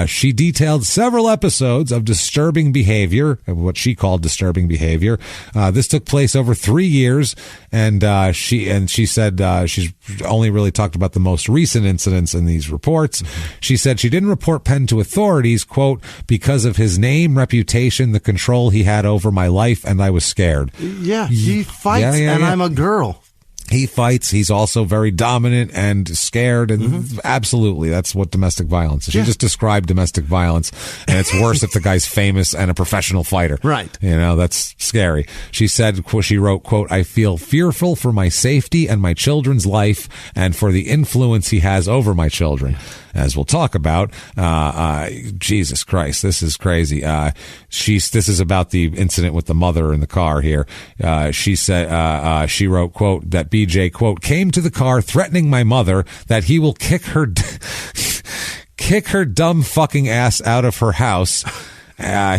She detailed several episodes of disturbing behavior, what she called disturbing behavior. This took place over 3 years, and she said she's only really talked about the most recent incidents in these reports. She said she didn't report Penn to authorities, quote, because of his name, reputation, the control he had over my life, and I was scared. Yeah, he fights, and I'm a girl. He fights. He's also very dominant and scared. And absolutely, that's what domestic violence is. She just described domestic violence, and it's worse if the guy's famous and a professional fighter. Right. That's scary. She said, she wrote, quote, I feel fearful for my safety and my children's life and for the influence he has over my children. As we'll talk about, Jesus Christ, this is crazy. This is about the incident with the mother in the car here. She said, she wrote, quote, that BJ, quote, came to the car threatening my mother that he will kick her dumb fucking ass out of her house.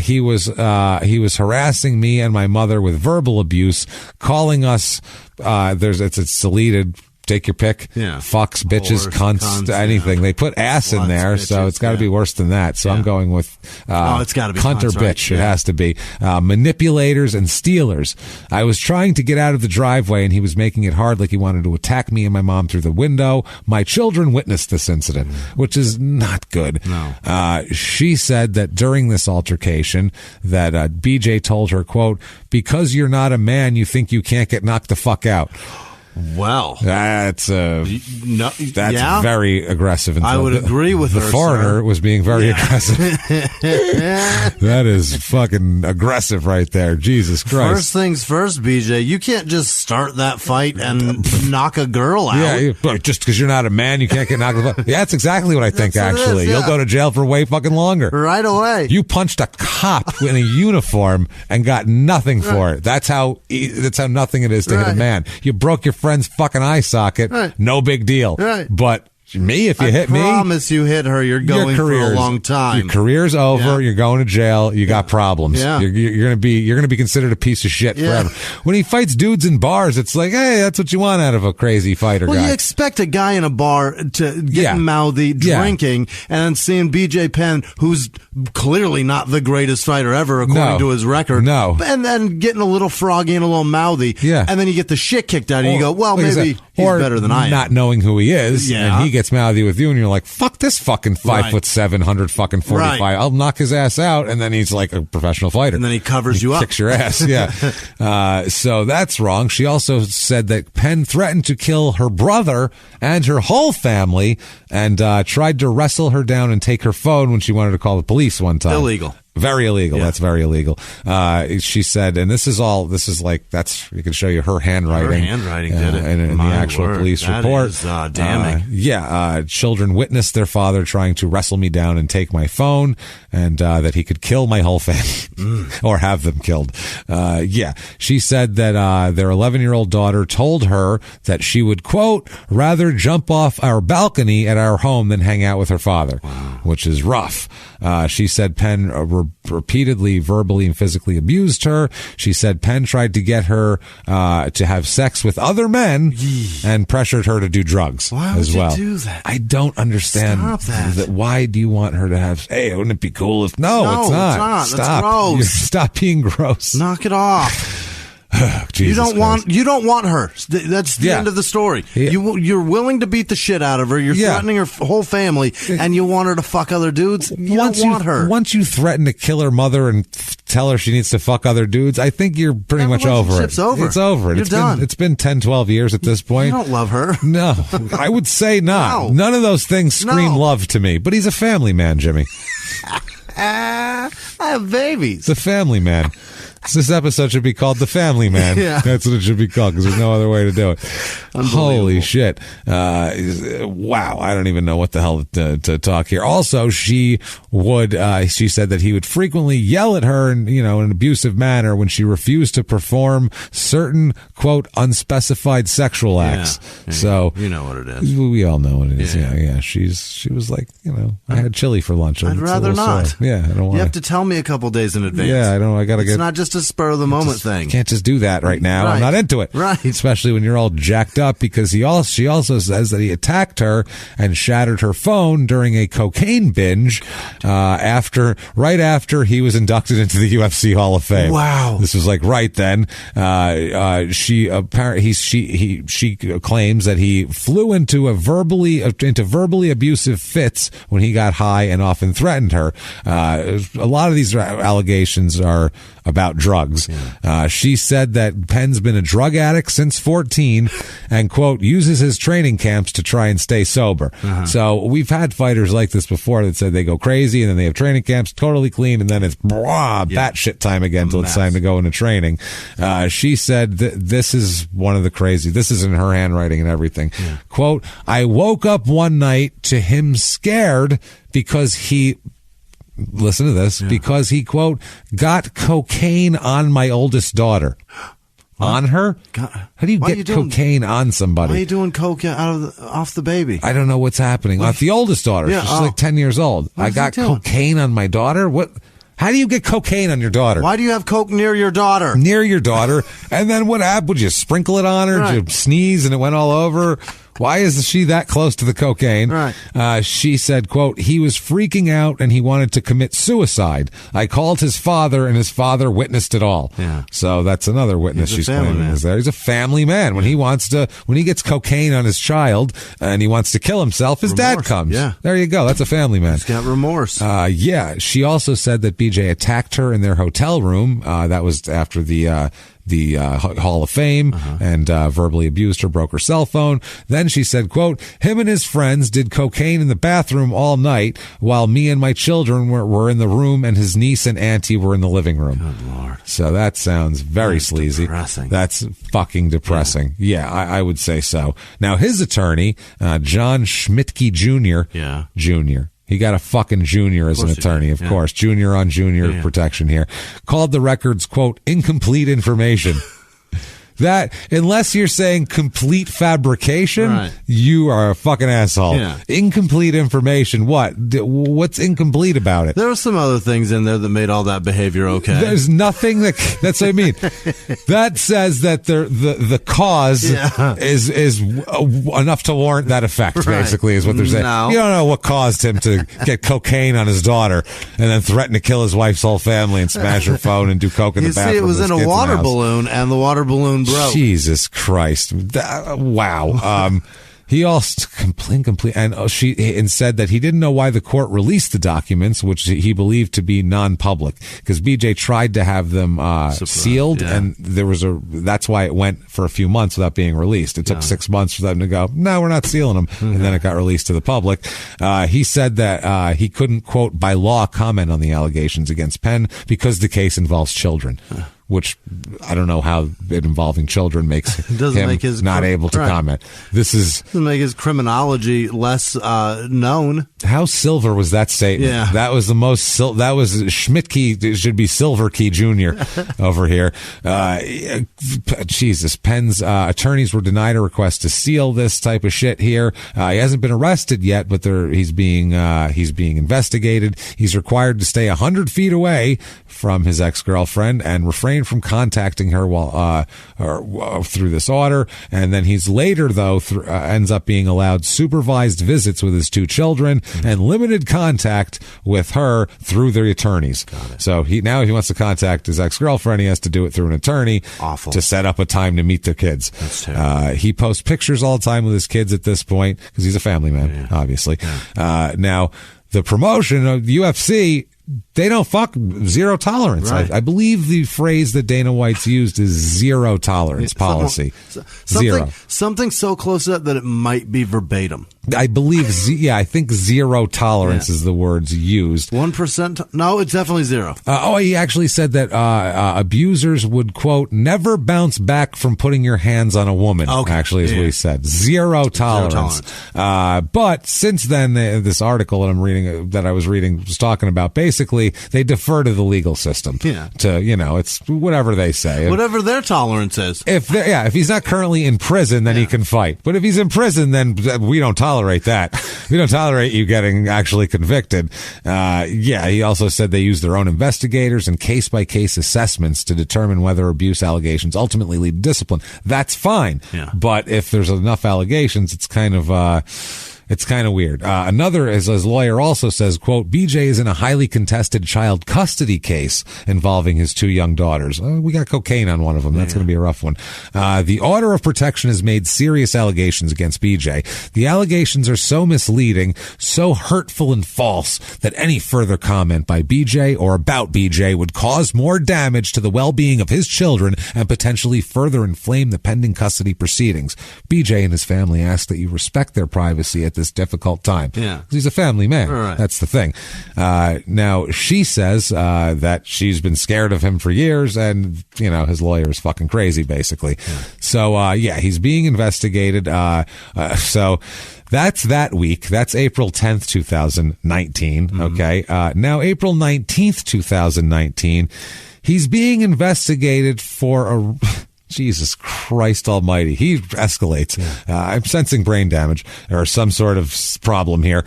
He was harassing me and my mother with verbal abuse, calling us, it's deleted. Take your pick. Yeah. Fucks, bitches, cunts, anything. Yeah. They put ass in there, bitches, so it's got to be worse than that. So I'm going with it's got to be cunt or bitch. Right? It has to be. Manipulators and stealers. I was trying to get out of the driveway, and he was making it hard, like he wanted to attack me and my mom through the window. My children witnessed this incident, which is not good. No. She said that during this altercation that BJ told her, quote, because you're not a man, you think you can't get knocked the fuck out. Well, that's very aggressive. I would agree with the her. The foreigner was being very aggressive. That is fucking aggressive right there. Jesus Christ. First things first, BJ. You can't just start that fight and knock a girl out. Yeah, just because you're not a man, you can't get knocked out. Yeah, that's exactly what I think, actually. You'll go to jail for way fucking longer. Right away. You punched a cop in a uniform and got nothing for it. That's how nothing it is to hit a man. You broke your friend's fucking eye socket. No big deal. But me, if you hit me, I promise you hit her, you're going for a long time. Your career's over. You're going to jail. You got problems. You're gonna be considered a piece of shit forever. When he fights dudes in bars, it's like, hey, that's what you want out of a crazy fighter guy. Well, you expect a guy in a bar to get mouthy, drinking, and then seeing BJ Penn, who's clearly not the greatest fighter ever, according to his record. No. And then getting a little froggy and a little mouthy. Yeah. And then you get the shit kicked out, and you go, well, maybe he's better than I am. Not knowing who he is, and he gets mouthy with you, and you're like, fuck this fucking 5'7", 145. I'll knock his ass out, and then he's like a professional fighter. And then he covers you up. Kicks your ass, so that's wrong. She also said that Penn threatened to kill her brother and her whole family, and tried to wrestle her down and take her phone when she wanted to call the police one time. Illegal. Very illegal. Yeah. That's very illegal. She said, and this is you can show you her handwriting. Her handwriting did it. In the actual police report. Is damning. Children witnessed their father trying to wrestle me down and take my phone, and that he could kill my whole family or have them killed. She said that their 11-year-old daughter told her that she would, quote, rather jump off our balcony at our home than hang out with her father, which is rough. She said Penn repeatedly verbally and physically abused her. She said Penn tried to get her to have sex with other men and pressured her to do drugs as well. Why would you do that? I don't understand. Stop that. Why do you want her to have... Hey, wouldn't it be cool if... No, it's not. Stop. That's gross. Stop being gross. Knock it off. You don't want her. That's the end of the story. Yeah. You're willing to beat the shit out of her. You're threatening her whole family, and you want her to fuck other dudes. You don't want her. Once you threaten to kill her mother and tell her she needs to fuck other dudes, I think you're pretty much over it. It's over. You're done. It's been 10, 12 years at this point. You don't love her. No, I would say not. No. None of those things scream love to me. But he's a family man, Jimmy. I have babies. It's a family man. This episode should be called The Family Man. Yeah. That's what it should be called, because there's no other way to do it. Holy shit. Wow. I don't even know what the hell to talk here. Also, she said that he would frequently yell at her in an abusive manner when she refused to perform certain, quote, unspecified sexual acts. Yeah. So, you know what it is. We all know what it is. Yeah. She was like, I had chili for lunch. I'd rather not. Sore. Yeah. I don't want. You have to tell me a couple days in advance. Yeah. I got to get. It's not just a spur of the moment thing. Can't just do that right now. Right. I'm not into it. Right. Especially when you're all jacked up, because she also says that he attacked her and shattered her phone during a cocaine binge right after he was inducted into the UFC Hall of Fame. Wow. This was like right then. She claims that he flew into verbally abusive fits when he got high and often threatened her. A lot of these allegations are about drugs. Yeah. She said that Penn's been a drug addict since 14 and, quote, uses his training camps to try and stay sober. Uh-huh. So we've had fighters like this before that said they go crazy and then they have training camps totally clean and then it's batshit time again until it's time to go into training. She said this is one of the crazy. This is in her handwriting and everything. Yeah. Quote, I woke up one night to him scared because he... Listen to this. Yeah. Because he, quote, got cocaine on my oldest daughter. What? On her? God. How do you get cocaine on somebody? Why are you doing coke off the baby? I don't know what's happening. Off the oldest daughter. Yeah, she's like 10 years old. I got cocaine on my daughter? What? How do you get cocaine on your daughter? Why do you have coke near your daughter? Near your daughter. And then what happened? Would you sprinkle it on her? Right. Did you sneeze and it went all over? Why is she that close to the cocaine? Right. She said, quote, he was freaking out and he wanted to commit suicide. I called his father and his father witnessed it all. Yeah. So that's another witness she's claiming is there. He's a family man. When he gets cocaine on his child and he wants to kill himself, his dad comes. Yeah. There you go. That's a family man. He's got remorse. Yeah. She also said that BJ attacked her in their hotel room. That was after the Hall of Fame and verbally abused her, broke her cell phone. Then she said, quote, him and his friends did cocaine in the bathroom all night while me and my children were in the room and his niece and auntie were in the living room. Good Lord. So that sounds very sleazy. Depressing. That's fucking depressing. Yeah, I would say so. Now, his attorney, John Schmidtke Jr. Yeah. Jr., he got a fucking junior as an attorney, of course. Junior on junior protection here. Called the records, quote, incomplete information. That, unless you're saying complete fabrication, you are a fucking asshole. Yeah. Incomplete information. What's incomplete about it? There were some other things in there that made all that behavior okay. There's nothing that's what I mean. That says that the cause is enough to warrant that effect, basically, is what they're saying. No. You don't know what caused him to get cocaine on his daughter and then threaten to kill his wife's whole family and smash her phone and do coke in the bathroom. You see, it was in a water balloon, and the water balloon broke. Jesus Christ. Wow. He also complete, and said that he didn't know why the court released the documents, which he believed to be non-public, because BJ tried to have them sealed, and that's why it went for a few months without being released. It took 6 months for them to go, no, we're not sealing them, and then it got released to the public. He said that he couldn't, quote, by law comment on the allegations against Penn because the case involves children. Which I don't know how it involving children makes him not able to comment. Doesn't make his criminology less known. How silver was that statement? Yeah. That was the most. That was Schmidtke. It should be Silver Key Jr. over here. Jesus, Penn's attorneys were denied a request to seal this type of shit here. He hasn't been arrested yet, but he's being investigated. He's required to stay 100 feet away from his ex-girlfriend and refrain from contacting her through this order. And then he's later, though, ends up being allowed supervised visits with his 2 children and limited contact with her through their attorneys. So if he wants to contact his ex-girlfriend, he has to do it through an attorney to set up a time to meet their kids. That's terrible. He posts pictures all the time with his kids at this point because he's a family man, obviously. Yeah. Now, the promotion of the UFC, they don't fuck zero tolerance. Right. I believe the phrase that Dana White's used is zero tolerance policy. Something so close to that it might be verbatim. I believe, I think zero tolerance is the words used. 1%? No, it's definitely zero. He actually said that abusers would, quote, never bounce back from putting your hands on a woman, actually is what he said. Zero tolerance. But since then, this article that I was reading was talking about basically they defer to the legal system. Yeah. It's whatever they say. Whatever their tolerance is. If he's not currently in prison, then he can fight. But if he's in prison, then we don't tolerate that. We don't tolerate you getting actually convicted. He also said they use their own investigators and case-by-case assessments to determine whether abuse allegations ultimately lead to discipline. That's fine. Yeah. But if there's enough allegations, it's kind of weird. His lawyer also says, quote, BJ is in a highly contested child custody case involving his 2 young daughters. We got cocaine on one of them. That's going to be a rough one. The order of protection has made serious allegations against BJ. The allegations are so misleading, so hurtful and false that any further comment by BJ or about BJ would cause more damage to the well-being of his children and potentially further inflame the pending custody proceedings. BJ and his family ask that you respect their privacy at this difficult time. Yeah. He's a family man. Right. That's the thing. Now, she says that she's been scared of him for years, and, his lawyer is fucking crazy, basically. Yeah. So, he's being investigated. So that's that week. That's April 10th, 2019. Mm-hmm. Okay. Now, April 19th, 2019, he's being investigated for Jesus Christ almighty. He escalates. Yeah. I'm sensing brain damage or some sort of problem here.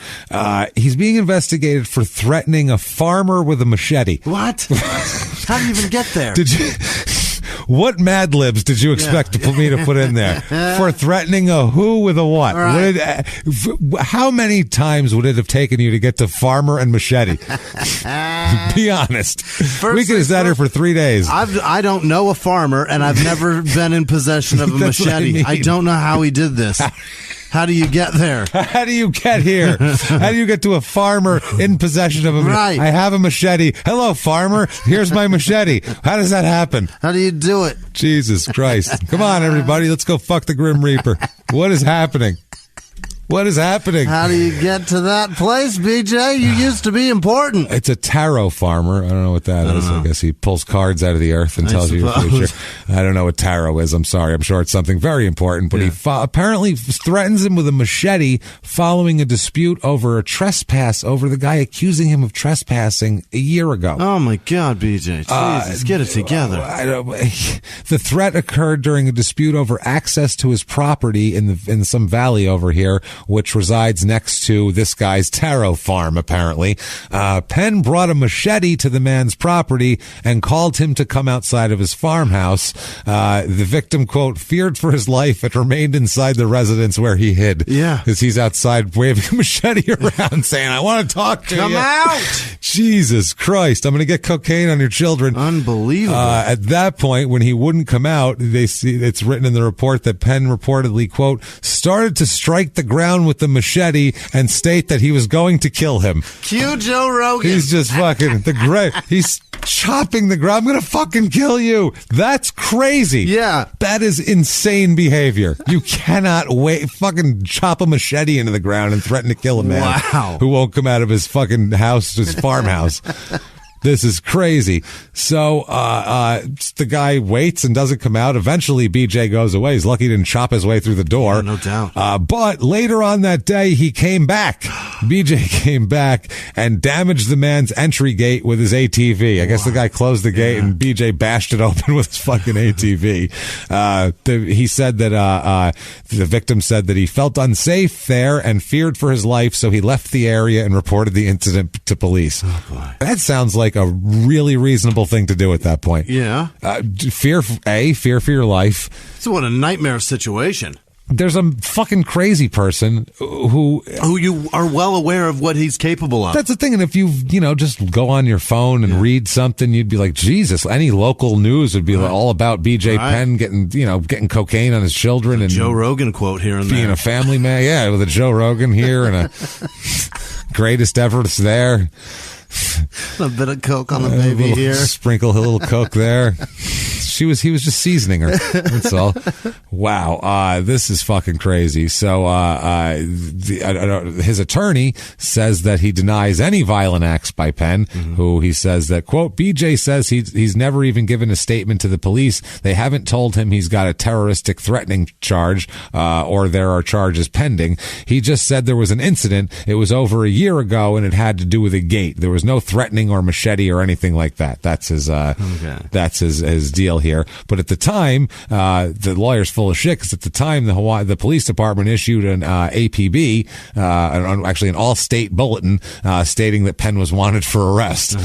He's being investigated for threatening a farmer with a machete. What? How do you even get there? What Mad Libs did you expect me to put in there? For threatening a who with a what? Right. How many times would it have taken you to get to farmer and machete? Be honest. We could have sat here for 3 days. I don't know a farmer, and I've never been in possession of a machete. I don't know how he did this. How do you get there? How do you get here? How do you get to a farmer in possession of a machete? Right. I have a machete. Hello, farmer. Here's my machete. How does that happen? How do you do it? Jesus Christ. Come on, everybody. Let's go fuck the Grim Reaper. What is happening? What is happening? How do you get to that place, BJ? You used to be important. It's a tarot farmer. I don't know what that is. I guess he pulls cards out of the earth and tells you your future. I don't know what tarot is. I'm sorry. I'm sure it's something very important. But he apparently threatens him with a machete following a dispute over a trespass over the guy accusing him of trespassing a year ago. Oh, my God, BJ. Jesus, get it together. The threat occurred during a dispute over access to his property in some valley over here, which resides next to this guy's taro farm, apparently. Penn brought a machete to the man's property and called him to come outside of his farmhouse. The victim, quote, feared for his life and remained inside the residence where he hid. Yeah. Because he's outside waving a machete around saying, I want to talk to you. Come out! Jesus Christ, I'm going to get cocaine on your children. Unbelievable. At that point, when he wouldn't come out, it's written in the report that Penn reportedly, quote, started to strike the ground with the machete and state that he was going to kill him. Cue Joe Rogan. He's just fucking he's chopping the ground. I'm going to fucking kill you. That's crazy. Yeah. That is insane behavior. You cannot fucking chop a machete into the ground and threaten to kill a man who won't come out of his fucking house, his farmhouse. This is crazy. So the guy waits and doesn't come out. Eventually, BJ goes away. He's lucky he didn't chop his way through the door. Yeah, no doubt. But later on that day, he came back. BJ came back and damaged the man's entry gate with his ATV. I guess the guy closed the gate and BJ bashed it open with his fucking ATV. He said that the victim said that he felt unsafe there and feared for his life, so he left the area and reported the incident to police. Oh, boy. That sounds like a really reasonable thing to do at that point. Yeah. Fear for your life. So what a nightmare situation. There's a fucking crazy person who you are well aware of what he's capable of. That's the thing. And if you just go on your phone and read something, you'd be like, Jesus, any local news would be all about BJ Penn getting cocaine on his children. And Joe Rogan quote here and being there. a family man. Yeah, with a Joe Rogan here and a greatest efforts there. A bit of coke on the baby here. Sprinkle a little coke there. He was just seasoning her. That's all. Wow. This is fucking crazy. So, his attorney says that he denies any violent acts by Penn, who he says that, quote, BJ says he's never even given a statement to the police. They haven't told him he's got a terroristic threatening charge, or there are charges pending. He just said there was an incident. It was over a year ago and it had to do with a gate. There was no threatening or machete or anything like that. That's his, that's his deal here. But at the time, the lawyer's full of shit, because at the time the police department issued an APB, actually an all-state bulletin, stating that Penn was wanted for arrest.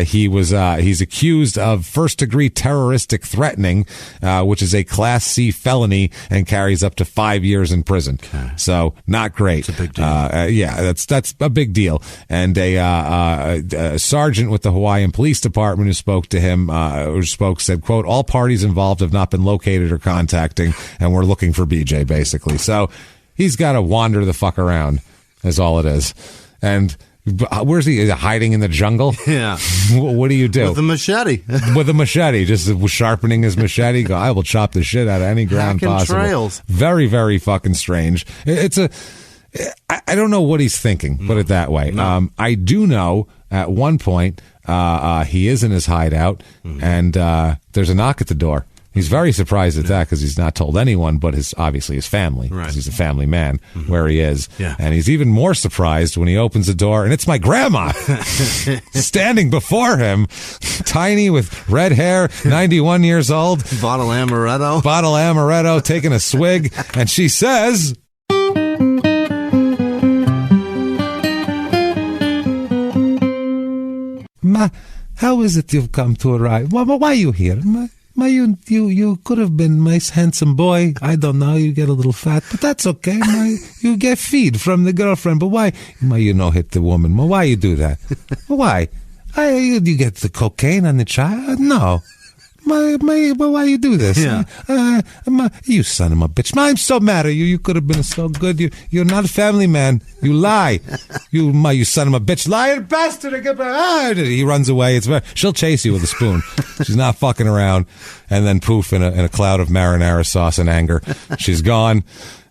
He's accused of first-degree terroristic threatening, which is a Class C felony and carries up to 5 years in prison. Okay. So not great. It's a big deal. That's a big deal. And a sergeant with the Hawaiian Police Department who spoke to him, said, quote, all parties involved have not been located or contacting, and we're looking for BJ, basically. So he's got to wander the fuck around, is all it is. And where's he? Hiding in the jungle? Yeah. What do you do? With a machete. With a machete, just sharpening his machete. Go, I will chop the shit out of any ground possible. Trails. Very, very fucking strange. I don't know what he's thinking, put it that way. No. I do know at one point he is in his hideout, and there's a knock at the door. He's very surprised at that because he's not told anyone but obviously his family. Right. He's a family man where he is. Yeah. And he's even more surprised when he opens the door and it's my grandma standing before him, tiny with red hair, 91 years old. Bottle amaretto, taking a swig. And she says, Ma, how is it you've come to arrive? Why are you here? Ma, you could have been my handsome boy. I don't know. You get a little fat, but that's okay. You get feed from the girlfriend. But why? You no hit the woman. Ma, why you do that? Why? You get the cocaine on the child? No. Why you do this? Yeah. You son of a bitch. I'm so mad at you. You could have been so good. You're not a family man. You lie. You son of a bitch. Lying bastard. He runs away. She'll chase you with a spoon. She's not fucking around. And then poof, in a cloud of marinara sauce and anger, she's gone.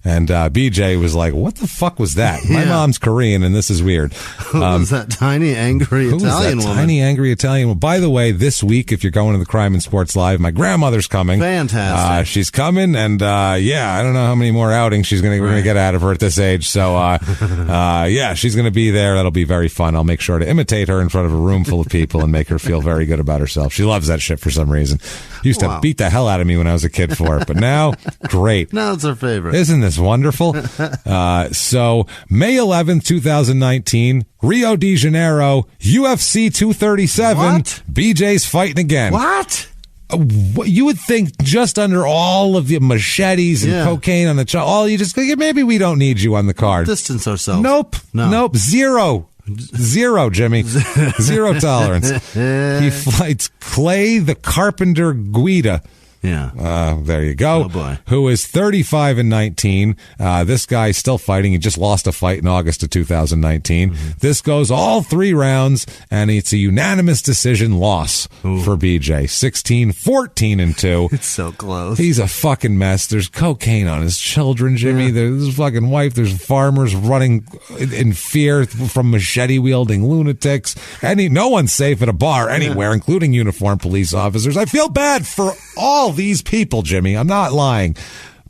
And BJ was like, what the fuck was that? My mom's Korean, and this is weird. Who was that tiny, angry Italian woman? Tiny, angry Italian woman. By the way, this week, if you're going to the Crime and Sports Live, my grandmother's coming. Fantastic. She's coming, and I don't know how many more outings we're going to get out of her at this age. So, she's going to be there. That'll be very fun. I'll make sure to imitate her in front of a room full of people and make her feel very good about herself. She loves that shit for some reason. Used to beat the hell out of me when I was a kid for it, but now, great. Now it's her favorite. Isn't this That's wonderful. So May 11th, 2019, Rio de Janeiro, UFC 237. What? BJ's fighting again. What? You would think just under all of the machetes and cocaine on the all you just maybe we don't need you on the card. Distance ourselves. Nope. Zero, Jimmy. Zero tolerance. He fights Clay the Carpenter Guida. Yeah. There you go. Oh, boy. Who is 35-19. This guy's still fighting. He just lost a fight in August of 2019. Mm-hmm. This goes all 3 rounds, and it's a unanimous decision loss for BJ. 16-14-2. It's so close. He's a fucking mess. There's cocaine on his children, Jimmy. Yeah. There's his fucking wife. There's farmers running in fear from machete-wielding lunatics. No one's safe at a bar anywhere, including uniformed police officers. I feel bad for all these people, Jimmy. I'm not lying,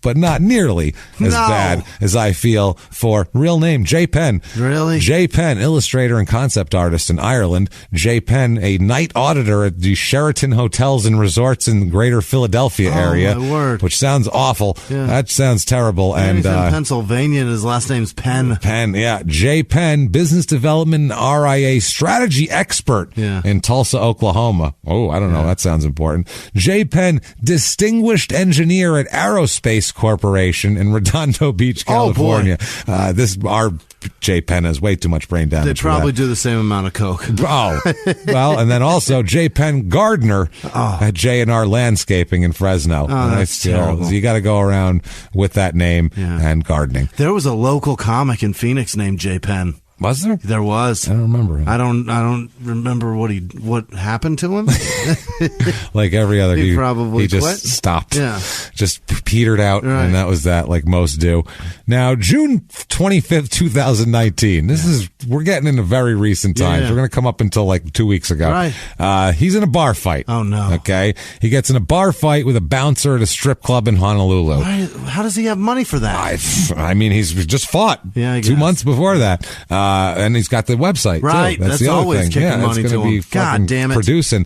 but not nearly as bad as I feel for real name J. Penn. Really? J. Penn, illustrator and concept artist in Ireland. J. Penn, a night auditor at the Sheraton Hotels and Resorts in the greater Philadelphia area. My word. Which sounds awful. Yeah. That sounds terrible. Yeah, and he's in Pennsylvania, and his last name's Penn. Penn, yeah. J. Penn, business development and RIA strategy expert in Tulsa, Oklahoma. Oh, I don't know. That sounds important. J. Penn, distinguished engineer at Aerospace Corporation in Redondo Beach, California. Our J. Penn has way too much brain damage. They probably do the same amount of coke. Oh, well, and then also J. Penn Gardner at J&R Landscaping in Fresno. Oh, that's terrible. You got to go around with that name and gardening. There was a local comic in Phoenix named J. Penn. Was there? There was. I don't remember him. I don't remember what happened to him. Like every other, he probably he just quit. Stopped. Yeah, just petered out, and that was that. Like most do. Now, June 25th, 2019. We're getting into very recent times. Yeah. We're going to come up until like 2 weeks ago. Right. He's in a bar fight. Oh no. Okay. He gets in a bar fight with a bouncer at a strip club in Honolulu. How does he have money for that? I mean, he's just fought 2 months before that. And he's got the website, right? Too. That's the always other thing. Kicking money it's to going to be God damn it. Producing.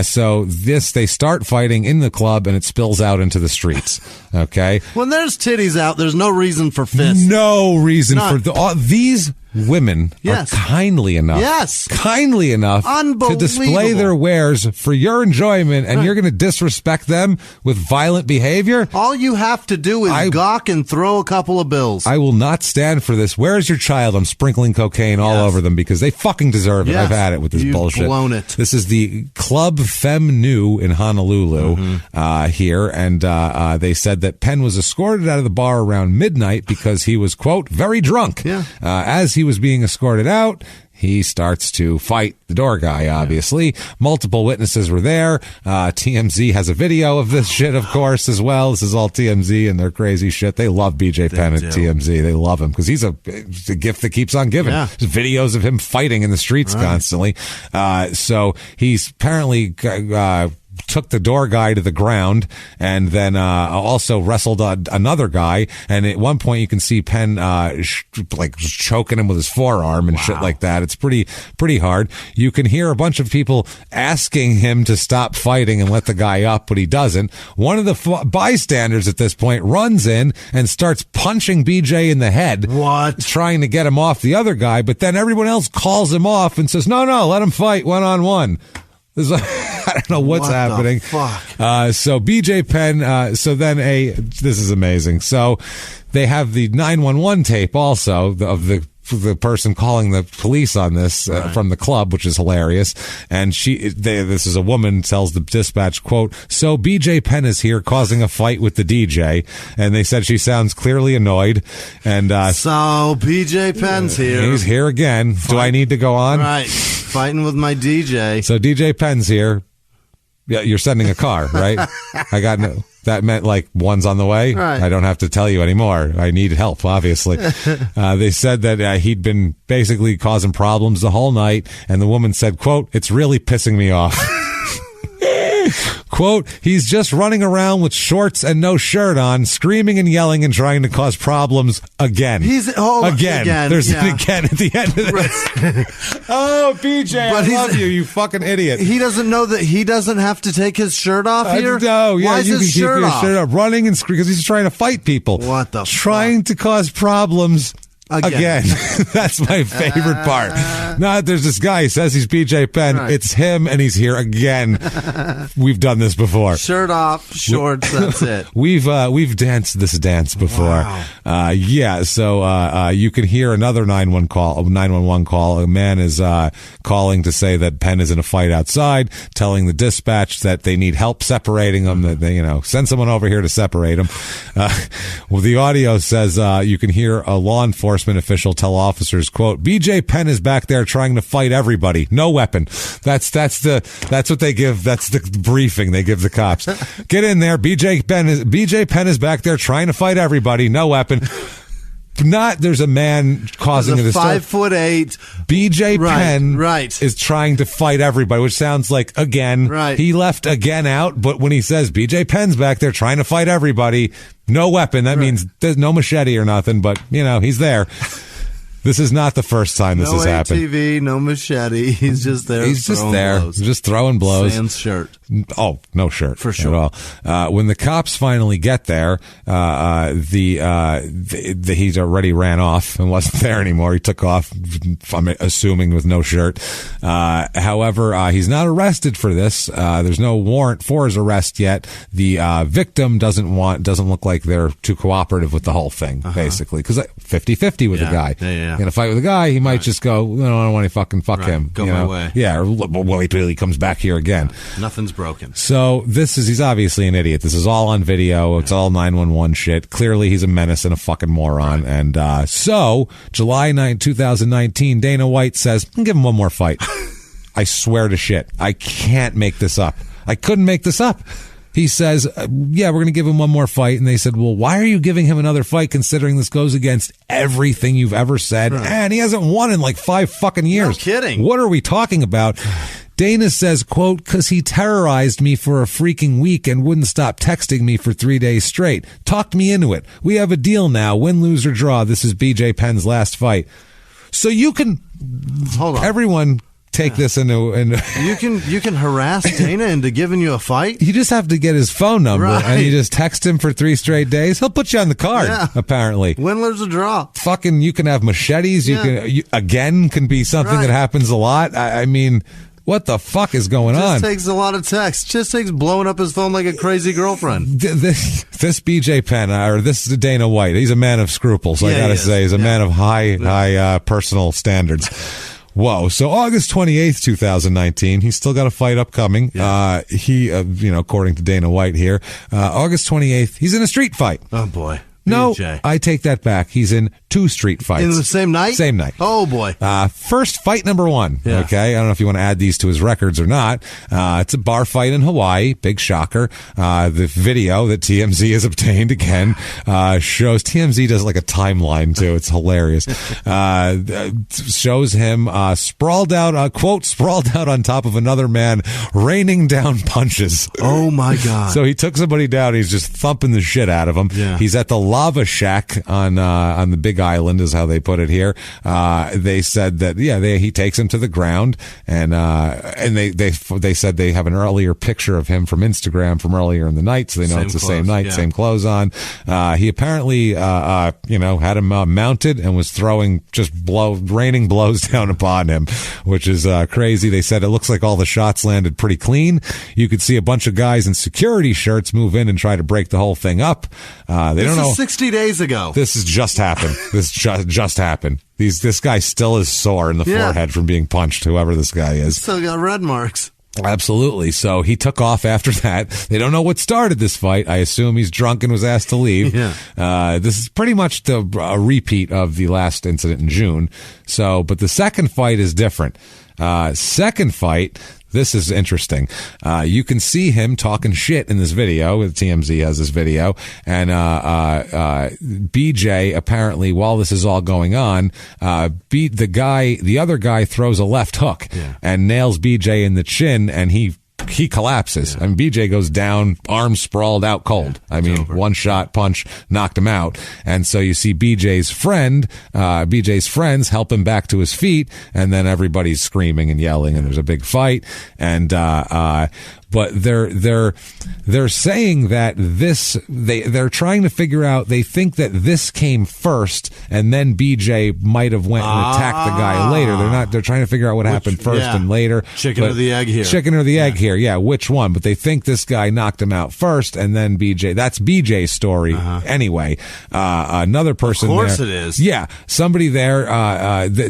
So they start fighting in the club, and it spills out into the streets. Okay. When there's titties out, there's no reason for fists. No reason for these women are kindly enough to display their wares for your enjoyment, and you're going to disrespect them with violent behavior. All you have to do is gawk and throw a couple of bills. I will not stand for this. Where is your child? I'm sprinkling cocaine all over them because they fucking deserve it. I've had it with this bullshit. Blown it. This is the Club Femme Nu in Honolulu here, and they said that Penn was escorted out of the bar around midnight because he was, quote, very drunk. As he was being escorted out, he starts to fight the door guy, obviously. Multiple witnesses were there. TMZ has a video of this shit, of course, as well. This is all TMZ and their crazy shit. They love BJ Penn at TMZ. They love him because he's a gift that keeps on giving. There's videos of him fighting in the streets constantly. So he's apparently took the door guy to the ground and then also wrestled another guy. And at one point you can see Penn like choking him with his forearm and shit like that. It's pretty hard. You can hear a bunch of people asking him to stop fighting and let the guy up, but he doesn't. One of the bystanders at this point runs in and starts punching BJ in the head. Trying to get him off the other guy, but then everyone else calls him off and says, no, let him fight one-on-one. I don't know what's happening. So BJ Penn, so then this is amazing. So they have the 911 tape also of the person calling the police on this from the club, which is hilarious. And this is a woman, tells the dispatch, quote, so BJ Penn is here causing a fight with the DJ. And they said she sounds clearly annoyed. And so BJ Penn's here. He's here again. Do I need to go on? Right. Fighting with my DJ. So DJ Penn's here. Yeah, you're sending a car, right? That meant like one's on the way. Right. I don't have to tell you anymore. I need help, obviously. They said that he'd been basically causing problems the whole night, and the woman said, quote, it's really pissing me off. Quote, he's just running around with shorts and no shirt on, screaming and yelling and trying to cause problems again. Again. There's an again at the end of this. Right. Oh, BJ, I love you fucking idiot. He doesn't know that he doesn't have to take his shirt off here? No, yeah, why is his shirt off? Shirt off? Running and screaming because he's trying to fight people. What the Trying to cause problems. Again. That's my favorite part. There's this guy, he says he's BJ Penn. Right. It's him, and he's here again. We've done this before. Shirt off, shorts, that's it. We've danced this dance before. Wow. So you can hear another 911 call. A man is calling to say that Penn is in a fight outside, telling the dispatch that they need help separating them, that they, send someone over here to separate them. The audio says you can hear a law enforcement official tell officers, quote, BJ Penn is back there trying to fight everybody. No weapon. That's what they give. That's the briefing they give the cops. Get in there. BJ Penn is back there trying to fight everybody. No weapon. There's a man causing a 5'8" BJ Penn is trying to fight everybody, which sounds like again. Right. He left again out, but when he says BJ Penn's back there trying to fight everybody, no weapon, that means there's no machete or nothing, but he's there. This is not the first time this has happened. No ATV, no machete. He's just there. He's just there. Blows. Just throwing blows. Sans shirt. Oh, no shirt. For sure. At all. When the cops finally get there, he's already ran off and wasn't there anymore. He took off, I'm assuming, with no shirt. However, he's not arrested for this. There's no warrant for his arrest yet. The victim doesn't look like they're too cooperative with the whole thing, basically. Because 50-50 with the guy. Yeah. In a fight with a guy, he might just go, I don't want to fucking fuck him. Go my way. Yeah, or wait till he comes back here again. Nothing's broken. So he's obviously an idiot. This is all on video. It's all 911 shit. Clearly he's a menace and a fucking moron. And so, July 9, 2019, Dana White says, give him one more fight. I swear to shit. I can't make this up. I couldn't make this up. He says, we're going to give him one more fight. And they said, well, why are you giving him another fight considering this goes against everything you've ever said? Right. And he hasn't won in like 5 fucking years. No kidding. What are we talking about? Dana says, quote, because he terrorized me for a freaking week and wouldn't stop texting me for 3 days straight. Talked me into it. We have a deal now. Win, lose, or draw. This is BJ Penn's last fight. So you can... Hold on. Everyone... Take this into you can harass Dana into giving you a fight. You just have to get his phone number and you just text him for 3 straight days. He'll put you on the card. Apparently, win, lose, or draw. Fucking, you can have machetes. You can be something that happens a lot. I mean, what the fuck is going on? Just takes a lot of text. Just takes blowing up his phone like a crazy girlfriend. This BJ Penn or this Dana White. He's a man of scruples. I gotta say, he's a man of high personal standards. Whoa. So August 28th, 2019, he's still got a fight upcoming. Yeah. According to Dana White here, August 28th, he's in a street fight. Oh boy. No, BJ. I take that back. He's in 2 street fights. In the same night? Same night. Oh, boy. First fight number 1. Yeah. Okay. I don't know if you want to add these to his records or not. It's a bar fight in Hawaii. Big shocker. The video that TMZ has obtained again, shows TMZ does like a timeline too. It's hilarious. Shows him, sprawled out, quote, sprawled out on top of another man, raining down punches. Oh my God. So he took somebody down. He's just thumping the shit out of him. Yeah. He's at the lava shack on the Big Island is how they put it here. They said that he takes him to the ground and they said they have an earlier picture of him from Instagram from earlier in the night, so they know it's the same night, same clothes on. He apparently had him mounted and was throwing raining blows down upon him, which is crazy. They said it looks like all the shots landed pretty clean. You could see a bunch of guys in security shirts move in and try to break the whole thing up. They don't know. 60 days ago. This has just happened. This just happened. This guy still is sore in the forehead from being punched, whoever this guy is. Still got red marks. Absolutely. So he took off after that. They don't know what started this fight. I assume he's drunk and was asked to leave. Yeah. This is pretty much a repeat of the last incident in June. So, but the second fight is different. Second fight, this is interesting. You can see him talking shit in this video. TMZ has this video. And BJ, apparently, while this is all going on, the other guy throws a left hook and nails BJ in the chin, and he he collapses. I mean, BJ goes down, arms sprawled out cold. I mean, one shot punch knocked him out. And so you see BJ's friends help him back to his feet, and then everybody's screaming and yelling, and there's a big fight. And but they're saying that they're trying to figure out. They think that this came first, and then BJ might have went and attacked the guy later. They're trying to figure out what happened first and later. Chicken or the egg here. Chicken or the egg here. Yeah, which one? But they think this guy knocked him out first, and then BJ. That's BJ's story anyway. Another person. Of course there, it is. Yeah, somebody there.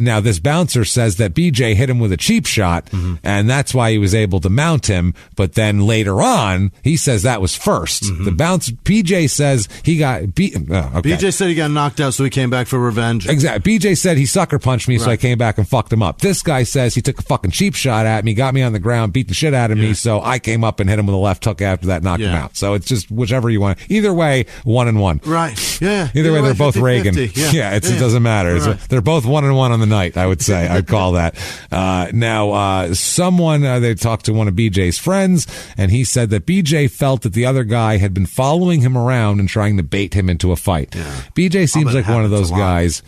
Now this bouncer says that BJ hit him with a cheap shot, and that's why he was able to mount him. But then later on, he says that was first. The bouncer, PJ says he got beaten. BJ said he got knocked out, so he came back for revenge. Exactly. BJ said he sucker punched me, so I came back and fucked him up. This guy says he took a fucking cheap shot at me, got me on the ground, beat the shit out of me, so I came up and hit him with a left hook after that, knocked him out. So it's just whichever you want. Either way, 1-1. Right. Yeah. Either way, they're both 50, Reagan. 50. It doesn't matter. Right. They're both 1-1 on the night, I would say. I'd call that. Now, someone, they talked to one of BJ's friends, and he said that BJ felt that the other guy had been following him around and trying to bait him into a fight. BJ seems like one of those guys.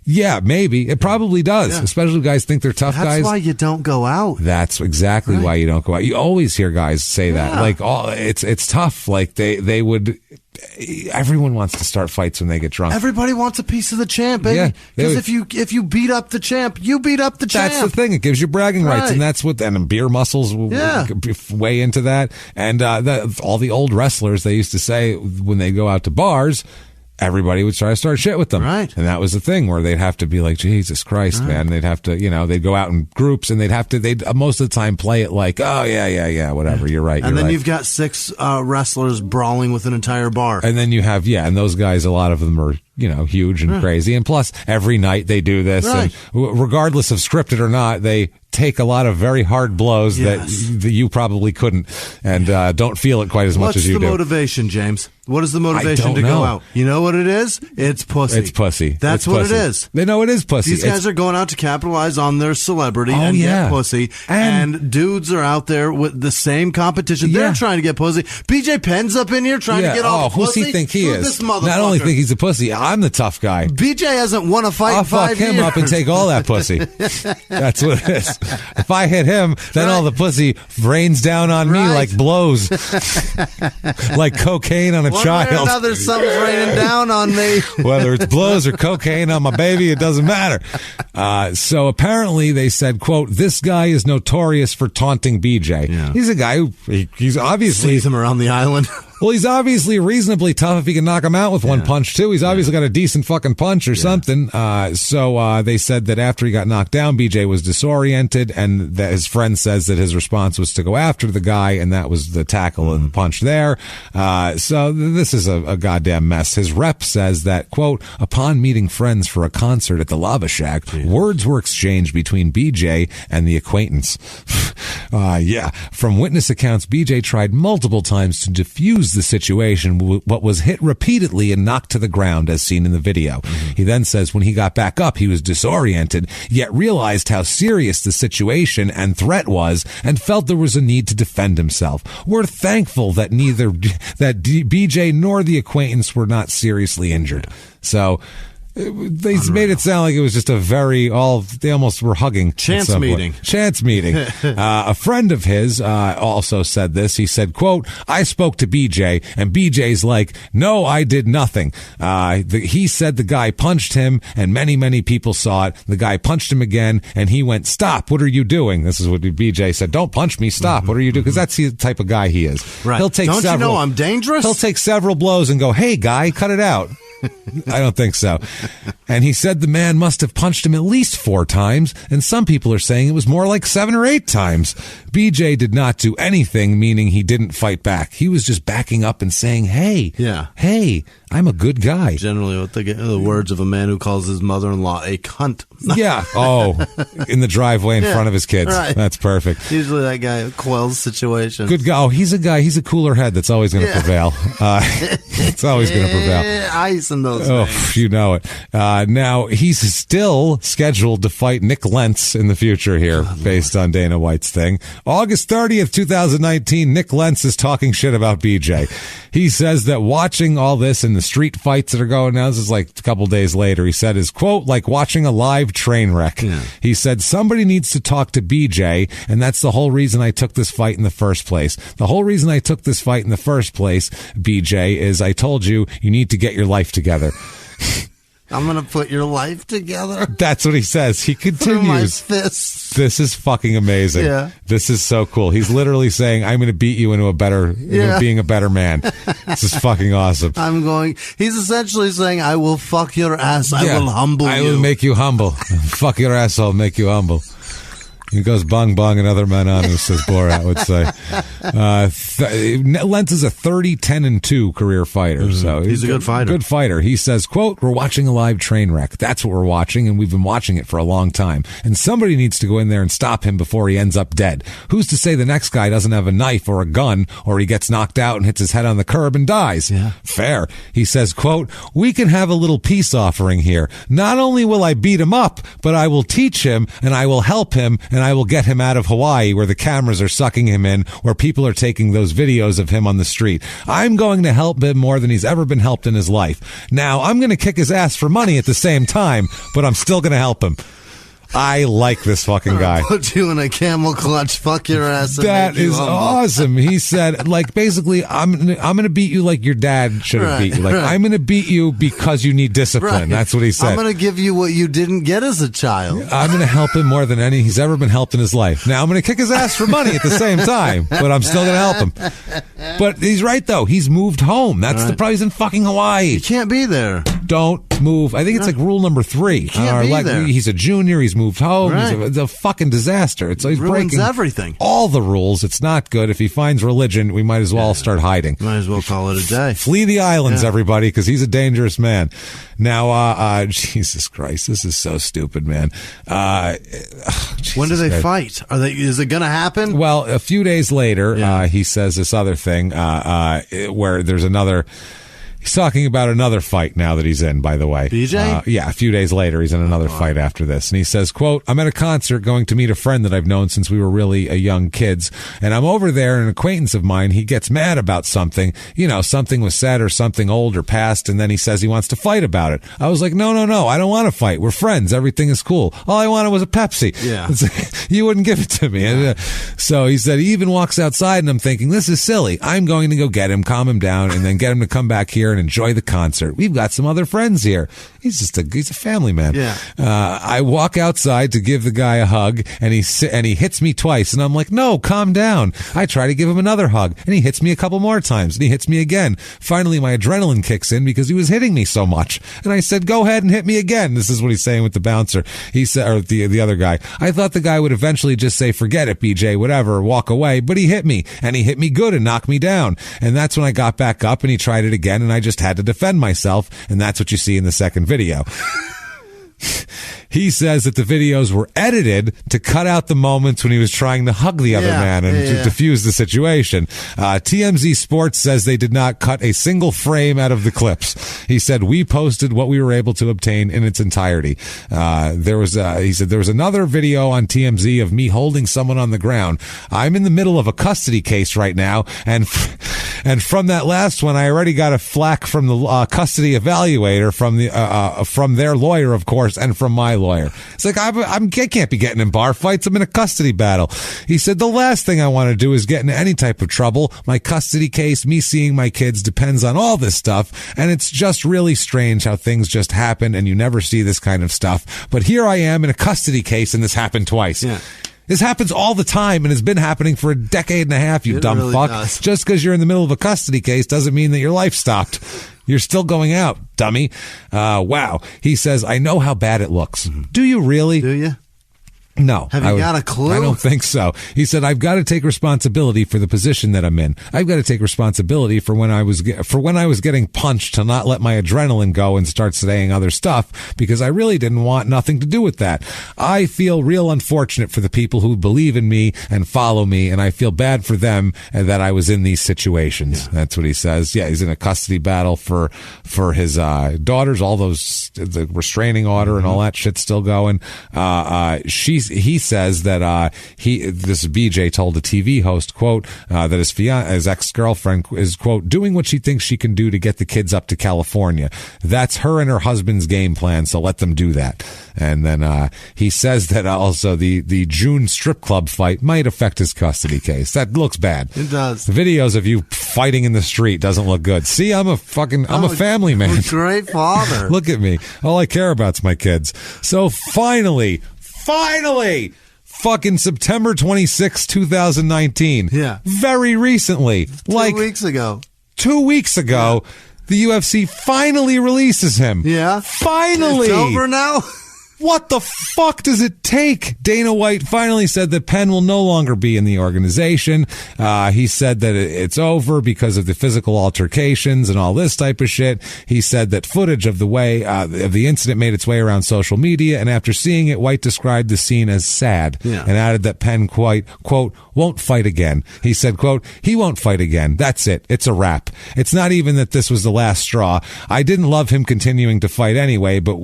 Yeah, maybe. It probably does, especially if guys think they're tough guys. That's why you don't go out. That's exactly why you don't go out. You always hear guys say that. Like, it's tough. Like, they would... Everyone wants to start fights when they get drunk. Everybody wants a piece of the champ, baby. Because if you beat up the champ, you beat up the champ. That's the thing. It gives you bragging rights, and that's what. And beer muscles way into that. And all the old wrestlers, they used to say when they go out to bars, everybody would try to start shit with them. Right. And that was the thing where they'd have to be like, Jesus Christ, man. They'd have to, they'd go out in groups, and they'd most of the time play it like, oh, yeah, whatever. You're right. And then right. You've got 6 wrestlers brawling with an entire bar. And then you have, and those guys, a lot of them are, huge and crazy. And plus, every night they do this. And regardless of scripted or not, they take a lot of very hard blows that you probably couldn't, and don't feel it quite as much as you do. What's the motivation, James? What is the motivation to go out? You know what it is? It's pussy. It's pussy. That's what it is. They know it is pussy. These guys are going out to capitalize on their celebrity and get pussy. And dudes are out there with the same competition. They're trying to get pussy. BJ Penn's up in here trying to get all pussy. Who's he think he is? This motherfucker? Not only think he's a pussy, I'm the tough guy. BJ hasn't won a fight in 5 years. I'll fuck him up and take all that pussy. That's what it is. If I hit him, then all the pussy rains down on me like blows. Like cocaine on a child. Way or another, something's raining down on me. Whether it's blows or cocaine on my baby, it doesn't matter. So apparently they said, quote, this guy is notorious for taunting BJ. Yeah. He's a guy who he's obviously sees him around the island. Well, he's obviously reasonably tough if he can knock him out with one punch, too. He's obviously got a decent fucking punch or something. So they said that after he got knocked down, BJ was disoriented, and that his friend says that his response was to go after the guy, and that was the tackle and the punch there. So this is a goddamn mess. His rep says that, quote, upon meeting friends for a concert at the Lava Shack, words were exchanged between BJ and the acquaintance. From witness accounts, BJ tried multiple times to defuse the situation, but was hit repeatedly and knocked to the ground, as seen in the video. He then says when he got back up, he was disoriented, yet realized how serious the situation and threat was, and felt there was a need to defend himself. We're thankful that neither BJ nor the acquaintance were not seriously injured. So they made it sound like it was just a they almost were hugging. Chance meeting. A friend of his also said this. He said, quote, I spoke to BJ, and BJ's like, no, I did nothing. He said the guy punched him, and many, many people saw it. The guy punched him again, and he went, stop, what are you doing? This is what BJ said. Don't punch me, stop. What are you doing? Because that's the type of guy he is. Right. Don't you know I'm dangerous? He'll take several blows and go, hey, guy, cut it out. I don't think so. And he said the man must have punched him at least 4 times, and some people are saying it was more like 7 or 8 times. BJ did not do anything, meaning he didn't fight back. He was just backing up and saying, hey, I'm a good guy. Generally, what the words of a man who calls his mother-in-law a cunt. Yeah. Oh, in the driveway in front of his kids. Right. That's perfect. Usually that guy quells situations. Good guy. Oh, he's a guy. He's a cooler head that's always going to prevail. It's always going to prevail. Ice in those things. You know it. Now, he's still scheduled to fight Nick Lentz in the future here, based on Dana White's thing. August 30th, 2019, Nick Lentz is talking shit about BJ. He says that watching all this and the street fights that are going now, this is like a couple days later, he said his quote, like watching a live train wreck. Yeah. He said, somebody needs to talk to BJ, and that's the whole reason I took this fight in the first place. The whole reason I took this fight in the first place, BJ, is I told you need to get your life together. I'm going to put your life together. That's what he says. He continues. Through my fists. This is fucking amazing. Yeah. This is so cool. He's literally saying, I'm going to beat you into being a better man. This is fucking awesome. He's essentially saying, I will fuck your ass. I will humble you. I will make you humble. Fuck your asshole, make you humble. He goes bong bong and other men on, who says Borat would say. Lentz is a 30-10-2 career fighter. So he's a good fighter. Good fighter. He says, quote, we're watching a live train wreck. That's what we're watching, and we've been watching it for a long time. And somebody needs to go in there and stop him before he ends up dead. Who's to say the next guy doesn't have a knife or a gun, or he gets knocked out and hits his head on the curb and dies? Yeah. Fair. He says, quote, we can have a little peace offering here. Not only will I beat him up, but I will teach him, and I will help him, and I will get him out of Hawaii, where the cameras are sucking him in, where people are taking those videos of him on the street. I'm going to help him more than he's ever been helped in his life. Now, I'm going to kick his ass for money at the same time, but I'm still going to help him. I like this fucking guy. Put you in a camel clutch, fuck your ass. That is awesome. He said, like, basically, I'm going to beat you like your dad should have beat you. Like, I'm going to beat you because you need discipline. Right. That's what he said. I'm going to give you what you didn't get as a child. I'm going to help him more than he's ever been helped in his life. Now, I'm going to kick his ass for money at the same time, but I'm still going to help him. But he's right, though. He's moved home. That's the problem. He's in fucking Hawaii. You can't be there. Don't move. I think it's like rule number 3. You can't be there. He's a junior. He's moved home. Right. He's a fucking disaster. He's ruins breaking everything. All the rules. It's not good. If he finds religion, we might as well start hiding. Might as well call it a day. Flee the islands, everybody, because he's a dangerous man. Now, Jesus Christ, this is so stupid, man. When do they fight? Is it going to happen? Well, a few days later, he says this other thing where there's another. He's talking about another fight now that he's in, by the way. BJ? Yeah, a few days later, he's in another fight after this. And he says, quote, I'm at a concert going to meet a friend that I've known since we were really young kids. And I'm over there, and an acquaintance of mine, he gets mad about something. You know, something was said or something old or past, and then he says he wants to fight about it. I was like, no, I don't want to fight. We're friends. Everything is cool. All I wanted was a Pepsi. Yeah. You wouldn't give it to me. And, so he said he even walks outside, and I'm thinking, this is silly. I'm going to go get him, calm him down, and then get him to come back here and enjoy the concert. We've got some other friends here. He's a family man. Yeah. I walk outside to give the guy a hug, and he hits me twice, and I'm like, no, calm down. I try to give him another hug, and he hits me a couple more times, and he hits me again. Finally, my adrenaline kicks in because he was hitting me so much, and I said, go ahead and hit me again. This is what he's saying with the bouncer. He said, or the other guy. I thought the guy would eventually just say, forget it, BJ, whatever, walk away, but he hit me, and he hit me good and knocked me down. And that's when I got back up, and he tried it again, and I just had to defend myself, and that's what you see in the second video. He says that the videos were edited to cut out the moments when he was trying to hug the other man and to diffuse the situation. TMZ Sports says they did not cut a single frame out of the clips. He said, we posted what we were able to obtain in its entirety. He said there was another video on TMZ of me holding someone on the ground. I'm in the middle of a custody case right now, and from that last one, I already got a flack from the custody evaluator, from their lawyer, of course, and from my lawyer. It's like, I can't be getting in bar fights. I'm in a custody battle. He said, the last thing I want to do is get in any type of trouble. My custody case, me seeing my kids, depends on all this stuff. And it's just really strange how things just happen and you never see this kind of stuff. But here I am in a custody case, and this happened twice. Yeah. This happens all the time and has been happening for a decade and a half, you dumb fuck. Does. Just because you're in the middle of a custody case doesn't mean that your life stopped. You're still going out, dummy. Wow. He says, I know how bad it looks. Mm-hmm. Do you really? Do you? No. Have you got a clue? I don't think so. He said, I've got to take responsibility for the position that I'm in. I've got to take responsibility for when I was getting punched to not let my adrenaline go and start saying other stuff because I really didn't want nothing to do with that. I feel real unfortunate for the people who believe in me and follow me, and I feel bad for them and that I was in these situations. Yeah. That's what he says. Yeah, he's in a custody battle for his daughters, all those, the restraining order and all that shit's still going. He says that this BJ told a TV host, quote, that his ex-girlfriend is, quote, doing what she thinks she can do to get the kids up to California. That's her and her husband's game plan, so let them do that. And then he says that also the June strip club fight might affect his custody case. That looks bad. It does. Videos of you fighting in the street doesn't look good. See, I'm a family man. Great father. Look at me. All I care about is my kids. So finally, fucking September 26, 2019. Yeah. Very recently. 2 weeks ago. 2 weeks ago, the UFC finally releases him. Yeah. Finally. It's over now? What the fuck does it take? Dana White finally said that Penn will no longer be in the organization. He said that it's over because of the physical altercations and all this type of shit. He said that footage of of the incident made its way around social media, and after seeing it, White described the scene as sad and added that Penn, quote, won't fight again. He said, quote, he won't fight again. That's it. It's a wrap. It's not even that this was the last straw. I didn't love him continuing to fight anyway, but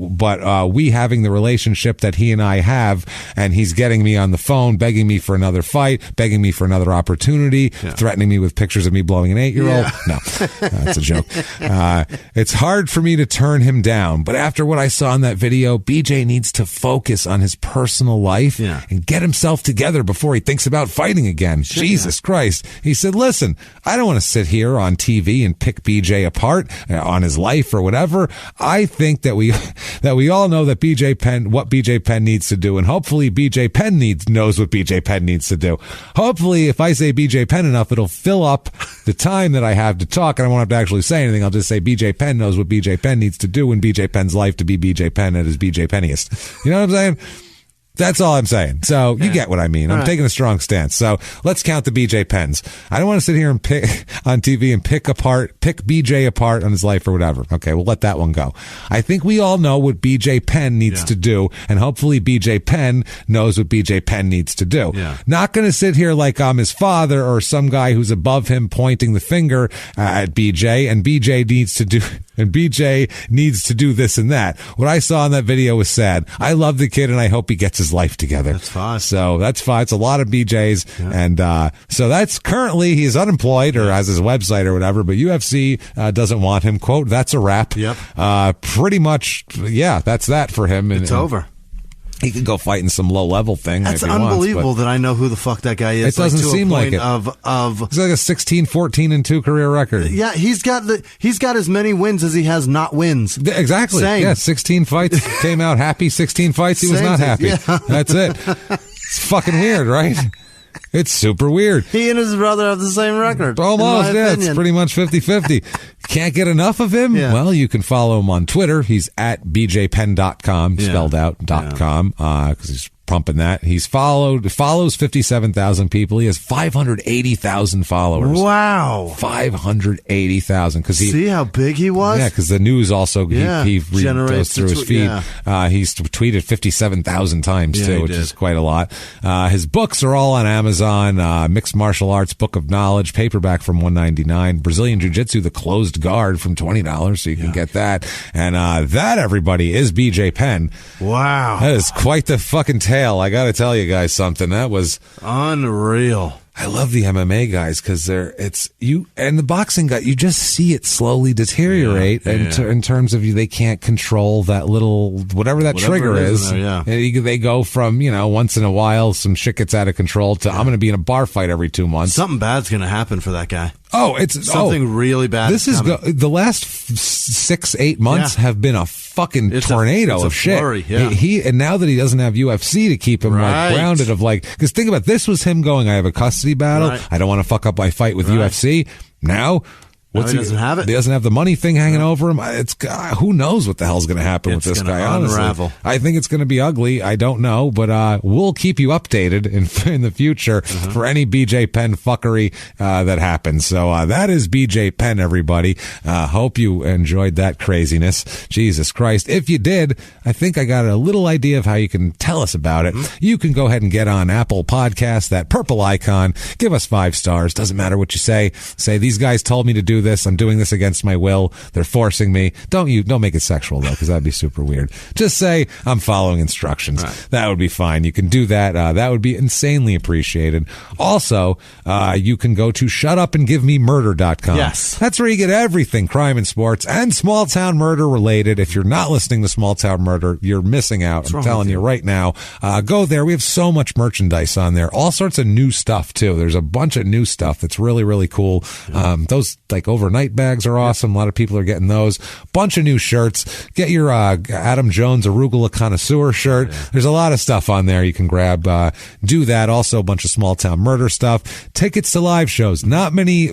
we having the relationship that he and I have, and he's getting me on the phone, begging me for another fight, begging me for another opportunity, threatening me with pictures of me blowing an 8-year-old. No, that's a joke. It's hard for me to turn him down, but after what I saw in that video, BJ needs to focus on his personal life and get himself together before he thinks about fighting again. Jesus Christ. He said, listen, I don't want to sit here on TV and pick BJ apart on his life or whatever. I think that we all know that what BJ Penn needs to do, and hopefully BJ Penn knows what BJ Penn needs to do. Hopefully, if I say BJ Penn enough, it'll fill up the time that I have to talk, and I won't have to actually say anything. I'll just say BJ Penn knows what BJ Penn needs to do in BJ Penn's life to be BJ Penn at his BJ Penniest. You know what I'm saying? That's all I'm saying. So you get what I mean. I'm taking a strong stance. So let's count the BJ Penns. I don't want to sit here and pick on TV and pick BJ apart on his life or whatever. Okay, we'll let that one go. I think we all know what BJ Penn needs to do, and hopefully BJ Penn knows what BJ Penn needs to do. Yeah. Not going to sit here like I'm his father or some guy who's above him pointing the finger at BJ, and BJ needs to do this and that. What I saw in that video was sad. I love the kid, and I hope he gets his life together. That's fine. So that's fine. It's a lot of BJs. Yeah. And so that's currently, he's unemployed or has his website or whatever, but UFC doesn't want him. Quote, that's a wrap. Yep. Pretty much, that's that for him. It's over. He could go fight in some low-level thing. That's unbelievable that I know who the fuck that guy is. It doesn't seem like it. He's like a 16-14-2 career record. Yeah, he's got as many wins as he has not wins. Exactly. Same. Yeah, 16 fights. Came out happy. 16 fights, he was not happy. Yeah. That's it. It's fucking weird, right? It's super weird. He and his brother have the same record. Almost, yeah. It's pretty much 50-50. Can't get enough of him? Yeah. Well, you can follow him on Twitter. He's at bjpenn.com, spelled out, .com, because he's pumping that. He's follows 57,000 people. He has 580,000 followers. Wow. 580,000. See how big he was? Yeah, because the news also, he goes through his feed. He's tweeted 57,000 times, too, which is quite a lot. His books are all on Amazon. Mixed Martial Arts Book of Knowledge, paperback from $199. Brazilian Jiu-Jitsu, The Closed Guard from $20, so you can get that. And that, everybody, is BJ Penn. Wow. That is quite the fucking tale. I got to tell you guys something. That was unreal. I love the MMA guys because and the boxing guy, you just see it slowly deteriorate in terms of they can't control that little, whatever trigger is. They go from, once in a while, some shit gets out of control to I'm going to be in a bar fight every 2 months. Something bad's going to happen for that guy. Oh, it's something really bad. This is the last 6-8 months have been a fucking tornado of shit. Flurry, and now that he doesn't have UFC to keep him grounded because think about it, this was him going, I have a custody battle. Right. I don't want to fuck up my fight with UFC. Now He doesn't have it. He doesn't have the money thing hanging over him. It's who knows what the hell's going to happen with this guy. Honestly, I think it's going to be ugly. I don't know, but we'll keep you updated in the future for any BJ Penn fuckery that happens. So that is BJ Penn, everybody. Hope you enjoyed that craziness. Jesus Christ! If you did, I think I got a little idea of how you can tell us about it. You can go ahead and get on Apple Podcasts, that purple icon. Give us 5 stars. Doesn't matter what you say. Say these guys told me to do this. I'm doing this against my will. They're forcing me. Don't make it sexual though, because that'd be super weird. Just say I'm following instructions. Right. That would be fine. You can do that. That would be insanely appreciated. Also, you can go to shutupandgivememurder.com. Yes. That's where you get everything crime and sports and small town murder related. If you're not listening to Small Town Murder, you're missing out. I'm telling you right now. Go there. We have so much merchandise on there. All sorts of new stuff too. There's a bunch of new stuff that's really, really cool. Those like overnight bags are awesome. A lot of people are getting those. Bunch of new shirts. Get your Adam Jones Arugula Connoisseur shirt. There's a lot of stuff on there you can grab. Do that. Also a bunch of Small Town Murder stuff. Tickets to live shows. Not many.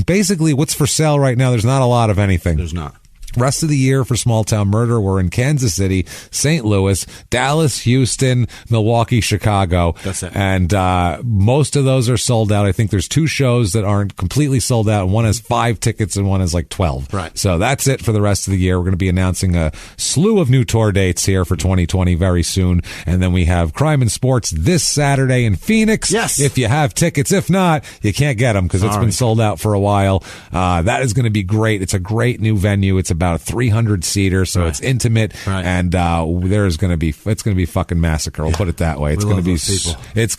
Basically, what's for sale right now, there's not a lot of anything. There's not. Rest of the year for Small Town Murder, we're in Kansas City, St. Louis, Dallas, Houston, Milwaukee, Chicago. That's it. And most of those are sold out. I think there's 2 shows that aren't completely sold out. One has 5 tickets and one has like 12. Right. So that's it for the rest of the year. We're going to be announcing a slew of new tour dates here for 2020 very soon. And then we have Crime and Sports this Saturday in Phoenix. Yes. If you have tickets. If not, you can't get them because it's been sold out for a while. That is going to be great. It's a great new venue. It's about a 300 seater, so it's intimate, and it's going to be fucking massacre. I'll put it that way. It's going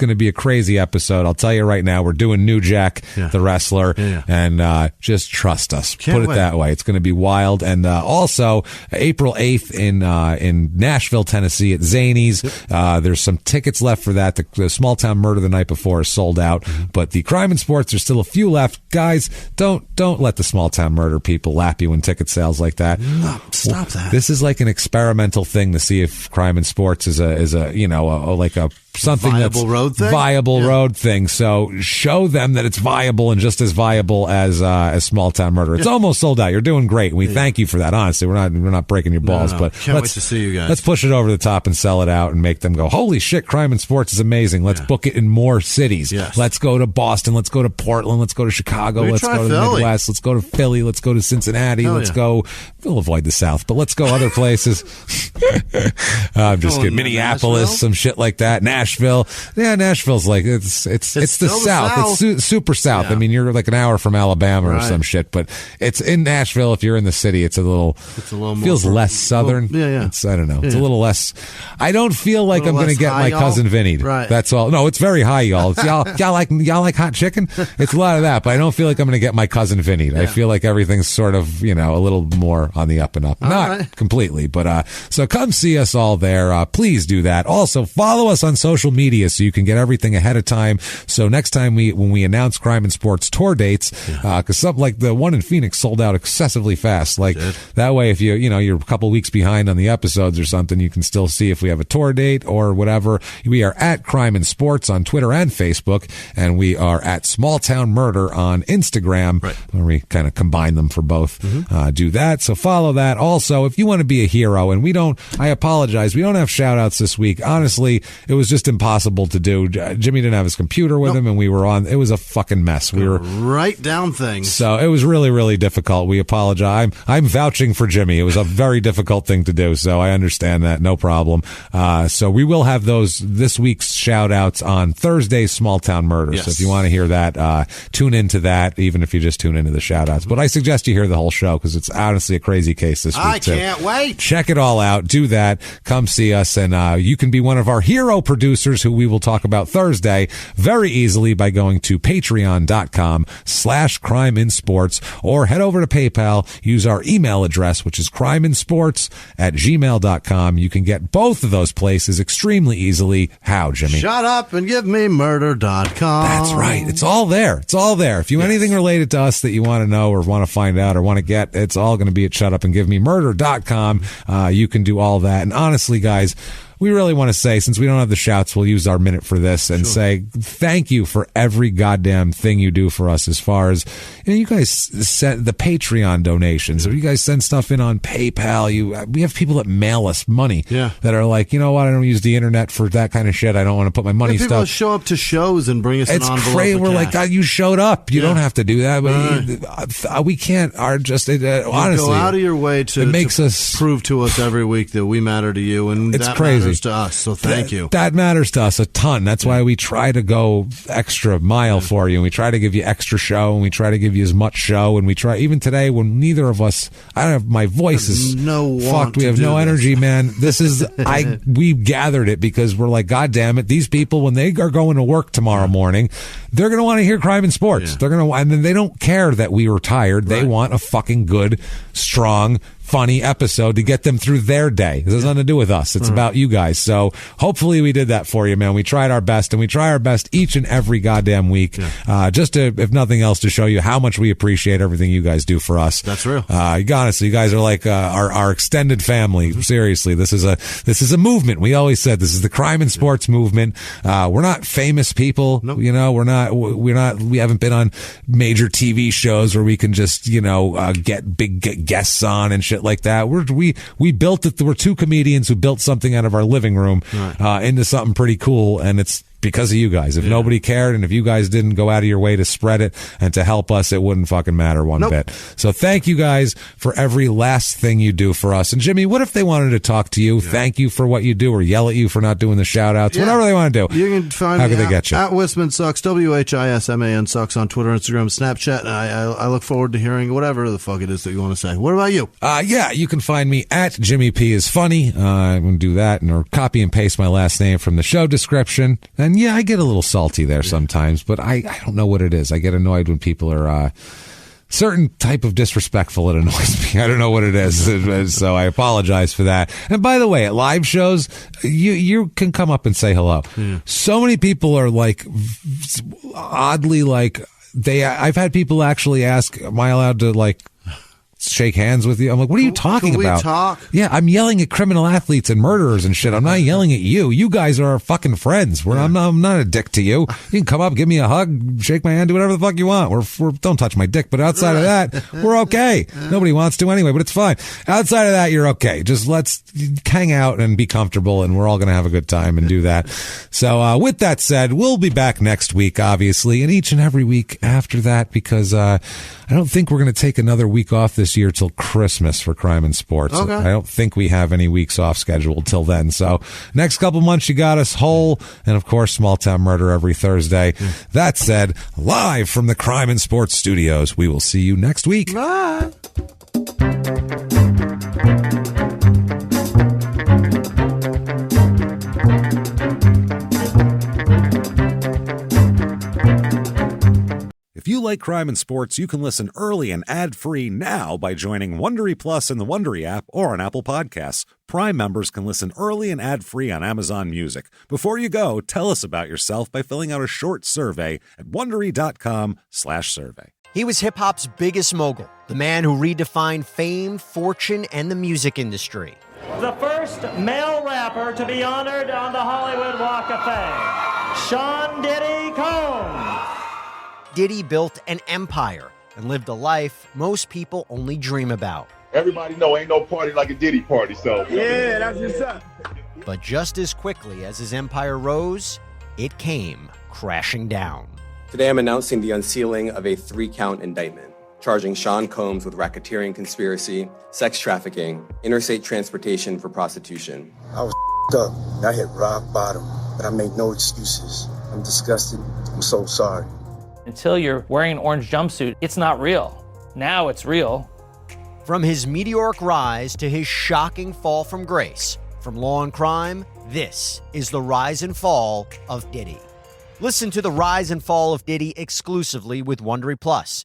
to be a crazy episode. I'll tell you right now, we're doing New Jack, the wrestler, and just trust us. Put it that way. It's going to be wild. And also April 8th in Nashville, Tennessee at Zany's. There's some tickets left for that. The Small Town Murder the night before is sold out, but the Crime and Sports, there's still a few left. Guys, don't let the Small Town Murder people lap you in ticket sales like that. No, stop that. This is like an experimental thing to see if Crime and Sports is a something viable that's road thing? road thing. So show them that it's viable and just as viable as Small Town Murder. It's almost sold out. You're doing great. We thank you for that. Honestly, we're not breaking your balls, but can't wait to see you guys. Let's push it over the top and sell it out and make them go, holy shit, Crime and Sports is amazing. Let's book it in more cities. Yes. Let's go to Boston. Let's go to Portland. Let's go to Chicago. Let's go to the Midwest. Let's go to Philly. Let's go to Cincinnati. Let's go. We'll avoid the South, but let's go other places. I'm just kidding. Minneapolis, Nashville? Some shit like that. Nashville. Yeah, Nashville's like it's the South. It's super South. I mean, you're like an hour from Alabama or some shit, but it's in Nashville. If you're in the city, it's a little feels less Southern. I don't know. It's a little less. I don't feel like I'm going to get my cousin Vinny. Right. That's all. No, it's very high, y'all. It's, y'all like hot chicken. It's a lot of that, but I don't feel like I'm going to get my cousin Vinny. I feel like everything's sort of a little more on the up and up. Not completely, but so come see us all there. Please do that. Also follow us on social media so you can get everything ahead of time. So next time when we announce Crime and Sports tour dates, because something like the one in Phoenix sold out excessively fast. Like that way, if you're a couple weeks behind on the episodes or something, you can still see if we have a tour date or whatever. We are at Crime and Sports on Twitter and Facebook, and we are at Small Town Murder on Instagram, where we kind of combine them for both. Do that. So follow that. Also, if you want to be a hero, and I apologize, we don't have shout outs this week. Honestly, it was just impossible to do. Jimmie didn't have his computer with him, and we were on. It was a fucking mess. We were write down things. So it was really, really difficult. We apologize. I'm vouching for Jimmie. It was a very difficult thing to do, so I understand that. No problem. So we will have those this week's shout outs on Thursday's Small Town Murder. So if you want to hear that, tune into that, even if you just tune into the shout outs. But I suggest you hear the whole show because it's honestly a crazy case this week. I can't wait. Check it all out. Do that. Come see us, and you can be one of our hero producers who we will talk about Thursday very easily by going to patreon.com/crimeinsports or head over to PayPal. Use our email address, which is crimeinsports@gmail.com. You can get both of those places extremely easily. How, Jimmie? Shut up and give me murder.com. That's right. It's all there. It's all there. If you anything related to us that you want to know or want to find out or want to get, it's all going to be at shutupandgivememurder.com. You can do all that. And honestly, guys, we really want to say, since we don't have the shouts, we'll use our minute for this and say thank you for every goddamn thing you do for us. As far as, you guys send the Patreon donations, or you guys send stuff in on PayPal. We have people that mail us money that are like, you know what, I don't use the internet for that kind of shit. I don't want to put my money people stuff. Show up to shows and bring us an envelope. It's crazy. We're like, God, you showed up. You don't have to do that. But we can't. Honestly, go out of your way to us prove to us every week that we matter to you, and it's that crazy. Matters to us. So thank you. That matters to us a ton. That's why we try to go extra mile for you, and we try to give you extra show, and we try to give you as much show, and we try. Even today, when neither of us, I don't have, my voice is fucked. We have no energy, man. This is we gathered it because we're like, God damn it, these people, when they are going to work tomorrow morning, they're going to want to hear Crime and Sports. They're going to, and then they don't care that we were tired. They want a fucking good, strong, funny episode to get them through their day. This has nothing to do with us. It's about you guys. So hopefully we did that for you, man. We tried our best, and we try our best each and every goddamn week, just to, if nothing else, to show you how much we appreciate everything you guys do for us. That's real. Honestly, you guys are like our extended family. Seriously, this is a movement. We always said this is the Crime and Sports movement. We're not famous people. Nope. You know, we haven't been on major TV shows where we can just, get big guests on and shit like that. We built it. We're two comedians who built something out of our living room into something pretty cool, and it's because of you guys. If nobody cared, and if you guys didn't go out of your way to spread it and to help us, it wouldn't fucking matter one bit. So thank you guys for every last thing you do for us. And Jimmie, what if they wanted to talk to you, thank you for what you do, or yell at you for not doing the shout outs, whatever they want to do? You can find How me can they get you? At Whisman Sucks, WHISMAN Sucks on Twitter, Instagram, Snapchat. And I look forward to hearing whatever the fuck it is that you want to say. What about you? You can find me at Jimmie P is funny. I'm going to do that, or copy and paste my last name from the show description. And I get a little salty there sometimes, but I don't know what it is. I get annoyed when people are certain type of disrespectful. It annoys me. I don't know what it is. So I apologize for that. And by the way, at live shows, you can come up and say hello. So many people are like oddly like I've had people actually ask, am I allowed to like shake hands with you? I'm like, what are you talking about? Talk? Yeah, I'm yelling at criminal athletes and murderers and shit. I'm not yelling at you. You guys are our fucking friends. I'm not a dick to you. You can come up, give me a hug, shake my hand, do whatever the fuck you want. Don't touch my dick. But outside of that, we're okay. Nobody wants to anyway, but it's fine. Outside of that, you're okay. Just let's hang out and be comfortable, and we're all going to have a good time and do that. So with that said, we'll be back next week, obviously, and each and every week after that, because I don't think we're going to take another week off this year till Christmas for Crime and Sports. Okay. I don't think we have any weeks off scheduled till then. So next couple months, you got us whole. And of course, Small Town Murder every Thursday. That said, live from the Crime and Sports studios, we will see you next week. Bye. If you like Crime and Sports, you can listen early and ad-free now by joining Wondery Plus in the Wondery app or on Apple Podcasts. Prime members can listen early and ad-free on Amazon Music. Before you go, tell us about yourself by filling out a short survey at Wondery.com/survey. He was hip-hop's biggest mogul, the man who redefined fame, fortune, and the music industry. The first male rapper to be honored on the Hollywood Walk of Fame, Sean Diddy Combs. Diddy built an empire and lived a life most people only dream about. Everybody know ain't no party like a Diddy party, so. Yeah, that's what's up. But just as quickly as his empire rose, it came crashing down. Today I'm announcing the unsealing of a 3-count indictment, charging Sean Combs with racketeering conspiracy, sex trafficking, interstate transportation for prostitution. I was up. I hit rock bottom, but I made no excuses. I'm disgusted. I'm so sorry. Until you're wearing an orange jumpsuit, it's not real. Now it's real. From his meteoric rise to his shocking fall from grace, from law and crime, this is the rise and fall of Diddy. Listen to the rise and fall of Diddy exclusively with Wondery Plus